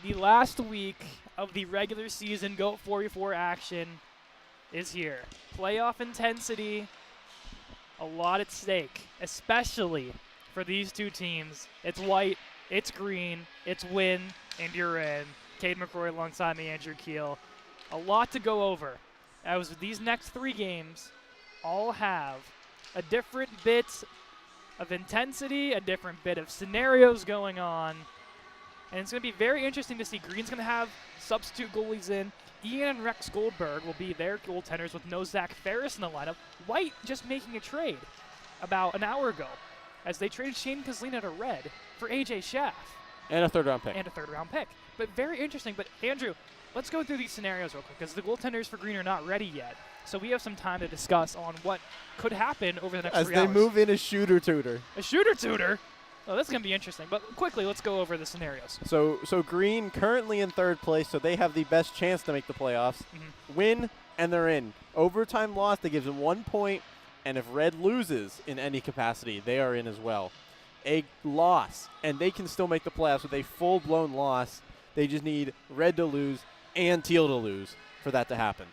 The last week of the regular season GOAT 44 action is here. Playoff intensity, a lot at stake, especially for these two teams. It's white, it's green, it's win, and you're in. Cade McCrory alongside me, Andrew Keel. A lot to go over, as these next three games all have a different bit of intensity, a different bit of scenarios going on. And it's going to be very interesting to see. Green's going to have substitute goalies in. Ian and Rex Goldberg will be their goaltenders with no Zach Ferris in the lineup. White just making a trade about an hour ago as they traded Shane Kozlina to red for AJ Schaff. And a third-round pick. And a third-round pick. But very interesting. But, Andrew, let's go through these scenarios real quick because the goaltenders for Green are not ready yet. So we have some time to discuss on what could happen over the next 3 hours. As they move in a shooter-tutor. A shooter-tutor? Oh, that's going to be interesting. But quickly, let's go over the scenarios. So Green currently in third place, so they have the best chance to make the playoffs. Win, and they're in. Overtime loss, that gives them 1 point. And if Red loses in any capacity, they are in as well. A loss, and they can still make the playoffs with a full-blown loss. They just need Red to lose and Teal to lose for that to happen.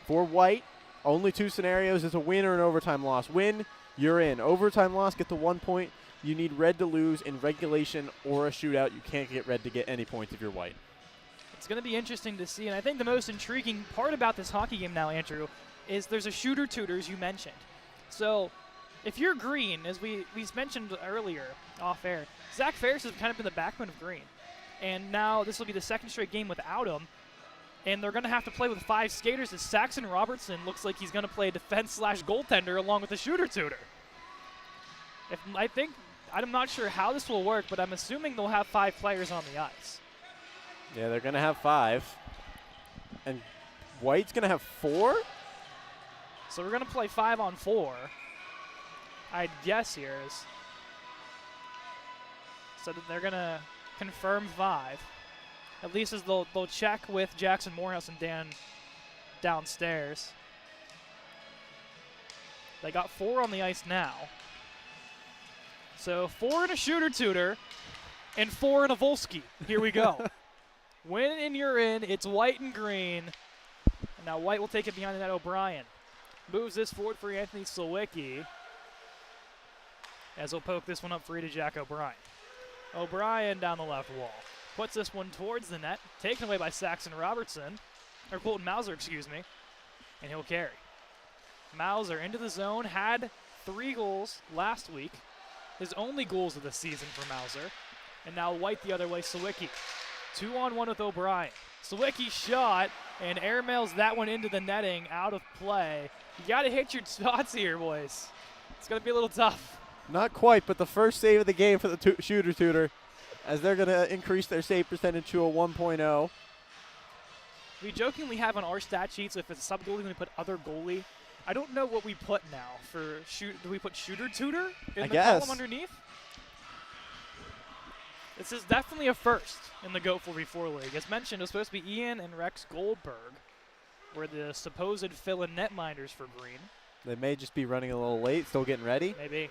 For White, only two scenarios is a win or an overtime loss. Win, you're in. Overtime loss, get the 1 point. You need Red to lose in regulation or a shootout. You can't get Red to get any points if you're White. It's going to be interesting to see, and I think the most intriguing part about this hockey game now, Andrew, is there's a shooter-tutor, as you mentioned. So if you're Green, as we mentioned earlier off air, Zach Ferris has kind of been the backbone of Green. And now this will be the second straight game without him. And they're going to have to play with 5 skaters as Saxon Robertson looks like he's going to play defense/goaltender along with the shooter-tutor. I'm not sure how this will work, but I'm assuming they'll have 5 players on the ice. Yeah, they're going to have 5. And White's going to have 4? So we're going to play 5-on-4. I'd guess here is. So that they're going to confirm 5. At least as they'll check with Jackson Morehouse and Dan downstairs. They got 4 on the ice now. So 4 in a shooter-tutor and 4 in a Volsky. Here we go. Win and you're in. It's White and Green. And now White will take it behind the net. O'Brien moves this forward for Anthony Slowicki. As he'll poke this one up free to Jack O'Brien. O'Brien down the left wall. Puts this one towards the net. Taken away by Saxon Robertson. Or Colton Mauser, excuse me. And he'll carry. Mauser into the zone. Had 3 goals last week. His only goals of the season for Mauser. And now White the other way, Slowicki. 2-on-1 with O'Brien. Slowicki shot and airmails that one into the netting, out of play. You got to hit your shots here, boys. It's going to be a little tough. Not quite, but the first save of the game for the shooter-tutor, as they're going to increase their save percentage to a 1.0. We jokingly have on our stat sheets, if it's a sub-goalie, we put other goalie. I don't know what we put now for shoot. Do we put shooter-tutor in the column underneath? This is definitely a first in the GOAT 44 League. As mentioned, it was supposed to be Ian and Rex Goldberg were the supposed fill-in netminders for Green. They may just be running a little late, still getting ready. Maybe.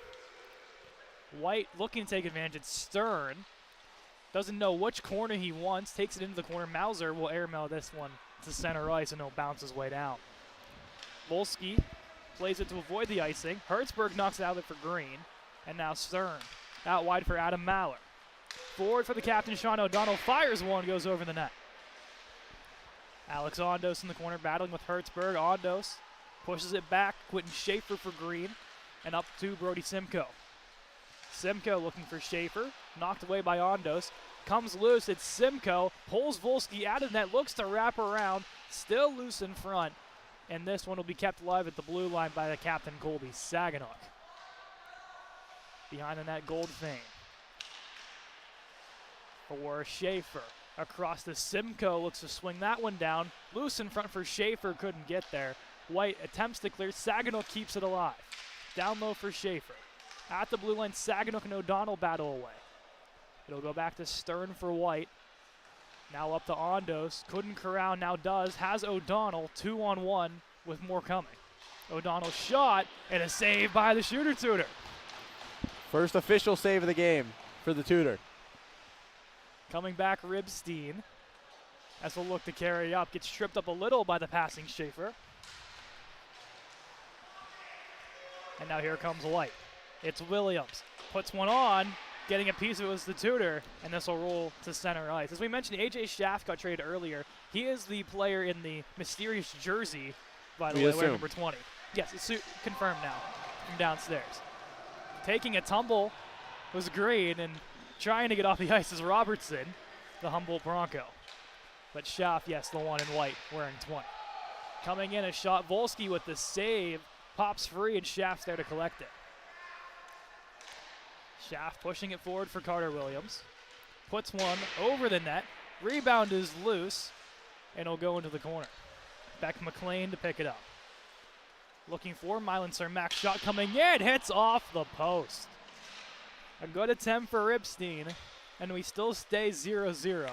White looking to take advantage. It's Stern. Doesn't know which corner he wants. Takes it into the corner. Mauser will airmail this one to center ice, and he'll bounce his way down. Volsky plays it to avoid the icing. Hertzberg knocks it out of it for Green. And now Stern out wide for Adam Maller. Forward for the captain, Sean O'Donnell. Fires one, goes over the net. Alex Ondos in the corner, battling with Hertzberg. Ondos pushes it back. Quentin Schaefer for Green. And up to Brody Simcoe. Simcoe looking for Schaefer. Knocked away by Ondos. Comes loose. It's Simcoe. Pulls Volsky out of net. Looks to wrap around. Still loose in front. And this one will be kept alive at the blue line by the captain, Colby Saganook. Behind the net, Goldfein. For Schaefer. Across to Simcoe. Looks to swing that one down. Loose in front for Schaefer. Couldn't get there. White attempts to clear. Saganook keeps it alive. Down low for Schaefer. At the blue line, Saganook and O'Donnell battle away. It'll go back to Stern for White. Now up to Ondos. Couldn't corral, now does. Has O'Donnell 2-on-1 with more coming. O'Donnell shot and a save by the shooter-tutor. First official save of the game for the tutor. Coming back, Ribstein. As we'll look to carry up. Gets tripped up a little by the passing Schaefer. And now here comes White. It's Williams. Puts one on. Getting a piece of it was the Tudor. And this will roll to center ice. As we mentioned, A.J. Schaff got traded earlier. He is the player in the mysterious jersey, by the way, wearing number 20. Yes, it's confirmed now from downstairs. Taking a tumble was Green, and trying to get off the ice is Robertson, the Humboldt Bronco. But Schaff, yes, the one in white, wearing 20. Coming in a shot, Volsky with the save, pops free, and Schaff's there to collect it. Schaff pushing it forward for Carter Williams. Puts one over the net. Rebound is loose, and it'll go into the corner. Beck McLean to pick it up. Looking for Mylan Cermak. Shot coming in. Hits off the post. A good attempt for Ribstein, and we still stay 0-0.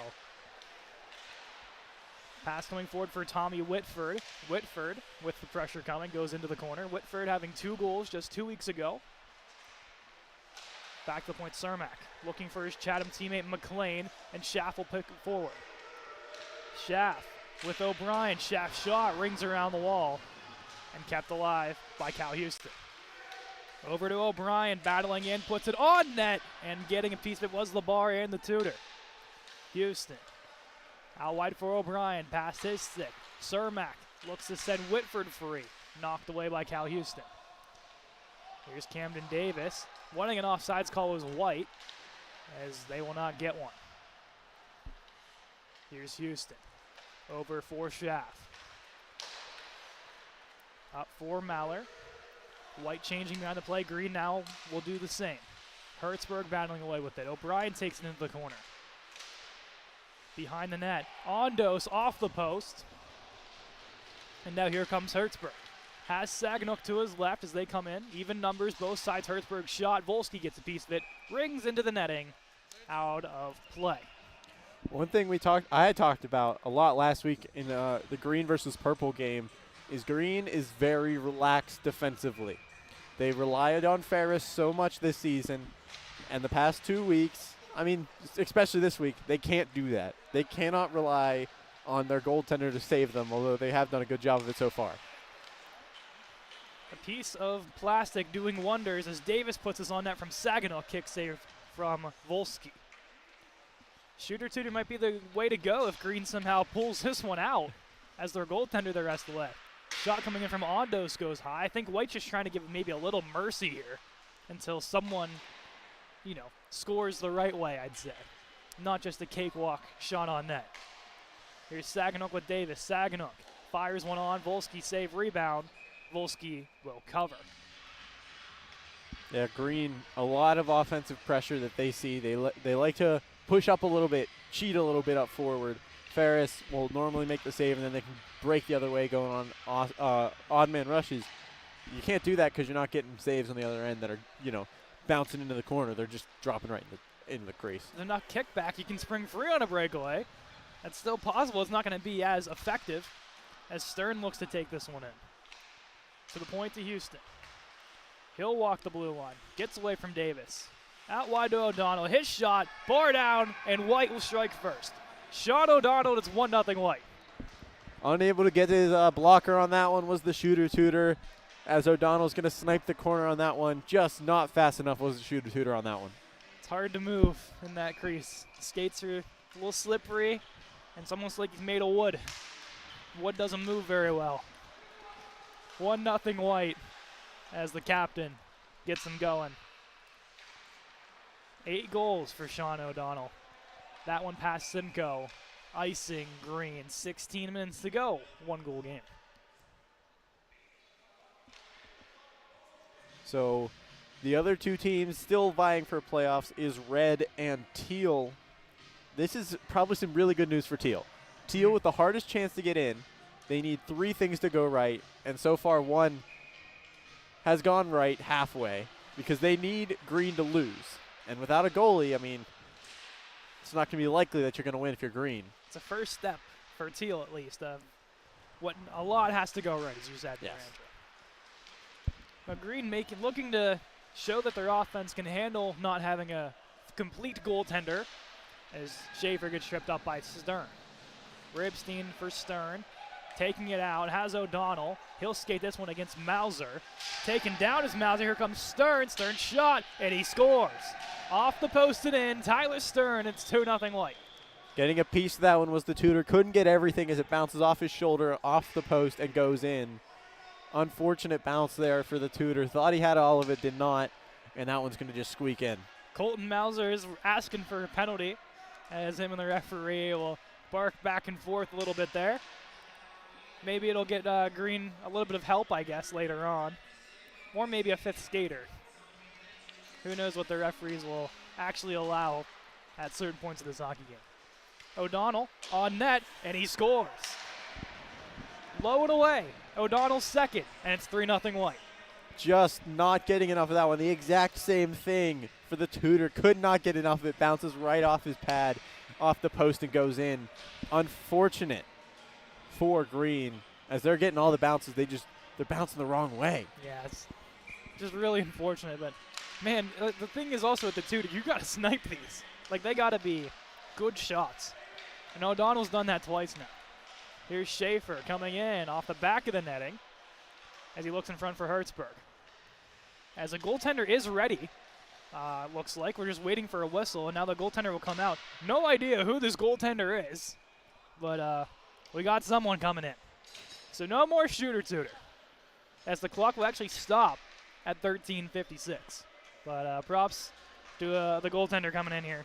Pass coming forward for Tommy Whitford. Whitford, with the pressure coming, goes into the corner. Whitford having 2 goals just 2 weeks ago. Back to the point, Cermak. Looking for his Chatham teammate McLean, and Schaff will pick it forward. Schaff with O'Brien. Schaff shot, rings around the wall, and kept alive by Cal Houston. Over to O'Brien, battling in, puts it on net, and getting a piece of it was LeBar and the Tudor. Houston out wide for O'Brien, past his stick. Cermak looks to send Whitford free, knocked away by Cal Houston. Here's Camden Davis. Wanting an offsides call was White, as they will not get one. Here's Houston. Over for Schaff. Up for Maller. White changing behind the play. Green now will do the same. Hertzberg battling away with it. O'Brien takes it into the corner. Behind the net. Ondos off the post. And now here comes Hertzberg. Has Saganook to his left as they come in. Even numbers, both sides. Hertzberg shot. Volsky gets a piece of it. Rings into the netting. Out of play. One thing I had talked about a lot last week in the green versus purple game is Green is very relaxed defensively. They relied on Ferris so much this season, and the past 2 weeks, I mean, especially this week, they can't do that. They cannot rely on their goaltender to save them, although they have done a good job of it so far. A piece of plastic doing wonders as Davis puts us on net from Saginaw. Kick save from Volsky. Shooter Tudor might be the way to go if Green somehow pulls this one out as their goaltender the rest of the way. Shot coming in from Ondos goes high. I think White's just trying to give maybe a little mercy here until someone, scores the right way, I'd say. Not just a cakewalk shot on net. Here's Saginaw with Davis. Saginaw fires one on. Volsky save, rebound. Volsky will cover. Yeah, Green, a lot of offensive pressure that they see. They like to push up a little bit, cheat a little bit up forward. Ferris will normally make the save, and then they can break the other way going on odd man rushes. You can't do that because you're not getting saves on the other end that are, bouncing into the corner. They're just dropping right into the crease. They're not kickback. You can spring free on a breakaway. That's still possible. It's not going to be as effective as Stern looks to take this one in. To the point to Houston. He'll walk the blue line. Gets away from Davis. Out wide to O'Donnell. His shot. Bar down, and White will strike first. Sean O'Donnell, it's 1-0 White. Unable to get his blocker on that one was the Shooter Tudor, as O'Donnell's going to snipe the corner on that one. Just not fast enough was the Shooter Tudor on that one. It's hard to move in that crease. Skates are a little slippery, and it's almost like he's made of wood. Wood doesn't move very well. 1-0 White as the captain gets them going. 8 goals for Sean O'Donnell. That one past Simcoe. Icing Green. 16 minutes to go. 1-goal game. So the other 2 teams still vying for playoffs is Red and Teal. This is probably some really good news for Teal. Teal with the hardest chance to get in. They need 3 things to go right, and so far 1 has gone right halfway because they need Green to lose. And without a goalie, I mean, it's not going to be likely that you're going to win if you're Green. It's a first step for Teal, at least. What a lot has to go right, as you said, yes. Andrew. But Green looking to show that their offense can handle not having a complete goaltender. as Schaefer gets tripped up by Stern. Ribstein for Stern, taking it out, has O'Donnell. He'll skate this one against Mauser. Taken down is Mauser, here comes Stern. Stern shot, and he scores. Off the post and in, Tyler Stern, it's 2-0 White. Getting a piece of that one was the Tudor. Couldn't get everything as it bounces off his shoulder, off the post, and goes in. Unfortunate bounce there for the Tudor. Thought he had all of it, did not, and that one's going to just squeak in. Colton Mauser is asking for a penalty as him and the referee will bark back and forth a little bit there. Maybe it'll get Green a little bit of help, I guess, later on. Or maybe a fifth skater. Who knows what the referees will actually allow at certain points of this hockey game. O'Donnell on net, and he scores. Low and away. O'Donnell's second, and it's 3-0 White. Just not getting enough of that one. The exact same thing for the Tudor. Could not get enough of it. Bounces right off his pad, off the post, and goes in. Unfortunate for Green. As they're getting all the bounces, they're bouncing the wrong way. Yeah, it's just really unfortunate. But, man, the thing is also with the Tudor, you got to snipe these. Like, they got to be good shots. And O'Donnell's done that twice now. Here's Schaefer coming in off the back of the netting as he looks in front for Hertzberg. As the goaltender is ready, looks like. We're just waiting for a whistle, and now the goaltender will come out. No idea who this goaltender is, but we got someone coming in. So no more shooter Tudor, as the clock will actually stop at 13:56. But props to the goaltender coming in here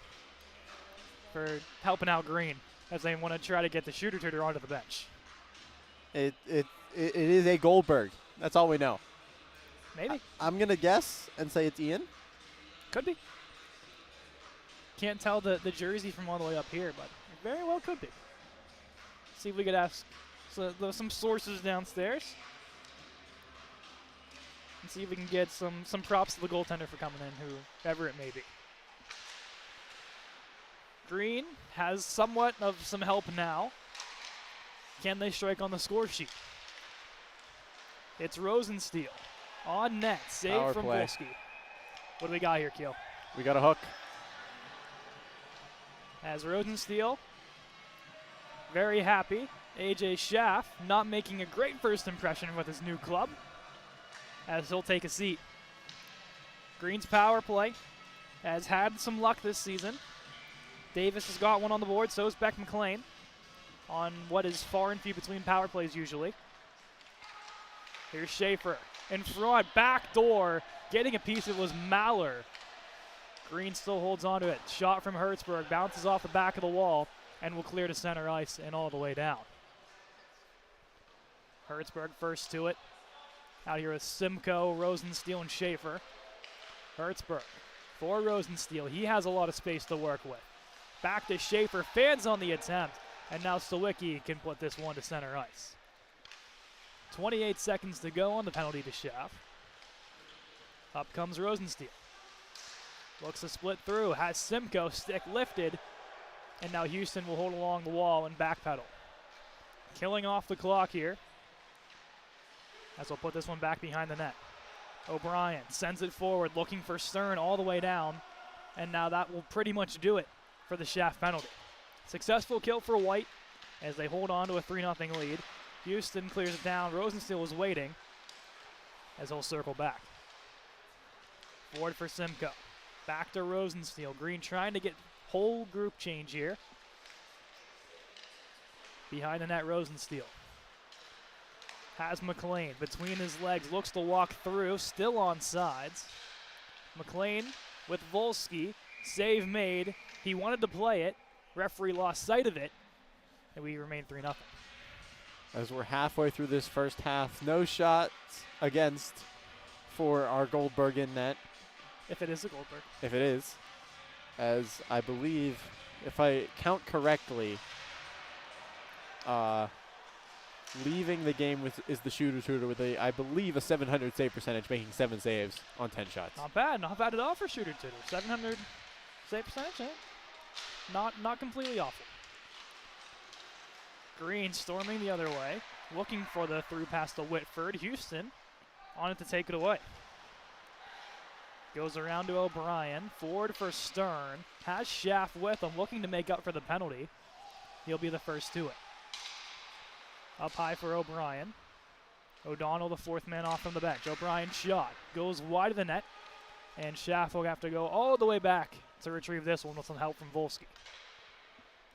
for helping out Green as they want to try to get the shooter Tudor onto the bench. It is a Goldberg. That's all we know. Maybe. I'm going to guess and say it's Ian. Could be. Can't tell the jersey from all the way up here, but it very well could be. See if we could ask some sources downstairs and see if we can get some props to the goaltender for coming in, whoever it may be. Green has somewhat of some help now. Can they strike on the score sheet? It's Rosensteel on net. Save Power from play. Volsky. What do we got here, Keel? We got a hook. As Rosensteel, very happy. AJ Schaff not making a great first impression with his new club, as he'll take a seat. Green's power play has had some luck this season. Davis has got one on the board, so is Beck McLean on what is far and few between power plays usually. Here's Schaefer in front, back door, getting a piece. It was Maller. Green still holds on to it. Shot from Hertzberg, bounces off the back of the wall, and will clear to center ice and all the way down. Hertzberg first to it. Out here with Simcoe, Rosensteel, and Schaefer. Hertzberg for Rosensteel. He has a lot of space to work with. Back to Schaefer, fans on the attempt, and now Stawicki can put this one to center ice. 28 seconds to go on the penalty to Schaff. Up comes Rosensteel. Looks to split through, has Simcoe stick lifted, and now Houston will hold along the wall and backpedal. Killing off the clock here, as we'll put this one back behind the net. O'Brien sends it forward, looking for Stern all the way down, and now that will pretty much do it for the Schaff penalty. Successful kill for White as they hold on to a 3-0 lead. Houston clears it down. Rosensteel was waiting as he'll circle back. Forward for Simcoe. Back to Rosensteel. Green trying to get whole group change here. Behind the net, Rosensteel. Has McLean between his legs. Looks to walk through. Still on sides. McLean with Volsky. Save made. He wanted to play it. Referee lost sight of it. And we remain 3-0. As we're halfway through this first half, no shots against for our Goldberg in net. If it is a Goldberg. If it is. As I believe, if I count correctly, leaving the game is the shooter Tudor with I believe a 700 save percentage, making 7 saves on 10 shots. Not bad at all for shooter Tudor. 700 save percentage, eh? Not completely awful. Green storming the other way, looking for the through pass to Whitford. Houston on it to take it away. Goes around to O'Brien. Forward for Stern. Has Schaff with him, looking to make up for the penalty. He'll be the first to it. Up high for O'Brien. O'Donnell, the fourth man off from the bench. O'Brien's shot goes wide of the net, and Schaff will have to go all the way back to retrieve this one with some help from Volsky.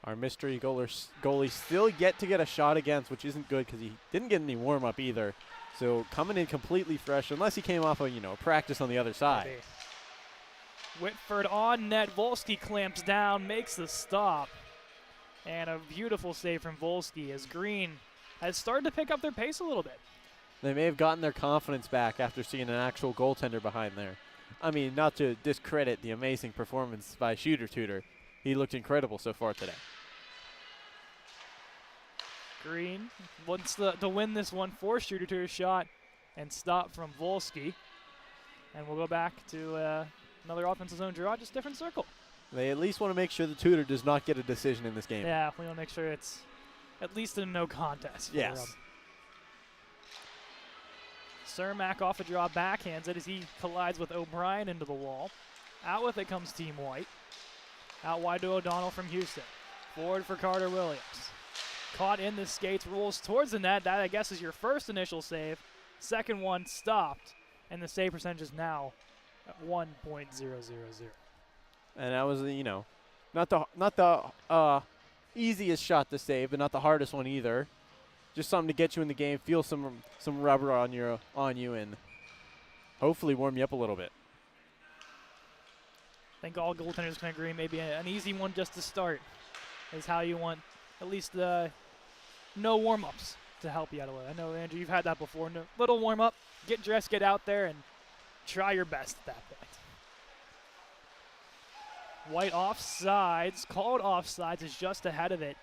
Our mystery goalie still yet to get a shot against, which isn't good because he didn't get any warm-up either. So coming in completely fresh, unless he came off of, practice on the other side. Maybe. Whitford on net. Volsky clamps down, makes the stop. And a beautiful save from Volsky as Green has started to pick up their pace a little bit. They may have gotten their confidence back after seeing an actual goaltender behind there. I mean, not to discredit the amazing performance by Shooter Tutor. He looked incredible so far today. Green wants to win this one for Shooter Tutor's shot and stop from Volsky. And we'll go back to another offensive zone draw, just different circle. They at least want to make sure the Tutor does not get a decision in this game. Yeah, we want to make sure it's at least a no contest. Yes. Cermak off a draw, backhands it as he collides with O'Brien into the wall. Out with it comes Team White. Out wide to O'Donnell from Houston. Forward for Carter Williams. Caught in the skates, rolls towards the net. That, I guess, is your first initial save. Second one stopped, and the save percentage is now at 1.000. And that was, not the easiest shot to save, but not the hardest one either. Just something to get you in the game, feel some rubber on you, and hopefully warm you up a little bit. I think all goaltenders can agree maybe an easy one just to start is how you want at least no warm-ups to help you out a little. I know, Andrew, you've had that before. No, little warm-up, get dressed, get out there, and try your best at that point. White offsides, called offsides, is just ahead of it.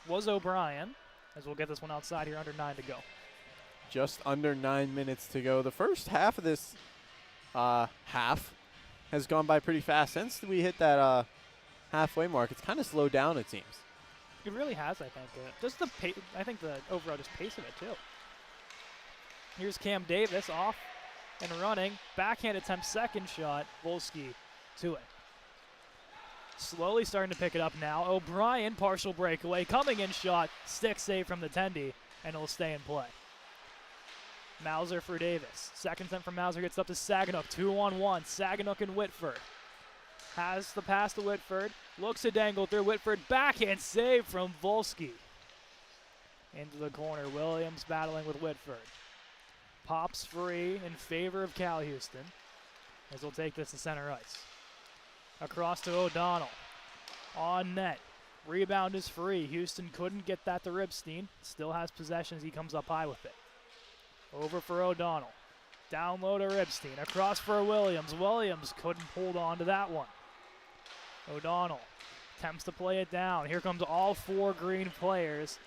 Was O'Brien, as we'll get this one outside here, under 9 to go. Just under 9 minutes to go. The first half of this half has gone by pretty fast. Since we hit that halfway mark, it's kind of slowed down, it seems. It really has, I think. Just the pace, I think the overall just pace of it, too. Here's Cam Davis off and running. Backhand attempt, second shot. Volsky to it. Slowly starting to pick it up now. O'Brien, partial breakaway, coming in shot. Stick save from the Tendy, and it'll stay in play. Mauser for Davis. Second attempt from Mauser gets up to Saganuk. 2-on-1. Saganuk and Whitford. Has the pass to Whitford. Looks to dangle through Whitford. Backhand save from Volsky. Into the corner. Williams battling with Whitford. Pops free in favor of Cal Houston, as we'll take this to center ice. Across to O'Donnell. On net. Rebound is free. Houston couldn't get that to Ribstein. Still has possession as he comes up high with it. Over for O'Donnell. Down low to Ribstein. Across for Williams. Williams couldn't hold on to that one. O'Donnell attempts to play it down. Here comes all four Green players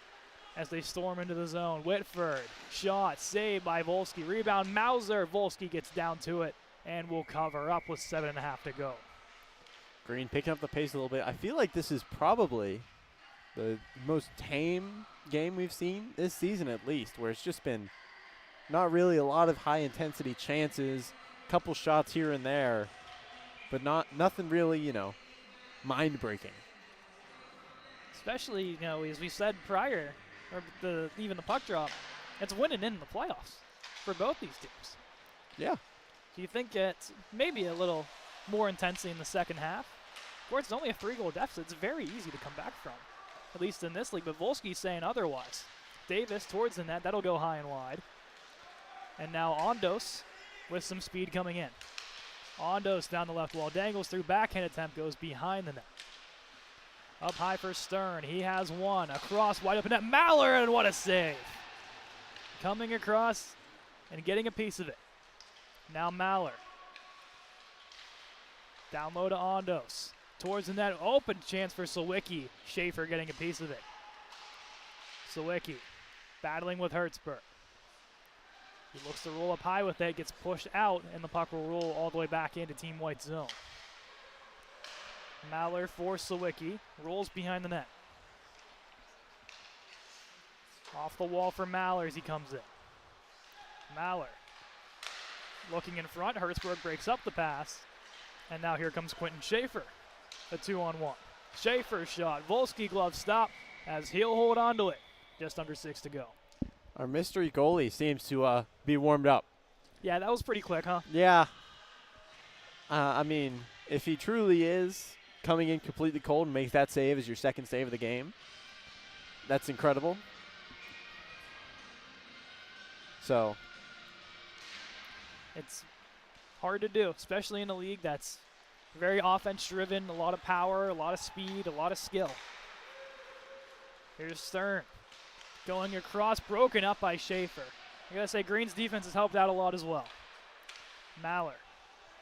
as they storm into the zone. Whitford. Shot. Saved by Volsky. Rebound. Mauser. Volsky gets down to it and will cover up with 7.5 to go. Green picking up the pace a little bit. I feel like this is probably the most tame game we've seen this season, at least, where it's just been not really a lot of high-intensity chances, couple shots here and there, but nothing really, mind-breaking. Especially, as we said prior, or even the puck drop, it's winning in the playoffs for both these teams. Yeah. Do you think it's maybe a little more intensity in the second half? Of course, it's only a 3-goal deficit. It's very easy to come back from, at least in this league. But Volsky's saying otherwise. Davis towards the net. That'll go high and wide. And now Ondos with some speed coming in. Ondos down the left wall. Dangles through. Backhand attempt goes behind the net. Up high for Stern. He has one. Across, wide open net. Mallard, and what a save. Coming across and getting a piece of it. Now Mallard. Down low to Ondos. Towards the net. Open chance for Sawicki. Schaefer getting a piece of it. Sawicki battling with Hertzberg. He looks to roll up high with it. Gets pushed out, and the puck will roll all the way back into Team White's zone. Mallard for Sawicki. Rolls behind the net. Off the wall for Mallard as he comes in. Mallard Looking in front, Hertzberg breaks up the pass. And now here comes Quentin Schaefer, a 2-on-1. Schaefer's shot, Volsky glove stop as he'll hold on to it. Just under 6 to go. Our mystery goalie seems to be warmed up. Yeah, that was pretty quick, huh? Yeah. I mean, if he truly is coming in completely cold and makes that save as your second save of the game, that's incredible. So it's hard to do, especially in a league that's very offense-driven, a lot of power, a lot of speed, a lot of skill. Here's Stern. Going across, broken up by Schaefer. I gotta say, Green's defense has helped out a lot as well. Maller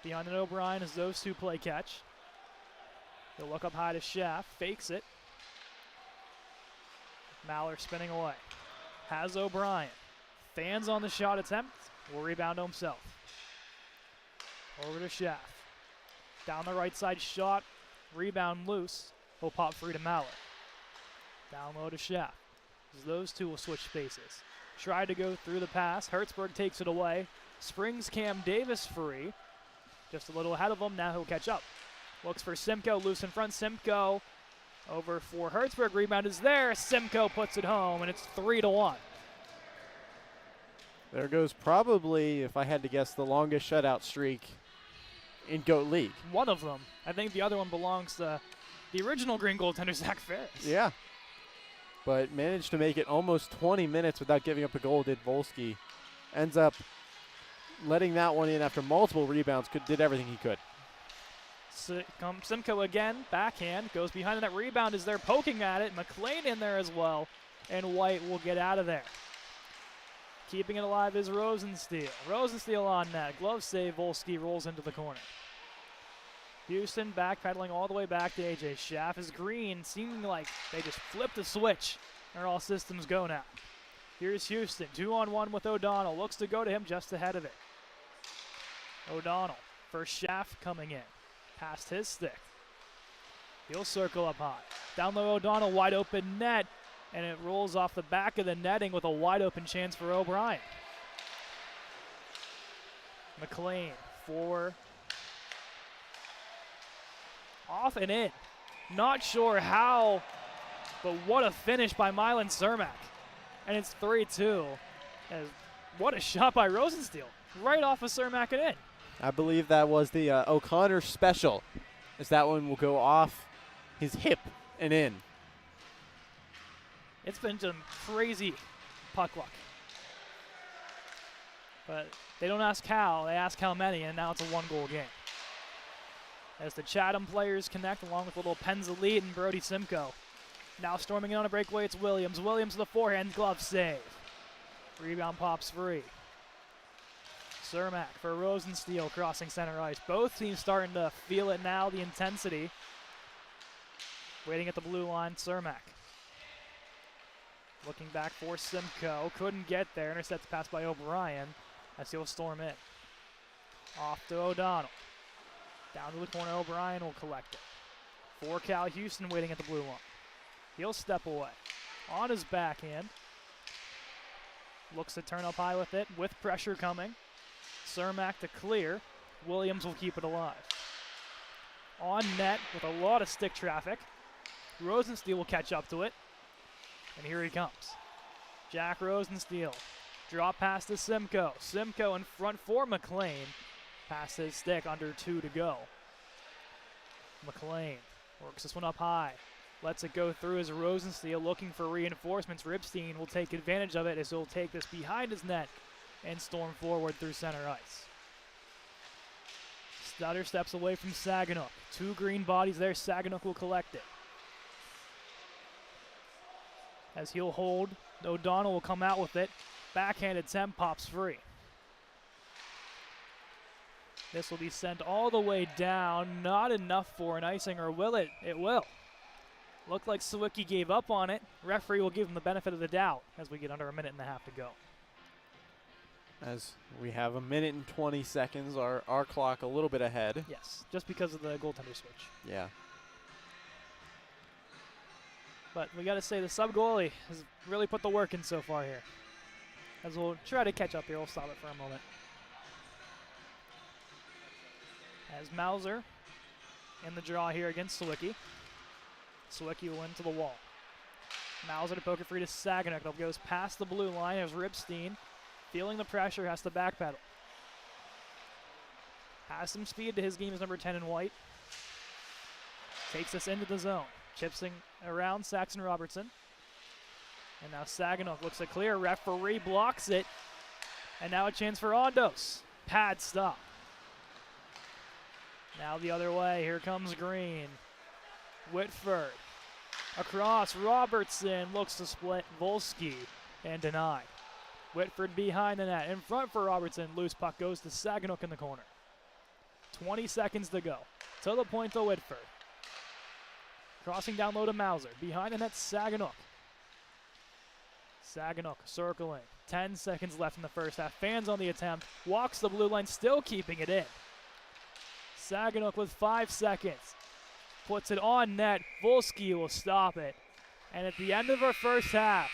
behind an O'Brien as those two play catch. He'll look up high to Schaff, fakes it. Maller spinning away. Has O'Brien. Fans on the shot attempt. Will rebound to himself. Over to Schaff. Down the right side shot. Rebound loose. He'll pop free to Maller. Down low to Schaff. As those two will switch spaces. Tried to go through the pass. Hertzberg takes it away. Springs Cam Davis free. Just a little ahead of him. Now he'll catch up. Looks for Simcoe. Loose in front. Simcoe over for Hertzberg. Rebound is there. Simcoe puts it home, and it's 3-1. there goes probably, if I had to guess, the longest shutout streak in GOAT League. One of them. I think the other one belongs to the original Green goaltender, Zach Ferris. Yeah. But managed to make it almost 20 minutes without giving up a goal, did Volsky. Ends up letting that one in after multiple rebounds, did everything he could. Simcoe again, backhand, goes behind the net. Rebound is there, poking at it. McLean in there as well, and White will get out of there. Keeping it alive is Rosensteel. Rosensteel on net. Glove save, Volsky rolls into the corner. Houston backpedaling all the way back to AJ Schaff as Green, seeming like they just flipped the switch. They're all systems go now. Here's Houston, 2-on-1 with O'Donnell. Looks to go to him just ahead of it. O'Donnell for Schaff coming in. Past his stick. He'll circle up high. Down low O'Donnell, wide open net. And it rolls off the back of the netting with a wide open chance for O'Brien. McLean for off and in. Not sure how, but what a finish by Milan Cermak. And it's 3-2. And what a shot by Rosensteel. Right off of Cermak and in. I believe that was the O'Connor special, as that one will go off his hip and in. It's been some crazy puck luck. But they don't ask how, they ask how many, and now it's a one-goal game. As the Chatham players connect along with little Penn's Elite and Brody Simcoe. Now storming in on a breakaway, it's Williams. Williams with a forehand glove save. Rebound pops free. Cermak for Rosensteel crossing center ice. Both teams starting to feel it now, the intensity. Waiting at the blue line, Cermak. Looking back for Simcoe. Couldn't get there. Intercepts pass by O'Brien as he'll storm in. Off to O'Donnell. Down to the corner, O'Brien will collect it. For Cal Houston waiting at the blue line. He'll step away. On his backhand. Looks to turn up high with it, with pressure coming. Cermak to clear. Williams will keep it alive. On net with a lot of stick traffic. Rosensteel will catch up to it. And here he comes. Jack Rosensteel. Drop pass to Simcoe. Simcoe in front for McLean. Past his stick, under 2 to go. McLean works this one up high. Lets it go through as Rosensteel looking for reinforcements. Ripstein will take advantage of it as he'll take this behind his net and storm forward through center ice. Stutter steps away from Saginaw. 2 green bodies there. Saginaw will collect it. As he'll hold, O'Donnell will come out with it. Backhand attempt pops free. This will be sent all the way down. Not enough for an icing, or will it? It will. Looked like Sawicki gave up on it. Referee will give him the benefit of the doubt as we get under a minute and a half to go. As we have a minute and 20 seconds, our clock a little bit ahead. Yes, just because of the goaltender switch. Yeah. But we got to say the sub goalie has really put the work in so far here. As we'll try to catch up here, we'll stop it for a moment. as Mauser in the draw here against Sawicki. Sawicki will into the wall. Mauser to poke it free to Saganuk. That goes past the blue line as Ripstein, feeling the pressure, has to backpedal. Has some speed to his game's number 10 in white. Takes us into the zone. Chipsing around Saxon Robertson. And now Saganuk looks at clear. Referee blocks it. And now a chance for Ondos. Pad stop. Now the other way. Here comes Green. Whitford. Across. Robertson looks to split Volsky and denied. Whitford behind the net. In front for Robertson. Loose puck goes to Saganuk in the corner. 20 seconds to go. To the point to Whitford. Crossing down low to Mauser. Behind the net, Saganuk. Saganuk circling. 10 seconds left in the first half. Fans on the attempt. Walks the blue line, still keeping it in. Saganuk with 5 seconds. Puts it on net. Volsky will stop it. And at the end of our first half,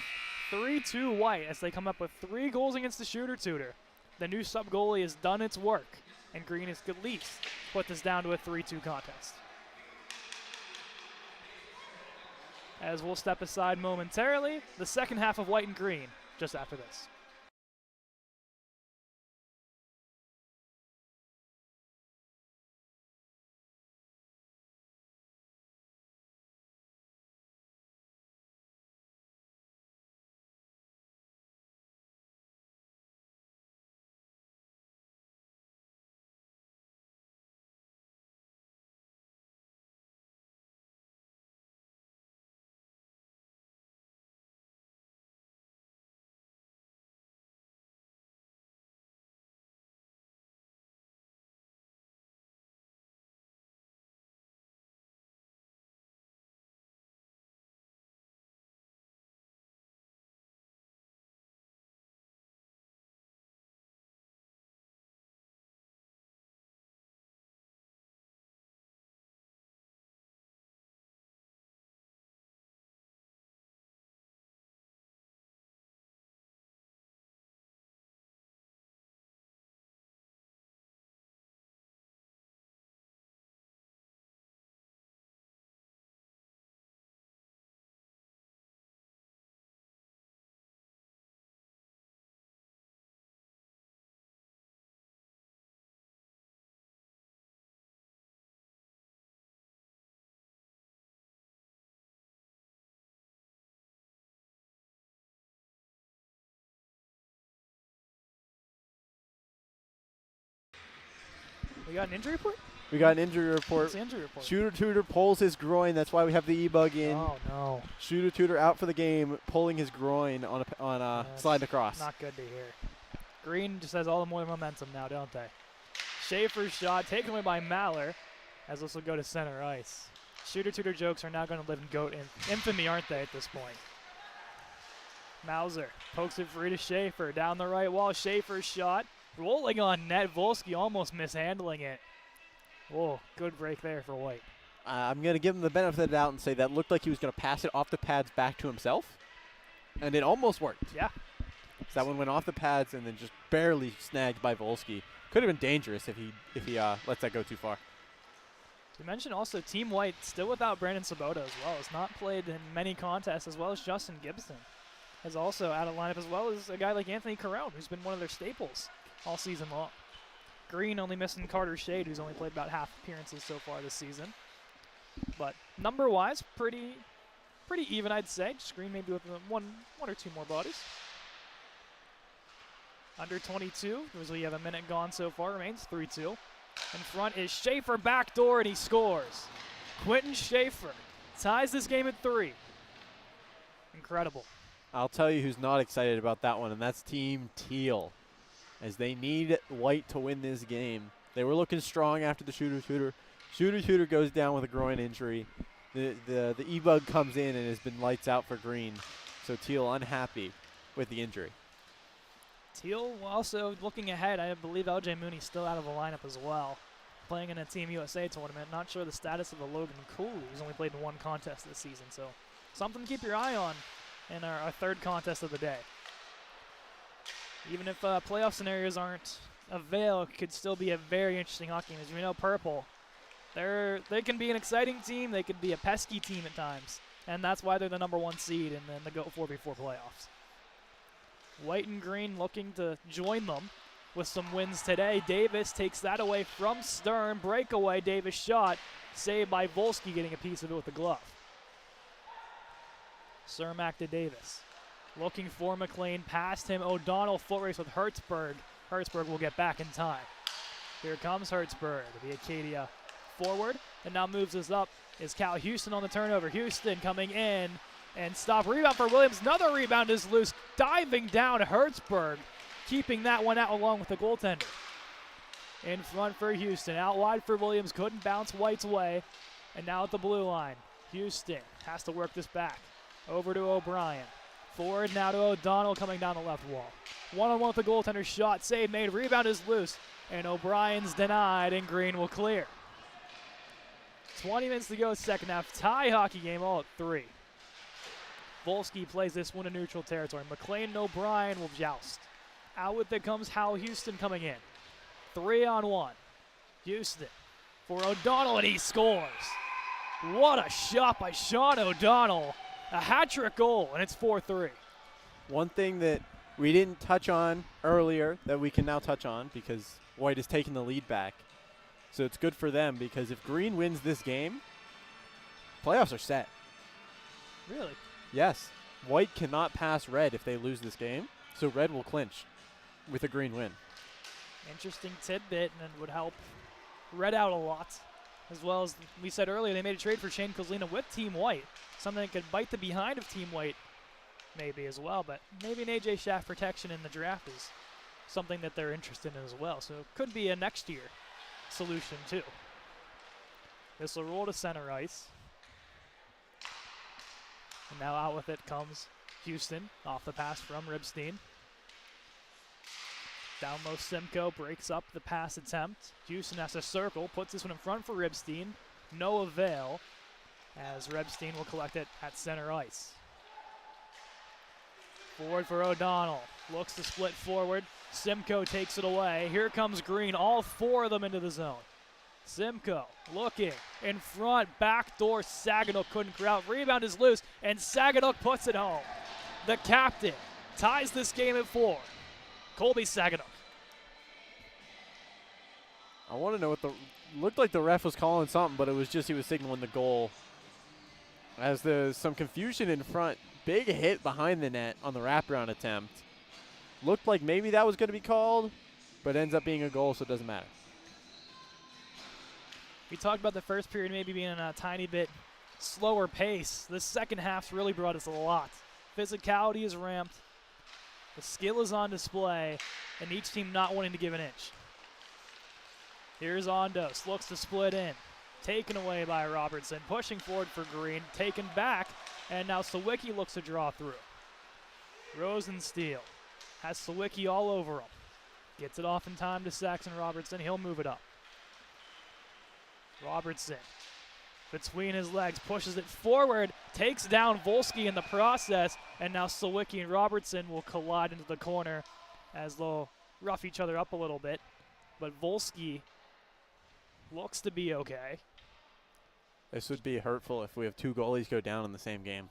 3-2 White as they come up with 3 goals against the Shooter Tutor. The new sub goalie has done its work, and Green has at least put this down to a 3-2 contest. As we'll step aside momentarily, the second half of White and Green just after this. We got an injury report? We got an injury report. What's the injury report? Shooter Tutor pulls his groin. That's why we have the E-bug in. Oh, no. Shooter Tutor out for the game, pulling his groin on a slide across. Not good to hear. Green just has all the more momentum now, don't they? Schaefer's shot taken away by Maller, as this will go to center ice. Shooter Tutor jokes are now going to live in GOAT infamy, aren't they, at this point? Mauser pokes it free to Schaefer. Down the right wall, Schaefer's shot. Rolling on net, Volsky almost mishandling it. Whoa, good break there for White. I'm going to give him the benefit of the doubt and say that looked like he was going to pass it off the pads back to himself, and it almost worked. Yeah. So that one went off the pads and then just barely snagged by Volsky. Could have been dangerous if he lets that go too far. We mentioned also Team White still without Brandon Sabota as well. Has not played in many contests, as well as Justin Gibson. Has also out of lineup, as well as a guy like Anthony Carone, who's been one of their staples all season long. Green only missing Carter Shade, who's only played about half appearances so far this season. But number-wise, pretty even, I'd say. Just Green maybe with one or two more bodies. Under 22, as we have a minute gone so far, remains 3-2. In front is Schaefer, backdoor, and he scores. Quentin Schaefer ties this game at 3. Incredible. I'll tell you who's not excited about that one, and that's Team Teal, as they need White to win this game. They were looking strong after the Shooter Tutor. Shooter Tutor goes down with a groin injury. The E-Bug comes in and has been lights out for Green, so Teal unhappy with the injury. Teal also looking ahead. I believe LJ Mooney's still out of the lineup as well, playing in a Team USA tournament. Not sure the status of the Logan Cooley, who's only played in one contest this season, so something to keep your eye on in our third contest of the day. Even if playoff scenarios aren't Avail could still be a very interesting hockey game. As we know, Purple, they can be an exciting team. They could be a pesky team at times. And that's why they're the #1 seed in the Go 4v4 playoffs. White and green looking to join them with some wins today. Davis takes that away from Stern. Breakaway, Davis shot. Saved by Volsky, getting a piece of it with the glove. Cermak to Davis. Looking for McLean. Past him. O'Donnell foot race with Hertzberg. Hertzberg will get back in time. Here comes Hertzberg, the Acadia forward. And now moves us up is Cal Houston on the turnover. Houston coming in and stop. Rebound for Williams. Another rebound is loose. Diving down Hertzberg, keeping that one out along with the goaltender. In front for Houston. Out wide for Williams. Couldn't bounce White's way. And now at the blue line. Houston has to work this back. Over to O'Brien. Forward now to O'Donnell coming down the left wall. One-on-one with the goaltender. Shot save made. Rebound is loose. And O'Brien's denied, and Green will clear. 20 minutes to go second half. Tie hockey game all at 3. Volsky plays this one in neutral territory. McLean and O'Brien will joust. Out with it comes Hal Houston coming in. 3-on-1. Houston for O'Donnell, and he scores. What a shot by Sean O'Donnell. A hat-trick goal, and it's 4-3. One thing that we didn't touch on earlier that we can now touch on because White has taken the lead back. So it's good for them because if Green wins this game, playoffs are set. Really? Yes. White cannot pass Red if they lose this game, so Red will clinch with a Green win. Interesting tidbit, and it would help Red out a lot. As well as we said earlier, they made a trade for Shane Kozlina with Team White. Something that could bite the behind of Team White maybe as well, but maybe an AJ Schaff protection in the draft is something that they're interested in as well. So it could be a next year solution too. This will roll to center ice. And now out with it comes Houston off the pass from Ribstein. Down low, Simcoe breaks up the pass attempt. Houston has to circle, puts this one in front for Ribstein. No avail, as Ribstein will collect it at center ice. Forward for O'Donnell. Looks to split forward. Simcoe takes it away. Here comes Green, all 4 of them into the zone. Simcoe looking in front, backdoor. Saginaw couldn't clear out. Rebound is loose, and Saginaw puts it home. The captain ties this game at 4. Colby Saginaw. I want to know what looked like the ref was calling something, but it was just he was signaling the goal. As there's some confusion in front. Big hit behind the net on the wraparound attempt. Looked like maybe that was going to be called, but ends up being a goal, so it doesn't matter. We talked about the first period maybe being a tiny bit slower pace. The second half's really brought us a lot. Physicality is ramped. The skill is on display, and each team not wanting to give an inch. Here's Ondos. Looks to split in. Taken away by Robertson. Pushing forward for Green. Taken back. And now Sawicki looks to draw through. Rosensteel has Sawicki all over him. Gets it off in time to Saxon Robertson. He'll move it up. Robertson, between his legs, pushes it forward, takes down Volsky in the process, and now Sawicki and Robertson will collide into the corner as they'll rough each other up a little bit. But Volsky looks to be okay. This would be hurtful if we have 2 goalies go down in the same game.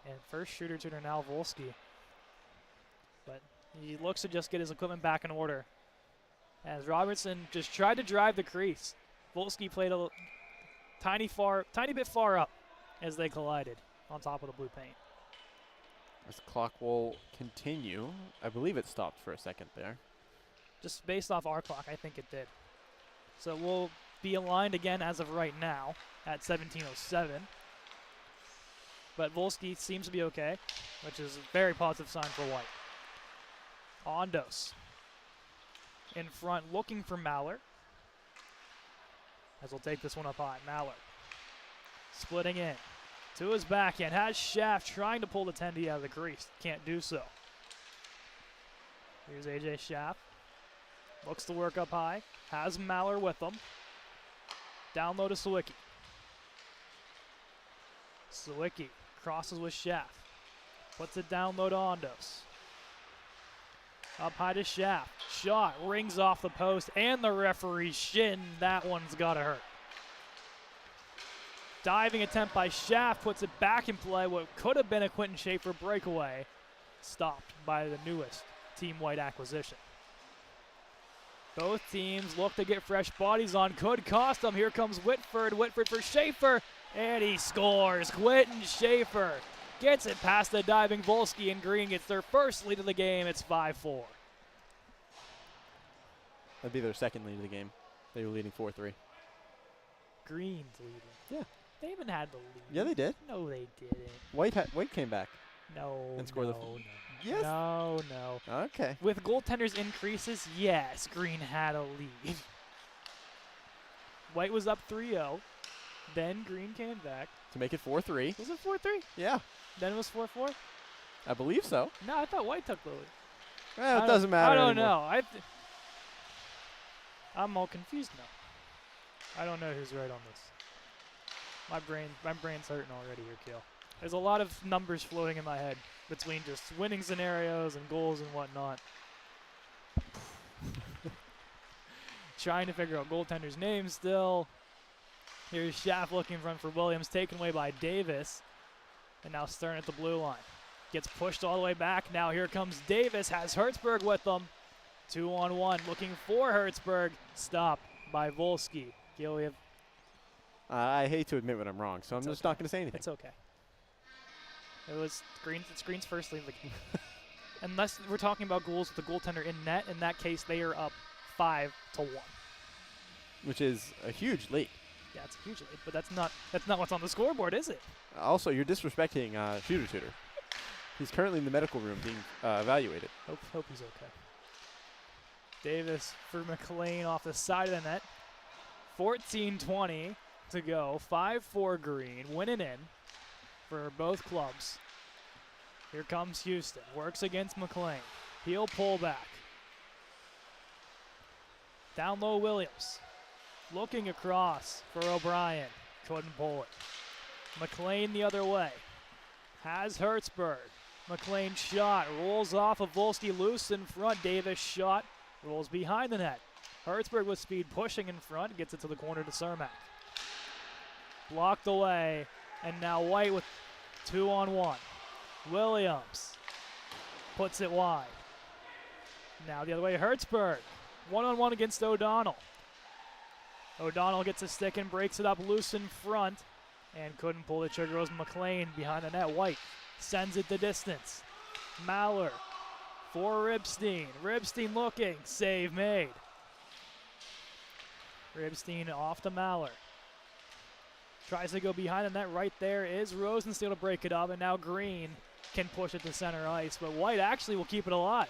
And first shooter to now Volsky. But he looks to just get his equipment back in order. As Robertson just tried to drive the crease. Volsky played a tiny bit far up as they collided on top of the blue paint. This clock will continue. I believe it stopped for a second there. Just based off our clock, I think it did. So we'll be aligned again as of right now at 17:07. But Volsky seems to be okay, which is a very positive sign for White. Ondos in front looking for Mallard. As we'll take this one up high. Mallard splitting in to his backhand. Has Schaff trying to pull the tendy out of the crease. Can't do so. Here's AJ Schaff. Looks to work up high. Has Mallard with him. Down low to Sawicki. Sawicki crosses with Schaff. Puts it down low to Ondos. Up high to Schaff. Shot rings off the post and the referee's shin. That one's got to hurt. Diving attempt by Schaff puts it back in play. What could have been a Quentin Schaefer breakaway. Stopped by the newest Team White acquisition. Both teams look to get fresh bodies on. Could cost them. Here comes Whitford. Whitford for Schaefer. And he scores. Quentin Schaefer gets it past the diving Volsky, and Green gets their first lead of the game. It's 5-4. That'd be their second lead of the game. They were leading 4-3. Green's leading. Yeah. They haven't had the lead. Yeah, they did. No, they didn't. White came back. No. And scored the no. Yes. No. Okay. With goaltenders' increases, yes, Green had a lead. White was up 3-0. Then Green came back. To make it 4-3. Was it 4-3? Yeah. Then it was 4-4? I believe so. No, I thought White took the lead. Well, it doesn't matter I don't anymore. know. I'm all confused now. I don't know who's right on this. My brain's hurting already here, Keel. There's a lot of numbers floating in my head between just winning scenarios and goals and whatnot. Trying to figure out goaltenders' names still. Here's Schaff looking in front for Williams, taken away by Davis. And now Stern at the blue line. Gets pushed all the way back. Now here comes Davis, has Hertzberg with them. 2-on-1, looking for Hertzberg. Stopped by Volsky. Gil, we have I hate to admit when I'm wrong, so I'm just not going to say anything. It's okay. It was it's Green's first lead of the game. Unless we're talking about goals with the goaltender in net, in that case they are up 5-1. Which is a huge lead. Yeah, it's a huge lead, but that's not what's on the scoreboard, is it? Also, you're disrespecting Shooter Tutor. He's currently in the medical room being evaluated. Hope he's okay. Davis for McLean off the side of the net. 14:20 to go. 5-4 Green, winning in for both clubs. Here comes Houston. Works against McLean. He'll pull back. Down low Williams. Looking across for O'Brien. Couldn't pull it. McLean the other way. Has Hertzberg. McLean shot. Rolls off of Volsky loose in front. Davis shot. Rolls behind the net. Hertzberg with speed pushing in front. Gets it to the corner to Cermak. Blocked away. And now White with 2-on-1. Williams puts it wide. Now the other way, Hertzberg. 1-on-1 against O'Donnell. O'Donnell gets a stick and breaks it up loose in front. And couldn't pull the trigger. It was McLean behind the net. White sends it the distance. Maller for Ribstein. Ribstein looking. Save made. Ribstein off to Maller. Tries to go behind the net. Right there is Rosensteel to break it up. And now Green can push it to center ice. But White actually will keep it alive.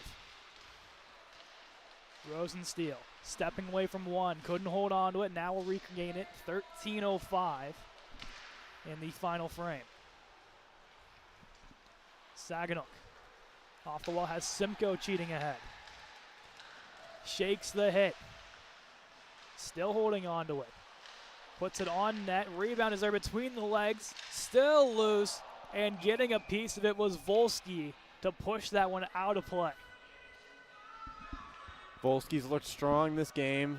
Rosensteel stepping away from one. Couldn't hold on to it. Now will regain it. 13:05 in the final frame. Saganuk off the wall has Simcoe cheating ahead. Shakes the hit. Still holding on to it. Puts it on net. Rebound is there between the legs. Still loose. And getting a piece of it was Volsky to push that one out of play. Volsky's looked strong this game.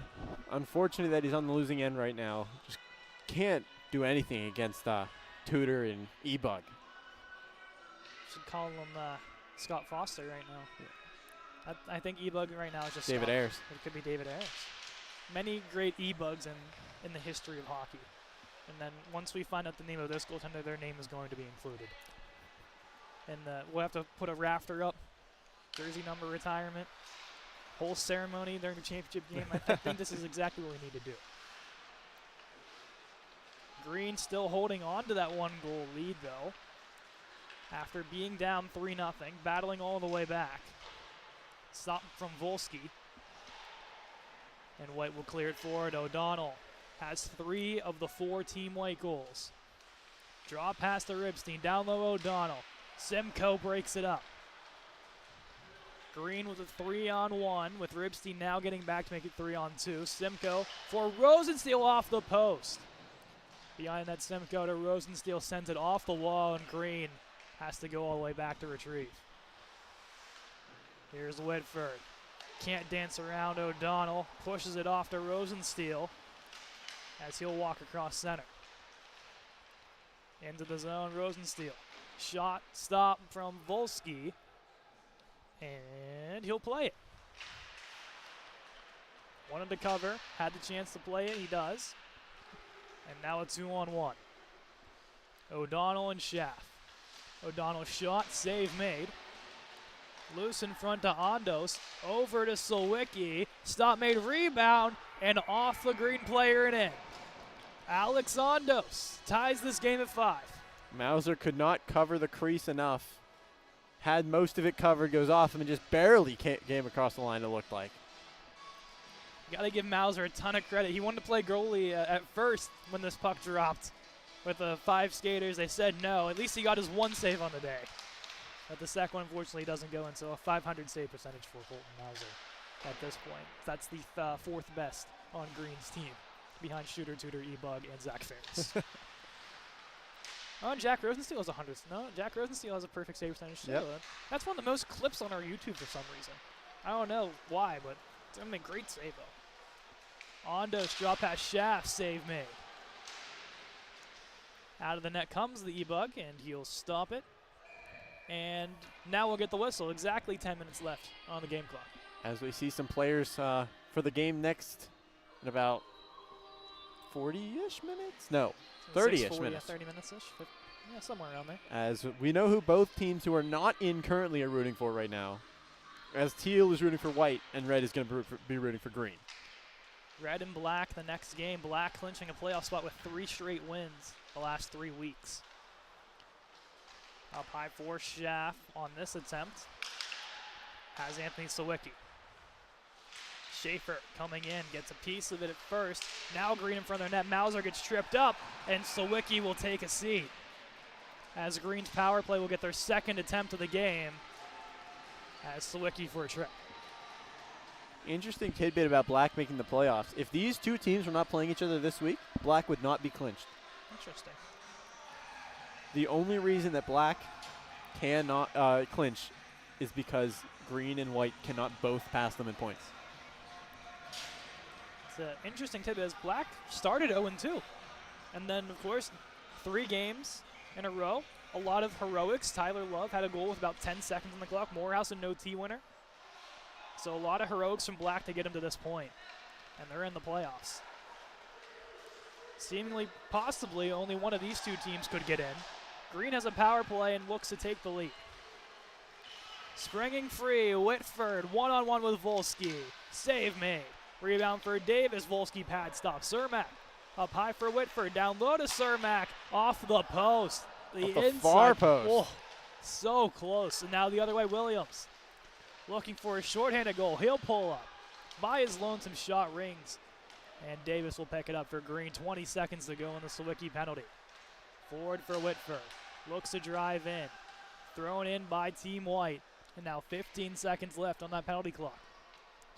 Unfortunate that he's on the losing end right now. Just can't do anything against Tudor and E-Bug. Should call him Scott Foster right now. I think E-Bug right now is just David Scott. Ayers. It could be David Ayers. Many great E-Bugs in the history of hockey. And then once we find out the name of this goaltender, their name is going to be included. And we'll have to put a rafter up, jersey number retirement, whole ceremony during the championship game. I think this is exactly what we need to do. Green still holding on to that 1-goal lead, though. After being down 3-0, battling all the way back. Stop from Volsky. And White will clear it forward. O'Donnell has 3 of the 4 Team White goals. Draw past to Ribstein. Down low O'Donnell. Simcoe breaks it up. Green with a 3-on-1 with Ribstein now getting back to make it 3-on-2. Simcoe for Rosensteel off the post. Behind that Simcoe to Rosensteel sends it off the wall and Green has to go all the way back to retrieve. Here's Whitford. Can't dance around O'Donnell. Pushes it off to Rosensteel as he'll walk across center. Into the zone, Rosensteel. Shot stop from Volsky. And he'll play it. Wanted to cover, had the chance to play it, he does. And now a 2-on-1. O'Donnell and Schaff. O'Donnell shot, save made. Loose in front to Ondos, over to Sawicki. Stop made, rebound, and off the green player and in. Alex Ondos ties this game at 5. Mauser could not cover the crease enough. Had most of it covered, goes off him, and just barely came across the line, it looked like. Got to give Mauser a ton of credit. He wanted to play goalie at first when this puck dropped with the 5 skaters. They said no. At least he got his 1 save on the day. But the second one, unfortunately, doesn't go in, so a 500 save percentage for Colton Mauser at this point. That's the 4th best on Green's team, behind Shooter, Tudor, E-Bug, and Zach Ferris. Oh, and Jack Rosensteel has 100. No, Jack Rosensteel has a perfect save percentage too. Yep. That's one of the most clips on our YouTube for some reason. I don't know why, but it's a great save though. Ondos drop pass, Schaff, save made. Out of the net comes the E-Bug, and he'll stop it. And now we'll get the whistle. Exactly 10 minutes left on the game clock. As we see some players for the game next in about 40-ish minutes? No, 30-ish minutes. 30 minutes-ish. Yeah, somewhere around there. As we know who both teams who are not in currently are rooting for right now. As Teal is rooting for white, and red is going to be rooting for green. Red and black the next game. Black clinching a playoff spot with 3 straight wins the last 3 weeks. Up high for Schaff on this attempt. Has Anthony Sawicki. Schaefer coming in, gets a piece of it at first. Now Green in front of their net. Mauser gets tripped up, and Sawicki will take a seat. As Green's power play will get their 2nd attempt of the game. As Sawicki for a trip. Interesting tidbit about Black making the playoffs. If these 2 teams were not playing each other this week, Black would not be clinched. Interesting. The only reason that Black cannot clinch is because Green and White cannot both pass them in points. It's an interesting tidbit as Black started 0-2. And then, of course, 3 games in a row. A lot of heroics. Tyler Love had a goal with about 10 seconds on the clock. Morehouse a no-T winner. So a lot of heroics from Black to get him to this point. And they're in the playoffs. Seemingly, possibly, only one of these 2 teams could get in. Green has a power play and looks to take the lead. Springing free, Whitford, 1-on-1 with Volsky. Save made. Rebound for Davis, Volsky pad stop. Cermak up high for Whitford, down low to Cermak, off the post. The inside, far post. Oh, so close. And now the other way, Williams. Looking for a shorthanded goal. He'll pull up. By his lonesome shot rings. And Davis will pick it up for Green. 20 seconds to go in the Sawicki penalty. Forward for Whitford. Looks to drive in. Thrown in by Team White. And now 15 seconds left on that penalty clock.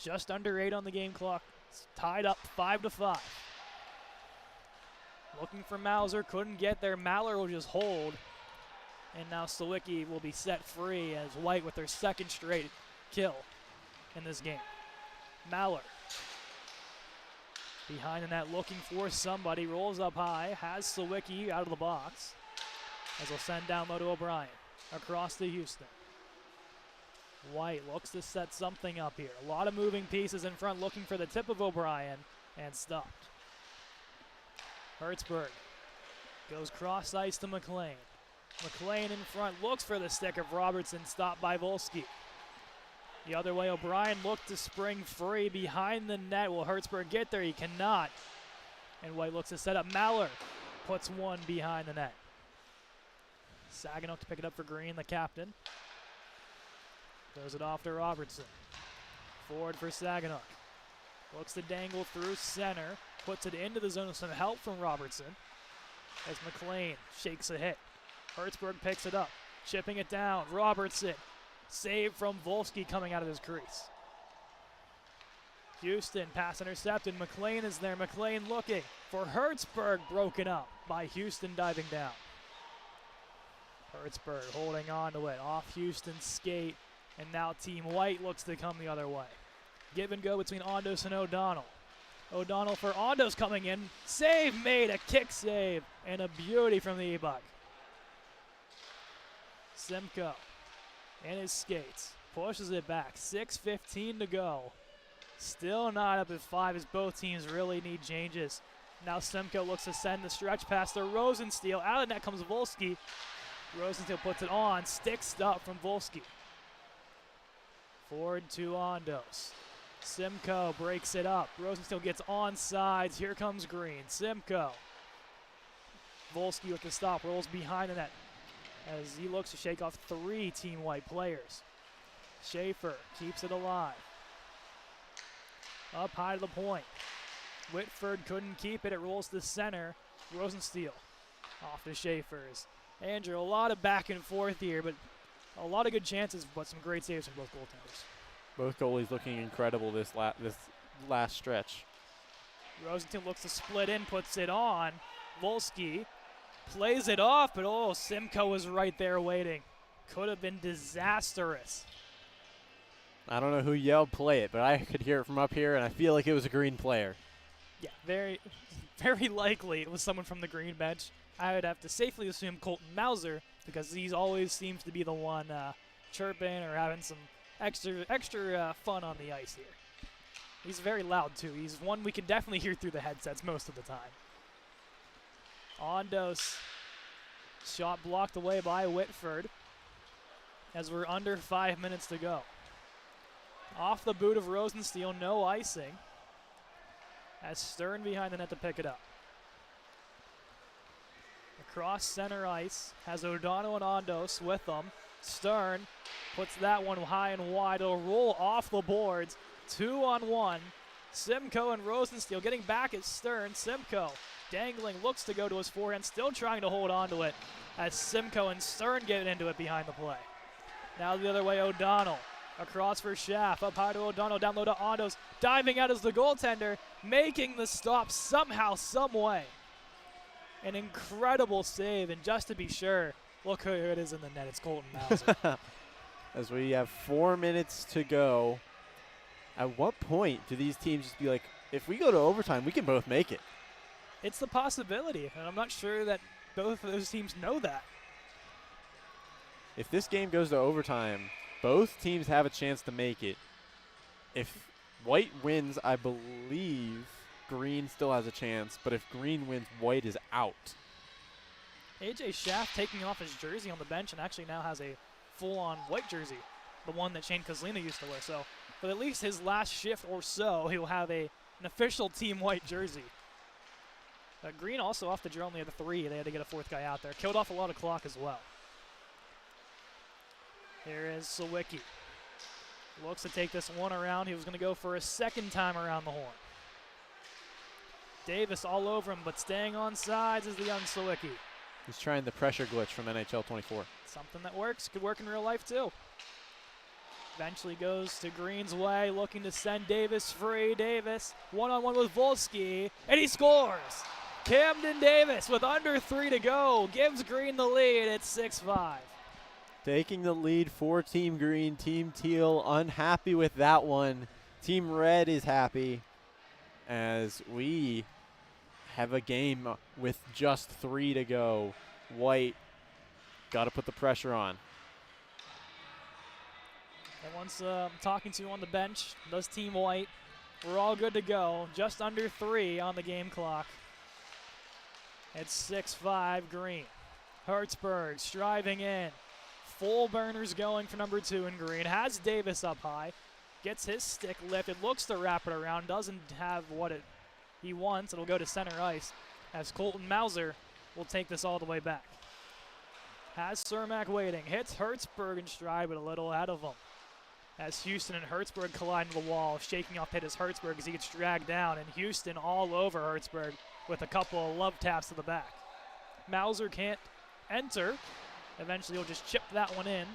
Just under 8 on the game clock. It's tied up 5-5. Looking for Mauser. Couldn't get there. Maller will just hold. And now Sawicki will be set free as White with their 2nd straight kill in this game. Maller. Behind the net looking for somebody. Rolls up high. Has Sawicki out of the box. As he'll send down low to O'Brien. Across to Houston. White looks to set something up here. A lot of moving pieces in front looking for the tip of O'Brien. And stopped. Hertzberg goes cross ice to McLean. McLean in front looks for the stick of Robertson. Stopped by Volsky. The other way, O'Brien looked to spring free behind the net. Will Hertzberg get there? He cannot. And White looks to set up. Maller puts one behind the net. Saginaw to pick it up for Green, the captain. Throws it off to Robertson. Forward for Saginaw. Looks to dangle through center. Puts it into the zone with some help from Robertson. As McLean shakes a hit. Hertzberg picks it up. Chipping it down. Robertson. Save from Volsky coming out of his crease. Houston, pass intercepted. McLean is there. McLean looking for Hertzberg, broken up by Houston diving down. Hertzberg holding on to it. Off Houston's skate. And now Team White looks to come the other way. Give and go between Ondos and O'Donnell. O'Donnell for Ondos coming in. Save made, a kick save, and a beauty from the E-Buck. Simcoe and his skates. Pushes it back. 6:15 to go. Still not up at 5 as both teams really need changes. Now Simcoe looks to send the stretch pass to Rosensteel. Out of the net comes Volsky. Rosensteel puts it on. Sticks up from Volsky. Forward to Ondos. Simcoe breaks it up. Rosensteel gets on sides. Here comes Green. Simcoe. Volsky with the stop. Rolls behind the net as he looks to shake off 3 Team White players. Schaefer keeps it alive. Up high to the point. Whitford couldn't keep it. It rolls to center. Rosensteel off to Schaefer's. Andrew, a lot of back and forth here, but a lot of good chances, but some great saves from both goaltenders. Both goalies looking incredible this last stretch. Rosensteel looks to split in, puts it on. Volsky plays it off, but oh, Simcoe was right there waiting. Could have been disastrous. I don't know who yelled play it, but I could hear it from up here, and I feel like it was a Green player. Yeah, very, very likely it was someone from the Green bench. I would have to safely assume Colton Mauser, because he always seems to be the one chirping or having some extra fun on the ice here. He's very loud, too. He's one we can definitely hear through the headsets most of the time. Ondos, shot blocked away by Whitford as we're under 5 minutes to go. Off the boot of Rosensteel, no icing. As Stern behind the net to pick it up. Across center ice, has O'Donnell and Ondos with them. Stern puts that one high and wide. It'll roll off the boards. 2-on-1. Simcoe and Rosensteel getting back at Stern. Simcoe dangling, looks to go to his forehand, still trying to hold on to it as Simcoe and Stern get into it behind the play. Now the other way, O'Donnell. Across for Schaff, up high to O'Donnell, down low to Ondos. Diving out as the goaltender, making the stop somehow, some way. An incredible save, and just to be sure, look who it is in the net. It's Colton Mauser. As we have 4 minutes to go, at what point do these teams just be like, if we go to overtime, we can both make it? It's the possibility, and I'm not sure that both of those teams know that. If this game goes to overtime, both teams have a chance to make it. If White wins, I believe Green still has a chance, but if Green wins, White is out. AJ Schaff taking off his jersey on the bench and actually now has a full-on white jersey, the one that Shane Kozlina used to wear. So, for at least his last shift or so, he will have an official Team White jersey. Green also off the drill only had 3. They had to get a 4th guy out there. Killed off a lot of clock as well. Here is Sawicki. Looks to take this one around. He was going to go for a second time around the horn. Davis all over him, but staying on sides is the young Sawicki. He's trying the pressure glitch from NHL 24. Something that works. Could work in real life, too. Eventually goes to Green's way, looking to send Davis free. Davis, one-on-one with Volsky, and he scores! Camden Davis with under 3 to go gives Green the lead at 6-5. Taking the lead for Team Green. Team Teal unhappy with that one. Team Red is happy as we have a game with just 3 to go. White got to put the pressure on. Everyone's talking to on the bench. Does Team White. We're all good to go. Just under 3 on the game clock. It's 6-5 Green. Hertzberg striving in. Full burners going for number 2 in Green. Has Davis up high. Gets his stick lifted. Looks to wrap it around. Doesn't have what he wants. It'll go to center ice as Colton Mauser will take this all the way back. Has Cermak waiting. Hits Hertzberg in stride, but a little ahead of him. As Houston and Hertzberg collide into the wall. Shaking off hit is Hertzberg as he gets dragged down. And Houston all over Hertzberg with a couple of love taps to the back. Mauser can't enter. Eventually he'll just chip that one in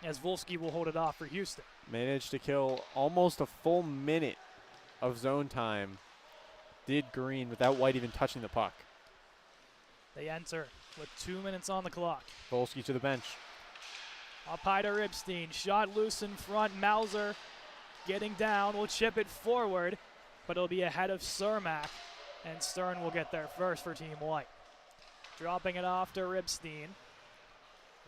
as Volsky will hold it off for Houston. Managed to kill almost a full minute of zone time. Did Green without White even touching the puck. They enter with 2 minutes on the clock. Volsky to the bench. Up high to Ripstein. Shot loose in front. Mauser getting down. Will chip it forward, but it'll be ahead of Cermak, and Stern will get there first for Team White. Dropping it off to Ripstein.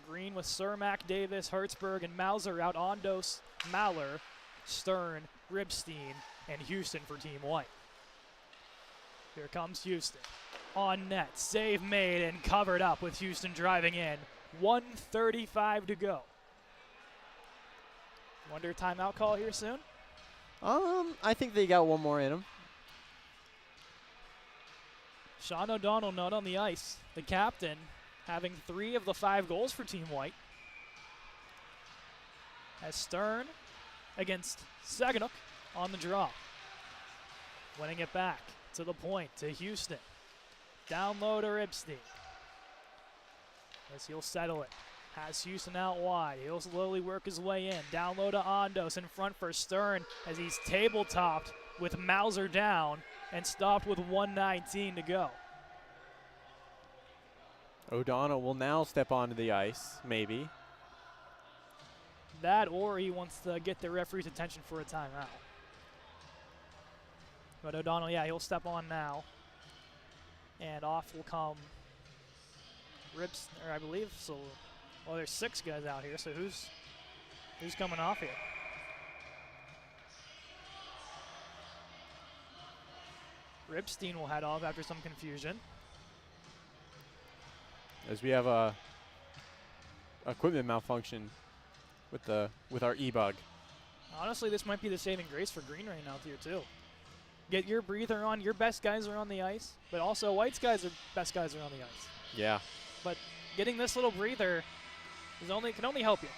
Green with Cermak, Davis, Hertzberg, and Mauser out. Ondos, Maller, Stern, Ripstein, and Houston for Team White. Here comes Houston. On net, save made and covered up with Houston driving in. 1:35 to go. Wonder timeout call here soon? I think they got one more in them. Sean O'Donnell not on the ice. The captain having 3 of the 5 goals for Team White. As Stern against Saganuk on the draw. Winning it back to the point to Houston. Down low to Ripstein. As he'll settle it. Has Houston out wide. He'll slowly work his way in. Down low to Ondos. In front for Stern as he's table-topped with Mauser down and stopped with 1:19 to go. O'Donnell will now step onto the ice, maybe. That, or he wants to get the referee's attention for a timeout. But O'Donnell, yeah, he'll step on now. And off will come Rips, or I believe, so, well, there's 6 guys out here, so who's coming off here? Ripstein will head off after some confusion. As we have a equipment malfunction with our e-bug. Honestly, this might be the saving grace for Green right now here too. Get your breather on. Your best guys are on the ice, but also White's best guys are on the ice. Yeah. But getting this little breather can only help you.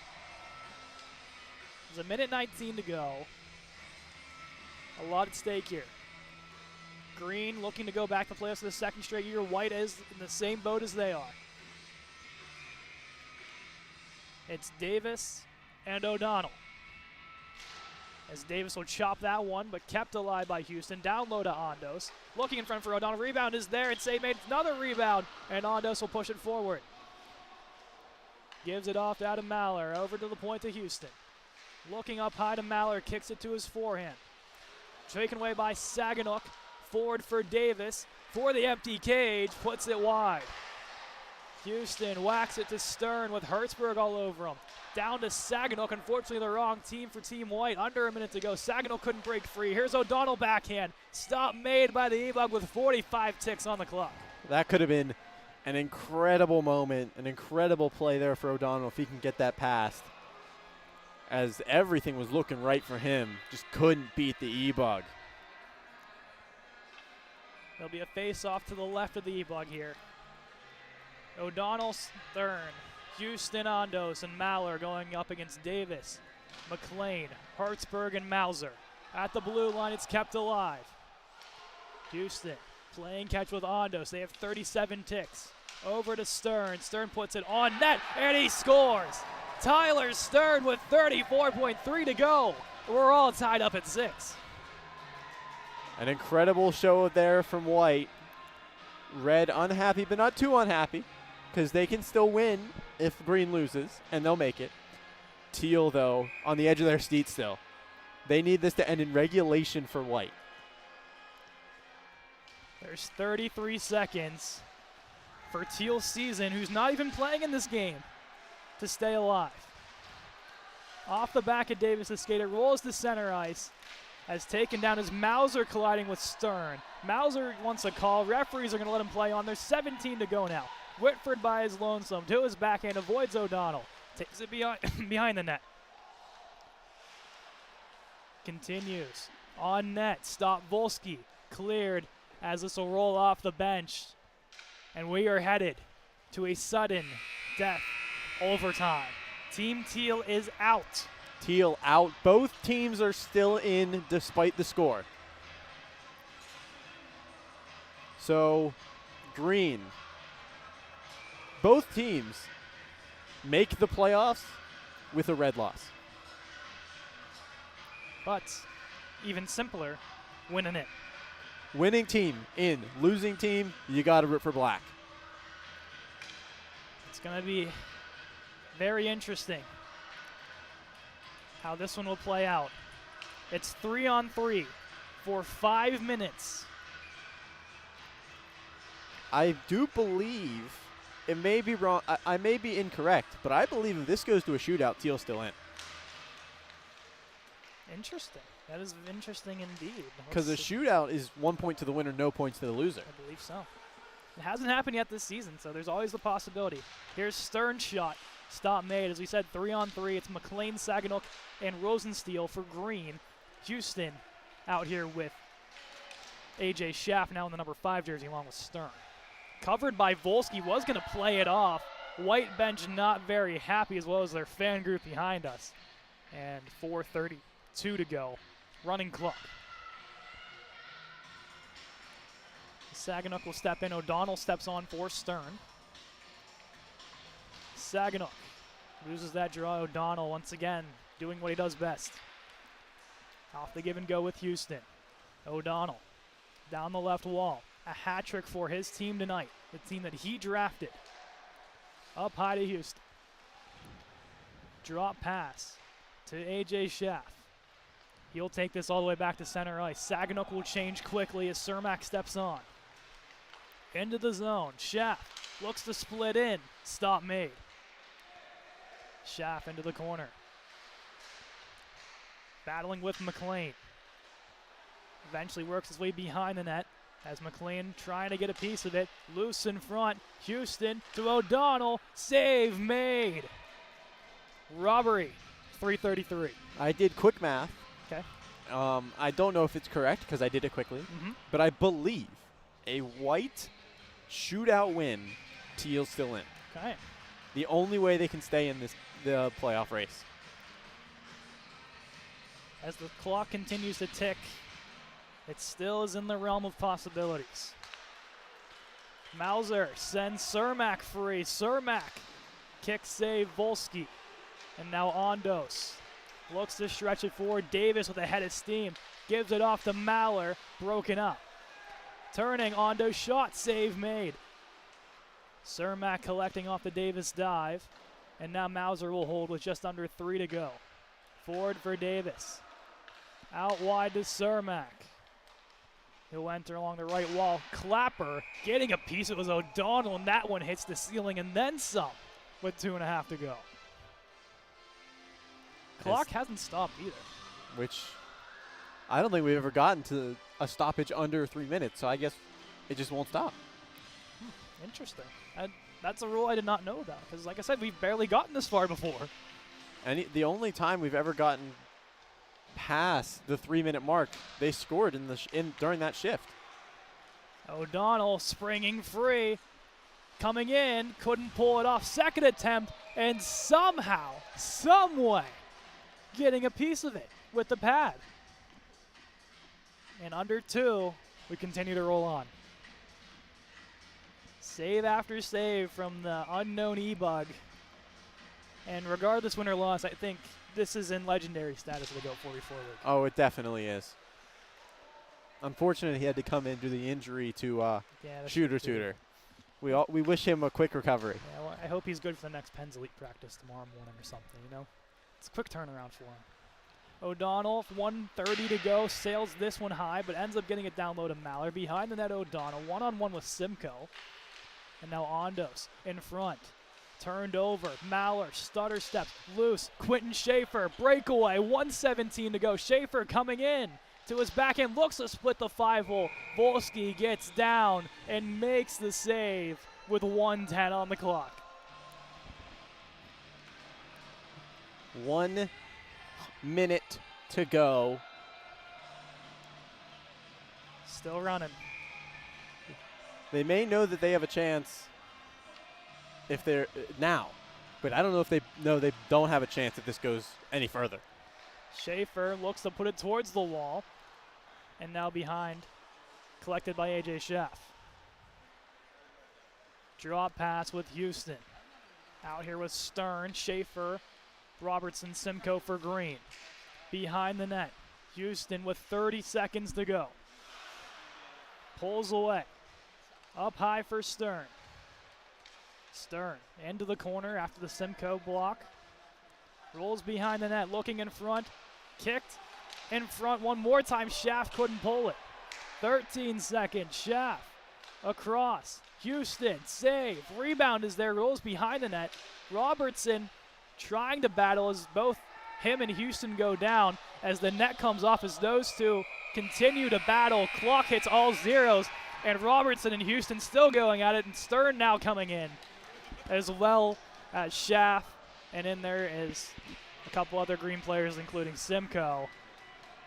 There's 1:19 to go. A lot at stake here. Green looking to go back to playoffs for the 2nd straight year. White is in the same boat as they are. It's Davis and O'Donnell. As Davis will chop that one, but kept alive by Houston. Down low to Ondos. Looking in front for O'Donnell. Rebound is there, and save made. Another rebound, and Ondos will push it forward. Gives it off to Adam Maller. Over to the point to Houston. Looking up high to Maller. Kicks it to his forehand. Taken away by Saganuk. Forward for Davis. For the empty cage. Puts it wide. Houston whacks it to Stern with Hertzberg all over him. Down to Saganuk. Unfortunately, the wrong team for Team White. Under a minute to go. Saganuk couldn't break free. Here's O'Donnell backhand. Stop made by the E-Bug with 45 ticks on the clock. That could have been an incredible moment, an incredible play there for O'Donnell if he can get that past. As everything was looking right for him. Just couldn't beat the E-Bug. There'll be a face-off to the left of the E-Bug here. O'Donnell, Stern, Houston, Ondos, and Maller going up against Davis, McLean, Hertzberg, and Mauser. At the blue line, it's kept alive. Houston playing catch with Ondos. They have 37 ticks. Over to Stern. Stern puts it on net, and he scores. Tyler Stern with 34.3 to go. We're all tied up at 6. An incredible show there from White. Red unhappy, but not too unhappy, because they can still win if Green loses, and they'll make it. Teal, though, on the edge of their seat still. They need this to end in regulation for White. There's 33 seconds for Teal Season, who's not even playing in this game, to stay alive. Off the back of Davis' skater, rolls to center ice. Has taken down as Mauser colliding with Stern. Mauser wants a call. Referees are going to let him play on. There's 17 to go now. Whitford by his lonesome to his backhand, avoids O'Donnell. Takes it behind the net. Continues. On net, stop Volsky. Cleared as this will roll off the bench. And we are headed to a sudden death overtime. Team Teal is out. Teal out. Both teams are still in despite the score. So, Green. Both teams make the playoffs with a red loss. But even simpler, winning it. Winning team in. Losing team, you got to root for black. It's going to be very interesting how this one will play out. It's 3-on-3 for 5 minutes. I do believe, it may be wrong, I may be incorrect, but I believe if this goes to a shootout, Teal's still in. Interesting. That is interesting indeed. Because a shootout is 1 point to the winner, no points to the loser. I believe so. It hasn't happened yet this season, so there's always the possibility. Here's Stern's shot. Stop made. As we said, 3-on-3. It's McLean, Saginaw, and Rosensteel for Green. Houston out here with A.J. Schaff now in the number 5 jersey along with Stern. Covered by Volsky, was going to play it off. White bench not very happy, as well as their fan group behind us. And 4:32 to go. Running clock. Saginaw will step in. O'Donnell steps on for Stern. Saginaw loses that draw. O'Donnell once again doing what he does best. Off the give and go with Houston. O'Donnell down the left wall. A hat trick for his team tonight. The team that he drafted. Up high to Houston. Drop pass to A.J. Schaff. He'll take this all the way back to center ice. Saginaw will change quickly as Cermak steps on. Into the zone. Schaff looks to split in. Stop made. Schaff into the corner. Battling with McLean. Eventually works his way behind the net as McLean trying to get a piece of it. Loose in front. Houston to O'Donnell. Save made. Robbery. 3:33. I did quick math. Okay. I don't know if it's correct because I did it quickly, but I believe a White shootout win, Teal's still in. Okay. The only way they can stay in the playoff race. As the clock continues to tick, it still is in the realm of possibilities. Mauser sends Cermak free. Cermak kick save Volsky. And now Ondos looks to stretch it forward. Davis with a head of steam. Gives it off to Maller. Broken up. Turning, Ondos shot. Save made. Cermak collecting off the Davis dive. And now Mauser will hold with just under 3 to go. Forward for Davis. Out wide to Cermak. He'll enter along the right wall. Clapper getting a piece. It was O'Donnell, and that one hits the ceiling and then some with 2.5 to go. Clock hasn't stopped either. Which I don't think we've ever gotten to a stoppage under 3 minutes, so I guess it just won't stop. Interesting. That's a rule I did not know about because, like I said, we've barely gotten this far before. And the only time we've ever gotten past the 3-minute mark, they scored during that shift. O'Donnell springing free, coming in, couldn't pull it off. Second attempt, and somehow, some way, getting a piece of it with the pad. And under 2, we continue to roll on. Save after save from the unknown E-Bug. And regardless win or loss, I think this is in legendary status of the Go 44 League. Oh, it definitely is. Unfortunately, he had to come in due to the injury to Shooter Tutor. We wish him a quick recovery. Yeah, well, I hope he's good for the next Penn's Elite practice tomorrow morning or something, you know? It's a quick turnaround for him. O'Donnell, 1:30 to go, sails this one high, but ends up getting it down low to Maller. Behind the net, O'Donnell, one-on-one with Simcoe. And now Ondos in front. Turned over. Maller, stutter steps, loose. Quentin Schaefer, breakaway, 1:17 to go. Schaefer coming in to his backhand, looks to split the 5-hole. Volsky gets down and makes the save with 1:10 on the clock. 1 minute to go. Still running. They may know that they have a chance if they're now, but I don't know if they know they don't have a chance if this goes any further. Schaefer looks to put it towards the wall, and now behind, collected by A.J. Schaff. Drop pass with Houston. Out here with Stern, Schaefer, Robertson, Simcoe for Green. Behind the net, Houston with 30 seconds to go. Pulls away. Up high for Stern. Stern into the corner after the Simcoe block. Rolls behind the net, looking in front. Kicked in front one more time. Schaff couldn't pull it. 13 seconds. Schaff across. Houston, save. Rebound is there. Rolls behind the net. Robertson trying to battle as both him and Houston go down as the net comes off as those two continue to battle. Clock hits all zeros, and Robertson and Houston still going at it, and Stern now coming in as well as Schaff, and in there is a couple other Green players including Simcoe.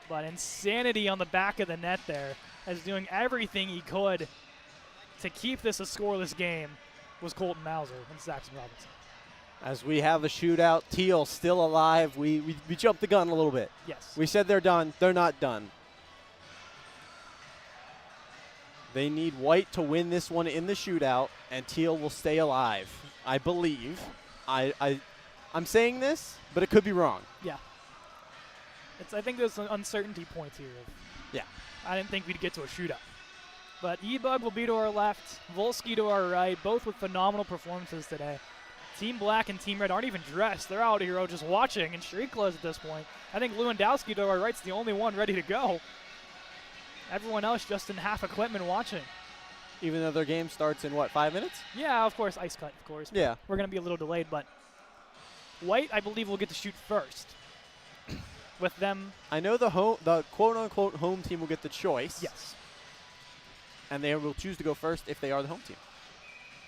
But insanity on the back of the net there, as doing everything he could to keep this a scoreless game was Colton Mauser and Saxon Robinson. As we have a shootout, Teal still alive. We jumped the gun a little bit. Yes. We said they're done. They're not done. They need White to win this one in the shootout, and Teal will stay alive, I believe. I'm saying this, but it could be wrong. Yeah. I think there's an uncertainty point here. Yeah. I didn't think we'd get to a shootout. But E-Bug will be to our left, Volsky to our right, both with phenomenal performances today. Team Black and Team Red aren't even dressed. They're out here just watching in street clothes at this point. I think Lewandowski to our right's the only one ready to go. Everyone else just in half equipment watching. Even though their game starts in, what, 5 minutes? Yeah, of course, ice cut, of course. Yeah. We're going to be a little delayed, but White, I believe, will get to shoot first. With them. I know the quote-unquote home team will get the choice. Yes. And they will choose to go first if they are the home team.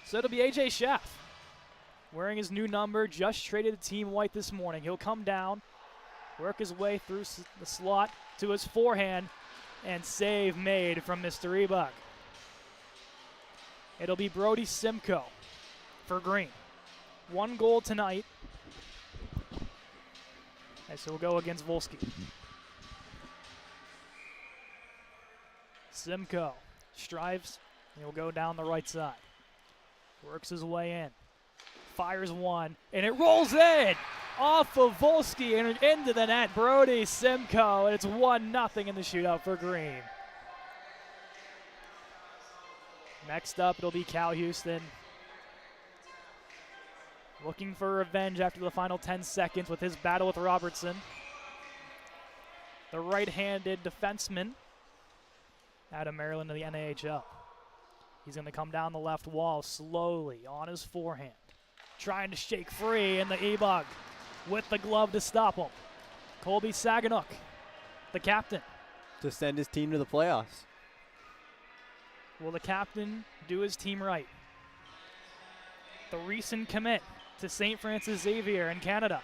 So it'll be A.J. Schaff, wearing his new number, just traded to Team White this morning. He'll come down, work his way through the slot to his forehand, and save made from Mr. E-Bug. It'll be Brody Simcoe for Green. 1 goal tonight. And so we'll go against Volsky. Simcoe strives, and he'll go down the right side. Works his way in. Fires one, and it rolls in off of Volsky and into the net. Brody Simcoe, and it's 1-0 in the shootout for Green. Next up, it'll be Cal Houston. Looking for revenge after the final 10 seconds with his battle with Robertson. The right-handed defenseman out of Maryland in the NAHL. He's going to come down the left wall slowly on his forehand. Trying to shake free, and the E-Bug with the glove to stop him. Colby Saganuk, the captain. To send his team to the playoffs. Will the captain do his team right? The recent commit to St. Francis Xavier in Canada.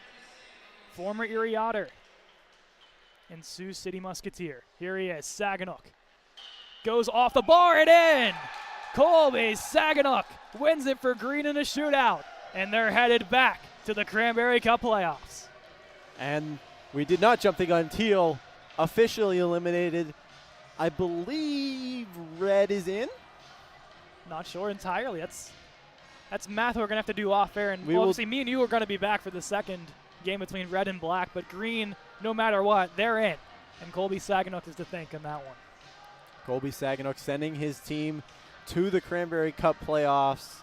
Former Erie Otter and Sioux City Musketeer. Here he is, Saganuk. Goes off the bar and in! Colby Saganuk wins it for Green in a shootout. And they're headed back to the Cranberry Cup playoffs. And we did not jump the gun. Teal officially eliminated. I believe Red is in. Not sure entirely. That's math we're going to have to do off air. And We obviously me and you are going to be back for the second game between Red and Black. But Green, no matter what, they're in. And Colby Saganuk is to thank in that one. Colby Saganuk sending his team to the Cranberry Cup playoffs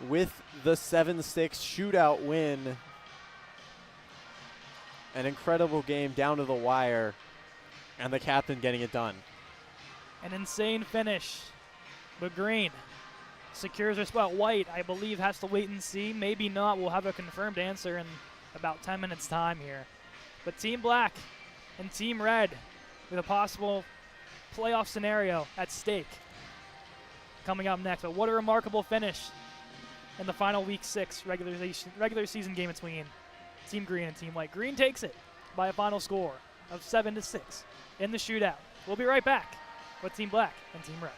with the 7-6 shootout win. An incredible game down to the wire, and the captain getting it done. An insane finish, but Green secures their spot. White, I believe, has to wait and see. Maybe not. We'll have a confirmed answer in about 10 minutes' time here. But Team Black and Team Red with a possible playoff scenario at stake coming up next. But what a remarkable finish in the final Week 6 regular season game between Team Green and Team White. Green takes it by a final score of 7-6 in the shootout. We'll be right back with Team Black and Team Red.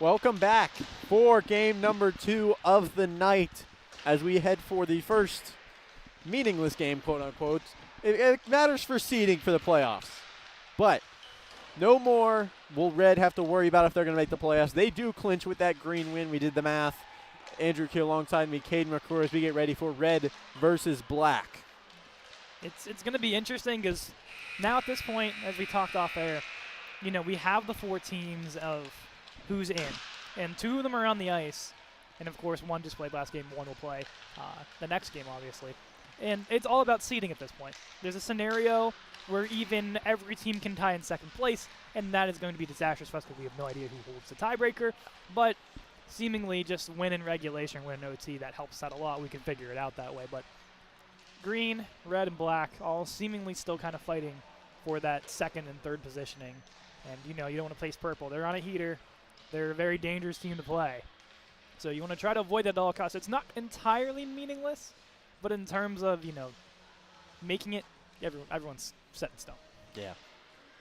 Welcome back for game number 2 of the night as we head for the first meaningless game, quote unquote. It matters for seeding for the playoffs. But no more will Red have to worry about if they're going to make the playoffs. They do clinch with that green win. We did the math. Andrew Keel alongside me, Caden McClure, as we get ready for Red versus Black. It's going to be interesting because now at this point, as we talked off air, you know, we have the 4 teams of who's in. And 2 of them are on the ice. And, of course, 1 just played last game, 1 will play the next game, obviously. And it's all about seeding at this point. There's a scenario where even every team can tie in second place, and that is going to be disastrous for us because we have no idea who holds the tiebreaker. But seemingly just win in regulation, win in OT, that helps out a lot. We can figure it out that way. But green, red, and black all seemingly still kind of fighting for that second and third positioning. And, you know, you don't want to place purple. They're on a heater. They're a very dangerous team to play. So you want to try to avoid that at all costs. It's not entirely meaningless, but in terms of, you know, making it, everyone's set in stone. Yeah.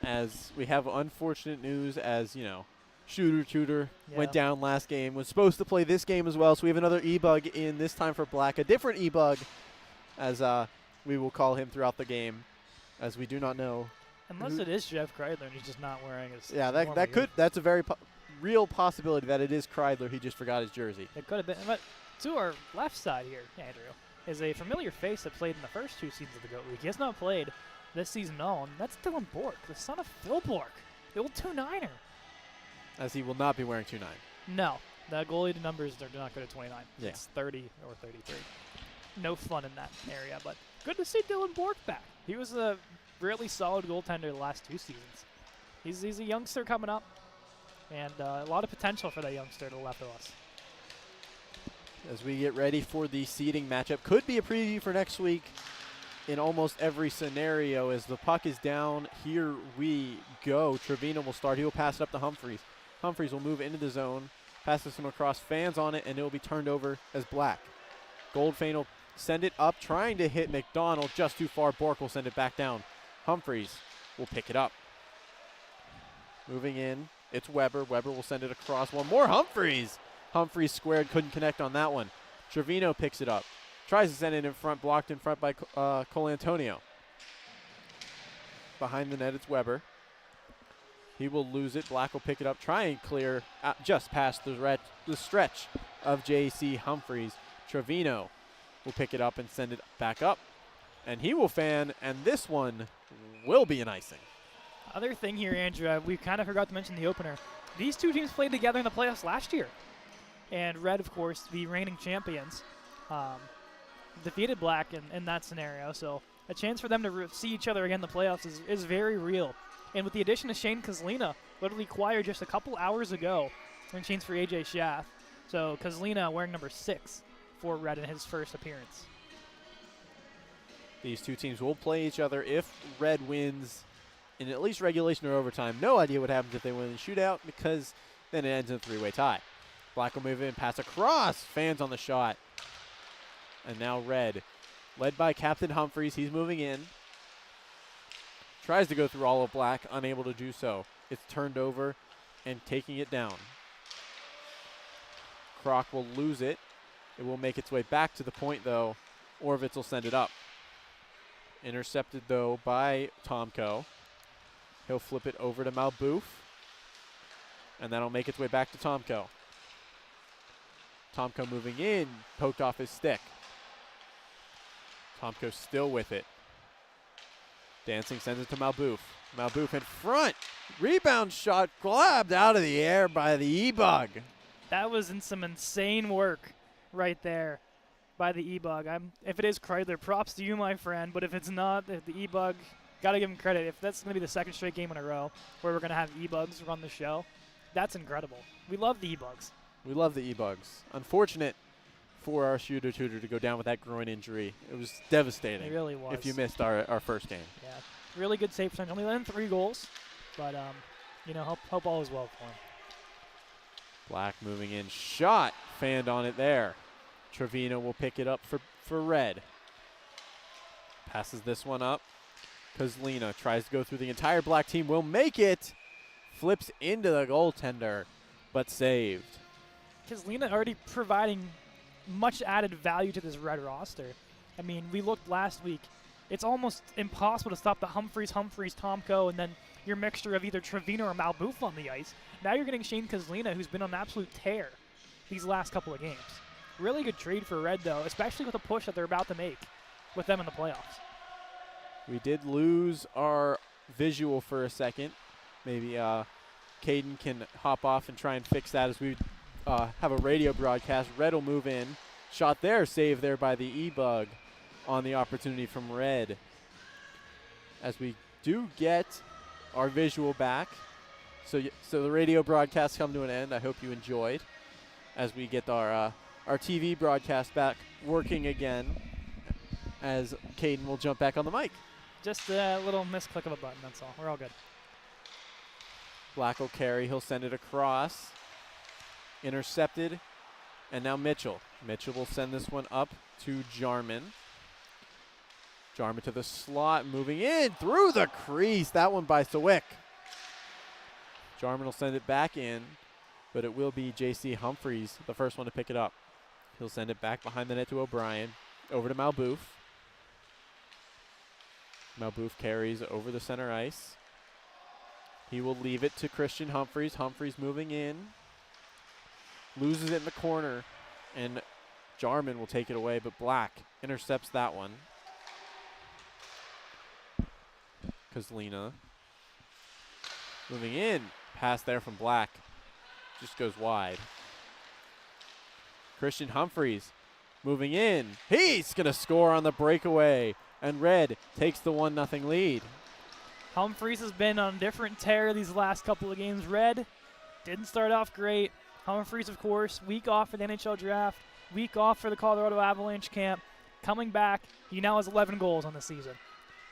As we have unfortunate news as, you know, Shooter went down last game, was supposed to play this game as well, so we have another E-Bug in, this time for Black, a different E-Bug, as we will call him throughout the game, as we do not know. Unless it is Jeff Kreidler and he's just not wearing his that's a very real possibility that it is Kreidler, he just forgot his jersey. It could have been, but to our left side here, Andrew, is a familiar face that played in the first 2 seasons of the GOAT League. He has not played this season on. That's Dylan Bork, the son of Phil Bork, the old 2-9er. As he will not be wearing 2-9. No, the goalie numbers are not good at 29. Yeah. It's 30 or 33. No fun in that area, but good to see Dylan Bork back. He was a really solid goaltender the last 2 seasons. He's a youngster coming up, and a lot of potential for that youngster to the left of us. As we get ready for the seeding matchup, could be a preview for next week in almost every scenario. As the puck is down, here we go. Trevino will start. He will pass it up to Humphreys. Humphreys will move into the zone, passes him across, fans on it, and it will be turned over as Black. Goldfein will send it up, trying to hit McDonald just too far. Bork will send it back down. Humphreys will pick it up. Moving in, it's Weber. Weber will send it across. One more, Humphreys. Humphreys squared, couldn't connect on that one. Trevino picks it up. Tries to send it in front, blocked in front by Cole Antonio. Behind the net, it's Weber. He will lose it. Black will pick it up, try and clear just past the stretch of J.C. Humphreys. Trevino will pick it up and send it back up. And he will fan, and this one will be an icing. Other thing here, Andrew, we kind of forgot to mention the opener. These 2 teams played together in the playoffs last year. And Red, of course, the reigning champions, defeated Black in that scenario. So a chance for them to see each other again in the playoffs is very real. And with the addition of Shane Kozlina, literally acquired just a couple hours ago in change for AJ Schaff. So Kozlina wearing number 6 for Red in his first appearance. These 2 teams will play each other if Red wins in at least regulation or overtime. No idea what happens if they win in the shootout, because then it ends in a 3-way tie. Black will move in, pass across, fans on the shot. And now Red, led by Captain Humphreys, he's moving in. Tries to go through all of Black, unable to do so. It's turned over and taking it down. Kroc will lose it. It will make its way back to the point, though. Orvitz will send it up. Intercepted, though, by Tomko. He'll flip it over to Malbouf. And that'll make its way back to Tomko. Tomko moving in, poked off his stick. Tomko still with it. Dancing sends it to Malbouf. Malbouf in front. Rebound shot grabbed out of the air by the E-Bug. That was in some insane work right there by the E-Bug. If it is Kreidler, props to you, my friend. But if it's not, if the E-Bug, got to give him credit. If that's going to be the 2nd straight game in a row where we're going to have E-Bugs run the show, that's incredible. We love the E-Bugs. We love the E-Bugs. Unfortunate for our Shooter Tutor to go down with that groin injury. It was devastating. It really was. If you missed our first game. Yeah, really good save percentage. Only let in 3 goals, but you know, hope all is well for him. Black moving in, shot, fanned on it there. Trevino will pick it up for Red. Passes this one up. Kozlina tries to go through the entire Black team, will make it. Flips into the goaltender. but saved. Kazlina already providing much added value to this Red roster. I mean, we looked last week. It's almost impossible to stop the Humphreys, Tomko, and then your mixture of either Trevino or Malbouf on the ice. Now you're getting Shane Kazlina, who's been on an absolute tear these last couple of games. Really good trade for Red, though, especially with the push that they're about to make with them in the playoffs. We did lose our visual for a second. Maybe Caden can hop off and try and fix that as we have a radio broadcast. Red will move in. Shot there, save there by the E-Bug on the opportunity from Red. As we do get our visual back. So the radio broadcast come to an end. I hope you enjoyed as we get our TV broadcast back working again as Caden will jump back on the mic. Just a little misclick of a button, that's all. We're all good. Black will carry. He'll send it across. Intercepted. And now Mitchell. Mitchell will send this one up to Jarman. Jarman to the slot, moving in through the crease. That one by Sawick. Jarman will send it back in, but it will be J.C. Humphreys, the first one to pick it up. He'll send it back behind the net to O'Brien. Over to Malbouf. Malbouf carries over the center ice. He will leave it to Christian Humphreys. Humphreys moving in. Loses it in the corner, and Jarman will take it away, but Black intercepts that one. Kazlina moving in. Pass there from Black. Just goes wide. Christian Humphreys moving in. He's going to score on the breakaway. And Red takes the 1-0 lead. Humphreys has been on a different tear these last couple of games. Red didn't start off great. Humphreys, of course, week off for the NHL draft, week off for the Colorado Avalanche camp. Coming back, he now has 11 goals on the season.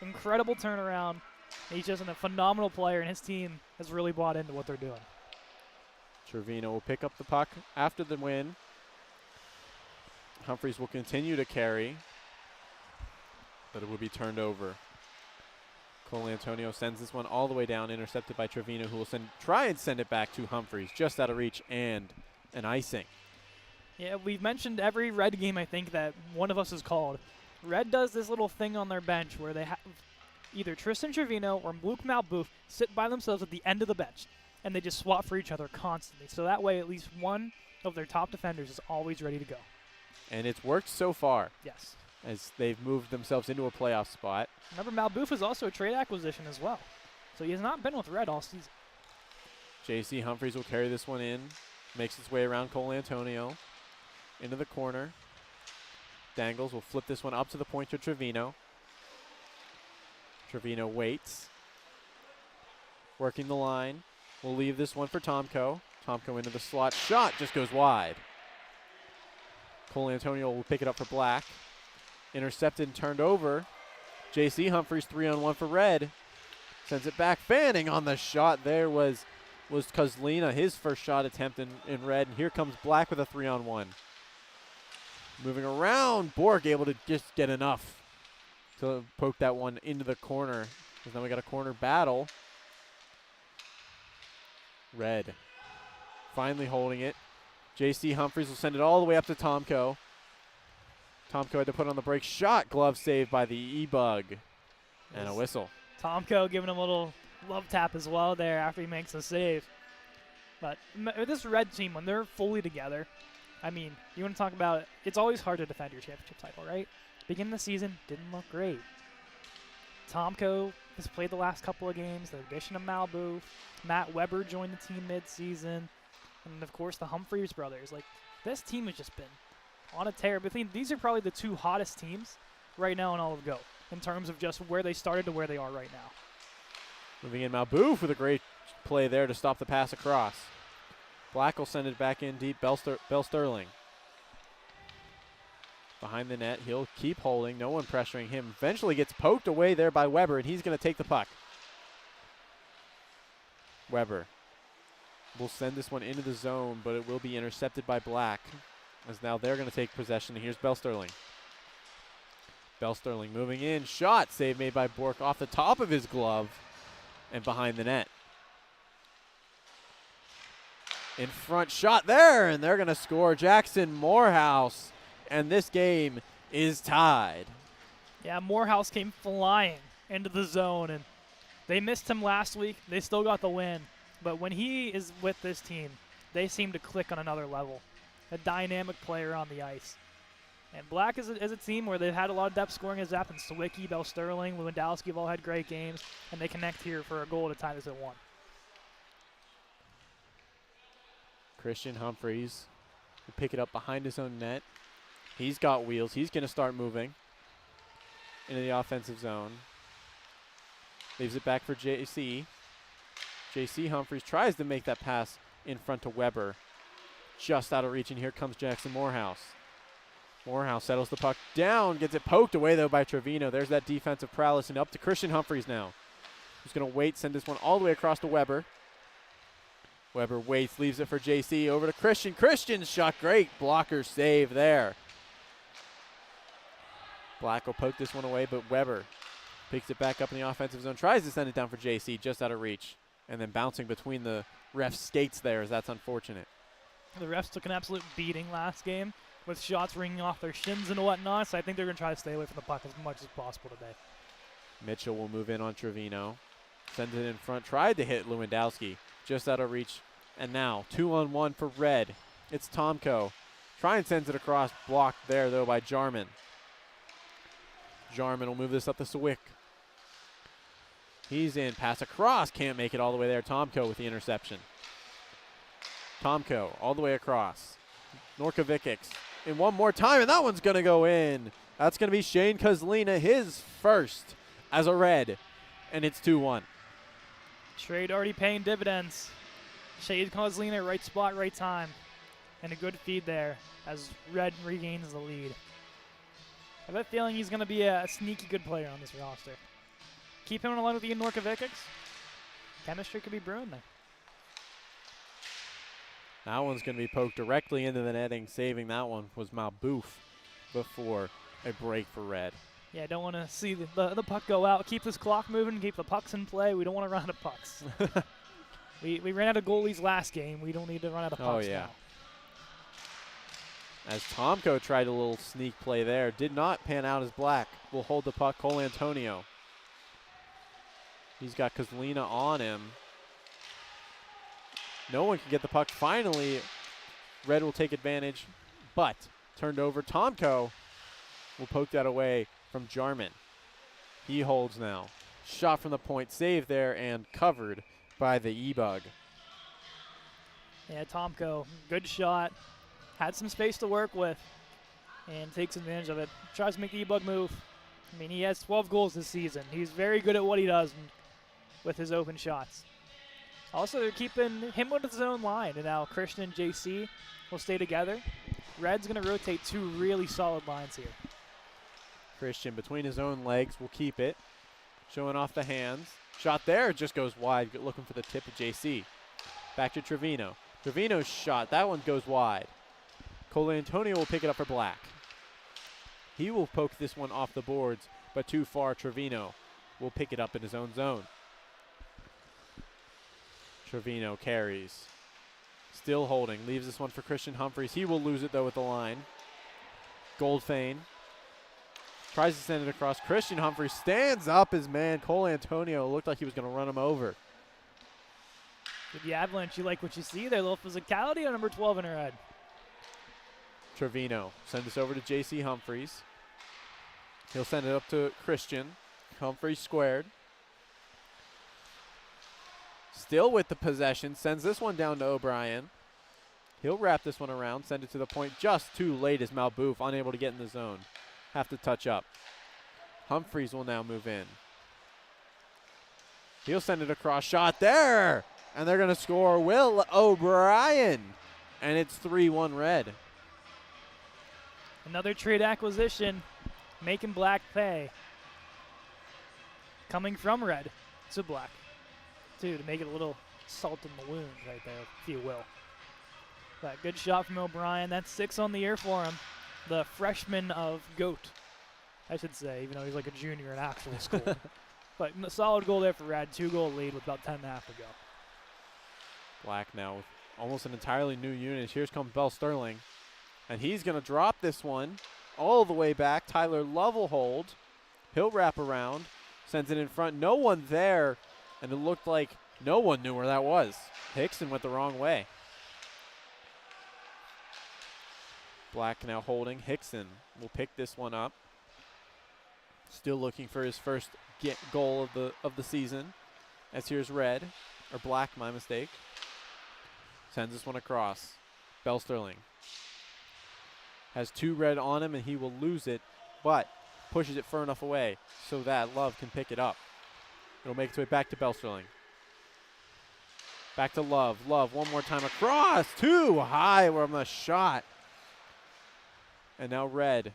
Incredible turnaround. He's just a phenomenal player, and his team has really bought into what they're doing. Trevino will pick up the puck after the win. Humphreys will continue to carry, but it will be turned over. Cole Antonio sends this one all the way down, intercepted by Trevino, who will try and send it back to Humphreys, just out of reach and an icing. Yeah, we've mentioned every Red game, I think, that one of us has called. Red does this little thing on their bench where they have either Tristan Trevino or Luke Malbouf sit by themselves at the end of the bench, and they just swap for each other constantly. So that way, at least one of their top defenders is always ready to go. And it's worked so far. Yes. As they've moved themselves into a playoff spot. Remember, Malbouf is also a trade acquisition as well. So he has not been with Red all season. J.C. Humphreys will carry this one in. Makes its way around Cole Antonio. Into the corner. Dangles will flip this one up to the point to Trevino. Trevino waits. Working the line. We'll leave this one for Tomko. Tomko into the slot. Shot just goes wide. Cole Antonio will pick it up for Black. Intercepted and turned over. J.C. Humphreys 3-on-1 for Red. Sends it back. Fanning on the shot there was Kazlina, his first shot attempt in Red. And here comes Black with a 3-on-1. Moving around. Bork able to just get enough to poke that one into the corner. Because now we got a corner battle. Red finally holding it. J.C. Humphreys will send it all the way up to Tomko. Tomko had to put on the break shot. Glove saved by the E-Bug. And a whistle. Tomko giving him a little love tap as well there after he makes a save. But this Red team, when they're fully together, I mean, you want to talk about it, it's always hard to defend your championship title, right? Beginning of the season, didn't look great. Tomko has played the last couple of games. The addition of Malbouf. Matt Weber joined the team mid-season. And, of course, the Humphreys brothers. Like, this team has just been on a tear. But these are probably the two hottest teams right now in all of Go in terms of just where they started to where they are right now. Moving in Malbouf with a great play there to stop the pass across. Black will send it back in deep. Bell Sterling. Behind the net. He'll keep holding. No one pressuring him. Eventually gets poked away there by Weber, and he's going to take the puck. Weber will send this one into the zone, but it will be intercepted by Black, as now they're going to take possession. And here's Bell Sterling. Bell Sterling moving in. Shot. Save made by Bork off the top of his glove and behind the net. In front shot there, and they're going to score. Jackson Morehouse, and this game is tied. Yeah, Morehouse came flying into the zone, and they missed him last week. They still got the win. But when he is with this team, they seem to click on another level. A dynamic player on the ice. And Black is a team where they've had a lot of depth scoring as happened. Sawicki, Bell Sterling, Lewandowski have all had great games, and they connect here for a goal to tie this at 1. Christian Humphreys will pick it up behind his own net. He's got wheels. He's going to start moving into the offensive zone. Leaves it back for JC. JC Humphreys tries to make that pass in front to Weber. Just out of reach, and here comes Jackson Morehouse. Morehouse settles the puck down, gets it poked away, though, by Trevino. There's that defensive prowess, and up to Christian Humphreys now. Who's going to wait, send this one all the way across to Weber. Weber waits, leaves it for JC, over to Christian. Christian's shot, great blocker save there. Black will poke this one away, but Weber picks it back up in the offensive zone, tries to send it down for JC, just out of reach. And then bouncing between the ref's skates there, as that's unfortunate. The refs took an absolute beating last game with shots ringing off their shins and whatnot, so I think they're going to try to stay away from the puck as much as possible today. Mitchell will move in on Trevino. Sends it in front, tried to hit Lewandowski, just out of reach. And now, 2-on-1 for Red. It's Tomko. Try and sends it across, blocked there, though, by Jarman. Jarman will move this up to Sawick. He's in, pass across, can't make it all the way there. Tomko with the interception. Tomko all the way across. Norkovic in one more time, and that one's going to go in. That's going to be Shane Kozlina, his first as a Red, and it's 2-1. Trade already paying dividends. Shane Kozlina, right spot, right time. And a good feed there as Red regains the lead. I have a feeling he's going to be a sneaky good player on this roster. Keep him along with Ian Norkovic. Chemistry could be brewing there. That one's going to be poked directly into the netting. Saving that one was Malbouf before a break for Red. Yeah, I don't want to see the puck go out. Keep this clock moving, keep the pucks in play. We don't want to run out of pucks. we ran out of goalies last game. We don't need to run out of pucks now. As Tomko tried a little sneak play there. Did not pan out as Black will hold the puck. Cole Antonio. He's got Kozlina on him. No one can get the puck. Finally, Red will take advantage, but turned over. Tomko will poke that away from Jarman. He holds now. Shot from the point, saved there, and covered by the E-Bug. Yeah, Tomko, good shot. Had some space to work with and takes advantage of it. Tries to make the E-Bug move. I mean, he has 12 goals this season. He's very good at what he does with his open shots. Also, they're keeping him with his own line, and now Christian and JC will stay together. Red's going to rotate 2 really solid lines here. Christian between his own legs will keep it. Showing off the hands. Shot there, just goes wide, looking for the tip of JC. Back to Trevino. Trevino's shot, that one goes wide. Cole Antonio will pick it up for Black. He will poke this one off the boards, but too far. Trevino will pick it up in his own zone. Trevino carries. Still holding. Leaves this one for Christian Humphreys. He will lose it, though, with the line. Goldfein tries to send it across. Christian Humphreys stands up his man. Cole Antonio looked like he was going to run him over. With the Avalanche, you like what you see there. A little physicality on number 12 in her head. Trevino sends this over to JC Humphreys. He'll send it up to Christian. Humphreys squared. Still with the possession, sends this one down to O'Brien. He'll wrap this one around, send it to the point just too late as Malbouf unable to get in the zone. Have to touch up. Humphreys will now move in. He'll send it across, shot there! And they're going to score Will O'Brien. And it's 3-1 Red. Another trade acquisition, making Black pay. Coming from Red to Black. To make it a little salt in the wound right there, if you will. But good shot from O'Brien. That's 6 on the year for him. The freshman of GOAT, I should say, even though he's like a junior in actual school. But a solid goal there for Red. 2-goal lead with about 10.5 to go. Black now with almost an entirely new unit. Here's comes Bell Sterling. And he's going to drop this one all the way back. Tyler Love will hold. He'll wrap around. Sends it in front. No one there. And it looked like no one knew where that was. Hickson went the wrong way. Black now holding. Hickson will pick this one up. Still looking for his first goal of the season. As here's Red. Or Black, my mistake. Sends this one across. Bell Sterling has 2 red on him, and he will lose it, but pushes it far enough away so that Love can pick it up. It'll make its way back to Bell Sterling. Back to Love. Love one more time across. Too high from the shot. And now Red.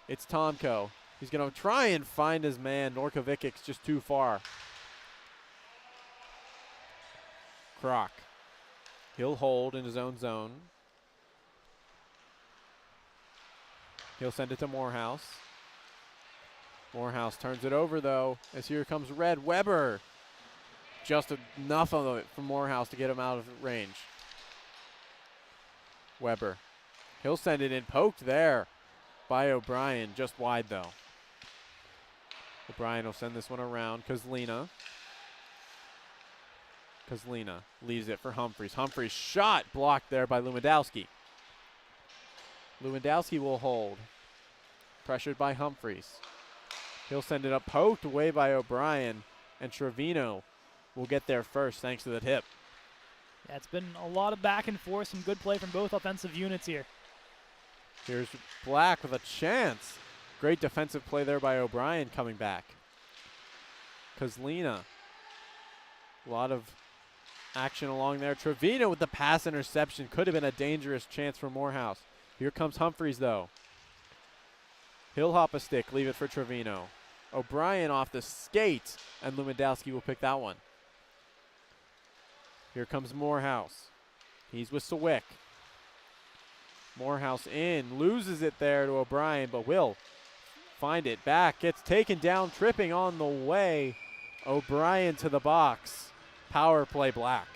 It's Tomko. He's going to try and find his man. Norkovic's just too far. Kroc. He'll hold in his own zone. He'll send it to Morehouse. Morehouse turns it over, though, as here comes Red. Weber. Just enough of it from Morehouse to get him out of range. Weber. He'll send it in. Poked there by O'Brien. Just wide, though. O'Brien will send this one around. Kozlina leaves it for Humphreys. Humphreys shot blocked there by Lewandowski. Lewandowski will hold. Pressured by Humphreys. He'll send it up, poked away by O'Brien, and Trevino will get there first thanks to the tip. Yeah, it's been a lot of back and forth, some good play from both offensive units here. Here's Black with a chance. Great defensive play there by O'Brien coming back. Kozlina. A lot of action along there. Trevino with the pass interception. Could have been a dangerous chance for Morehouse. Here comes Humphreys, though. He'll hop a stick, leave it for Trevino. O'Brien off the skate, and Lewandowski will pick that one. Here comes Morehouse. He's with Sawick. Morehouse in, loses it there to O'Brien, but will find it back. Gets taken down, tripping on the way. O'Brien to the box. Power play Black.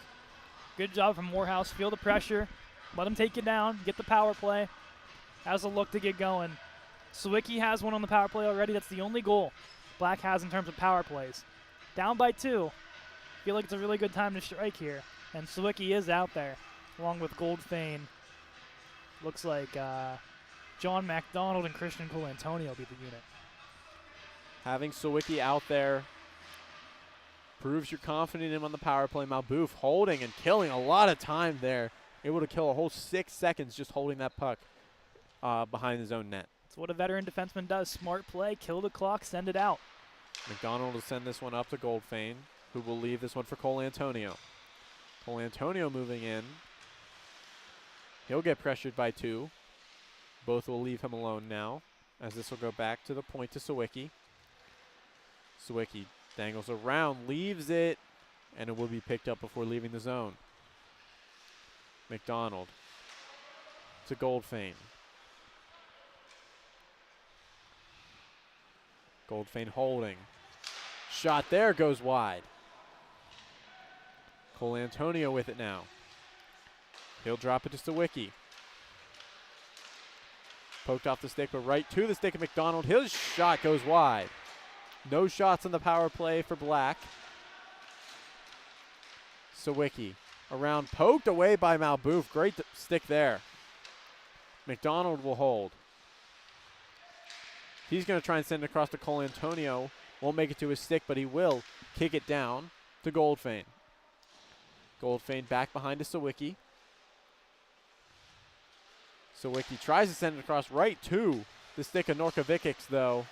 Good job from Morehouse. Feel the pressure. Let him take it down. Get the power play. Has a look to get going. Sawicki has one on the power play already. That's the only goal Black has in terms of power plays. Down by 2. Feel like it's a really good time to strike here. And Sawicki is out there, along with Goldfein. Looks like John McDonald and Christian Colantonio will be the unit. Having Sawicki out there proves you're confident in him on the power play. Malbouf holding and killing a lot of time there. Able to kill a whole 6 seconds just holding that puck behind his own net. That's what a veteran defenseman does. Smart play, kill the clock, send it out. McDonald will send this one up to Goldfein, who will leave this one for Colantonio. Colantonio moving in. He'll get pressured by 2. Both will leave him alone now, as this will go back to the point to Sawicki. Sawicki dangles around, leaves it, and it will be picked up before leaving the zone. McDonald to Goldfein. Goldfein holding. Shot there goes wide. Colantonio with it now. He'll drop it to Sawicki. Poked off the stick, but right to the stick of McDonald. His shot goes wide. No shots on the power play for Black. Sawicki around, poked away by Malbouf. Great stick there. McDonald will hold. He's going to try and send it across to Colantonio. Won't make it to his stick, but he will kick it down to Goldfein. Goldfein back behind to Sawicki. Sawicki tries to send it across right to the stick of Norkovicic, though.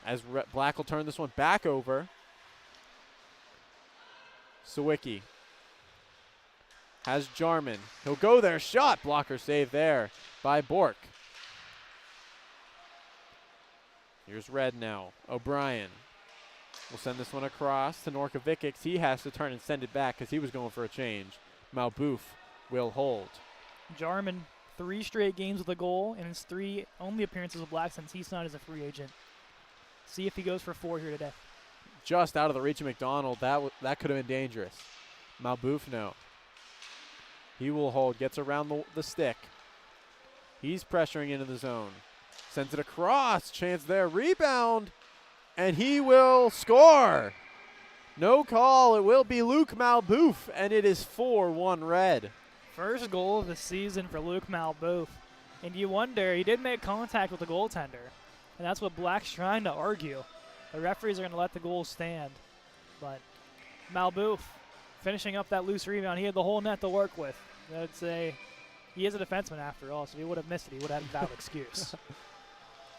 As Black will turn this one back over. Sawicki has Jarman. He'll go there. Shot. Blocker save there by Bork. Here's Red now. O'Brien will send this one across to Norkovicic. He has to turn and send it back because he was going for a change. Malbouf will hold. Jarman, 3 straight games with a goal in his 3 only appearances with Black since he signed as a free agent. See if he goes for 4 here today. Just out of the reach of McDonald. That could have been dangerous. Malbouf, no. He will hold, gets around the stick. He's pressuring into the zone. Sends it across, chance there, rebound, and he will score. No call, it will be Luke Malbouf, and it is 4-1 Red. First goal of the season for Luke Malbouf. And you wonder, he did make contact with the goaltender. And that's what Black's trying to argue. The referees are going to let the goal stand. But Malbouf finishing up that loose rebound. He had the whole net to work with. I'd say he is a defenseman after all, so if he would have missed it, he would have had a valid excuse.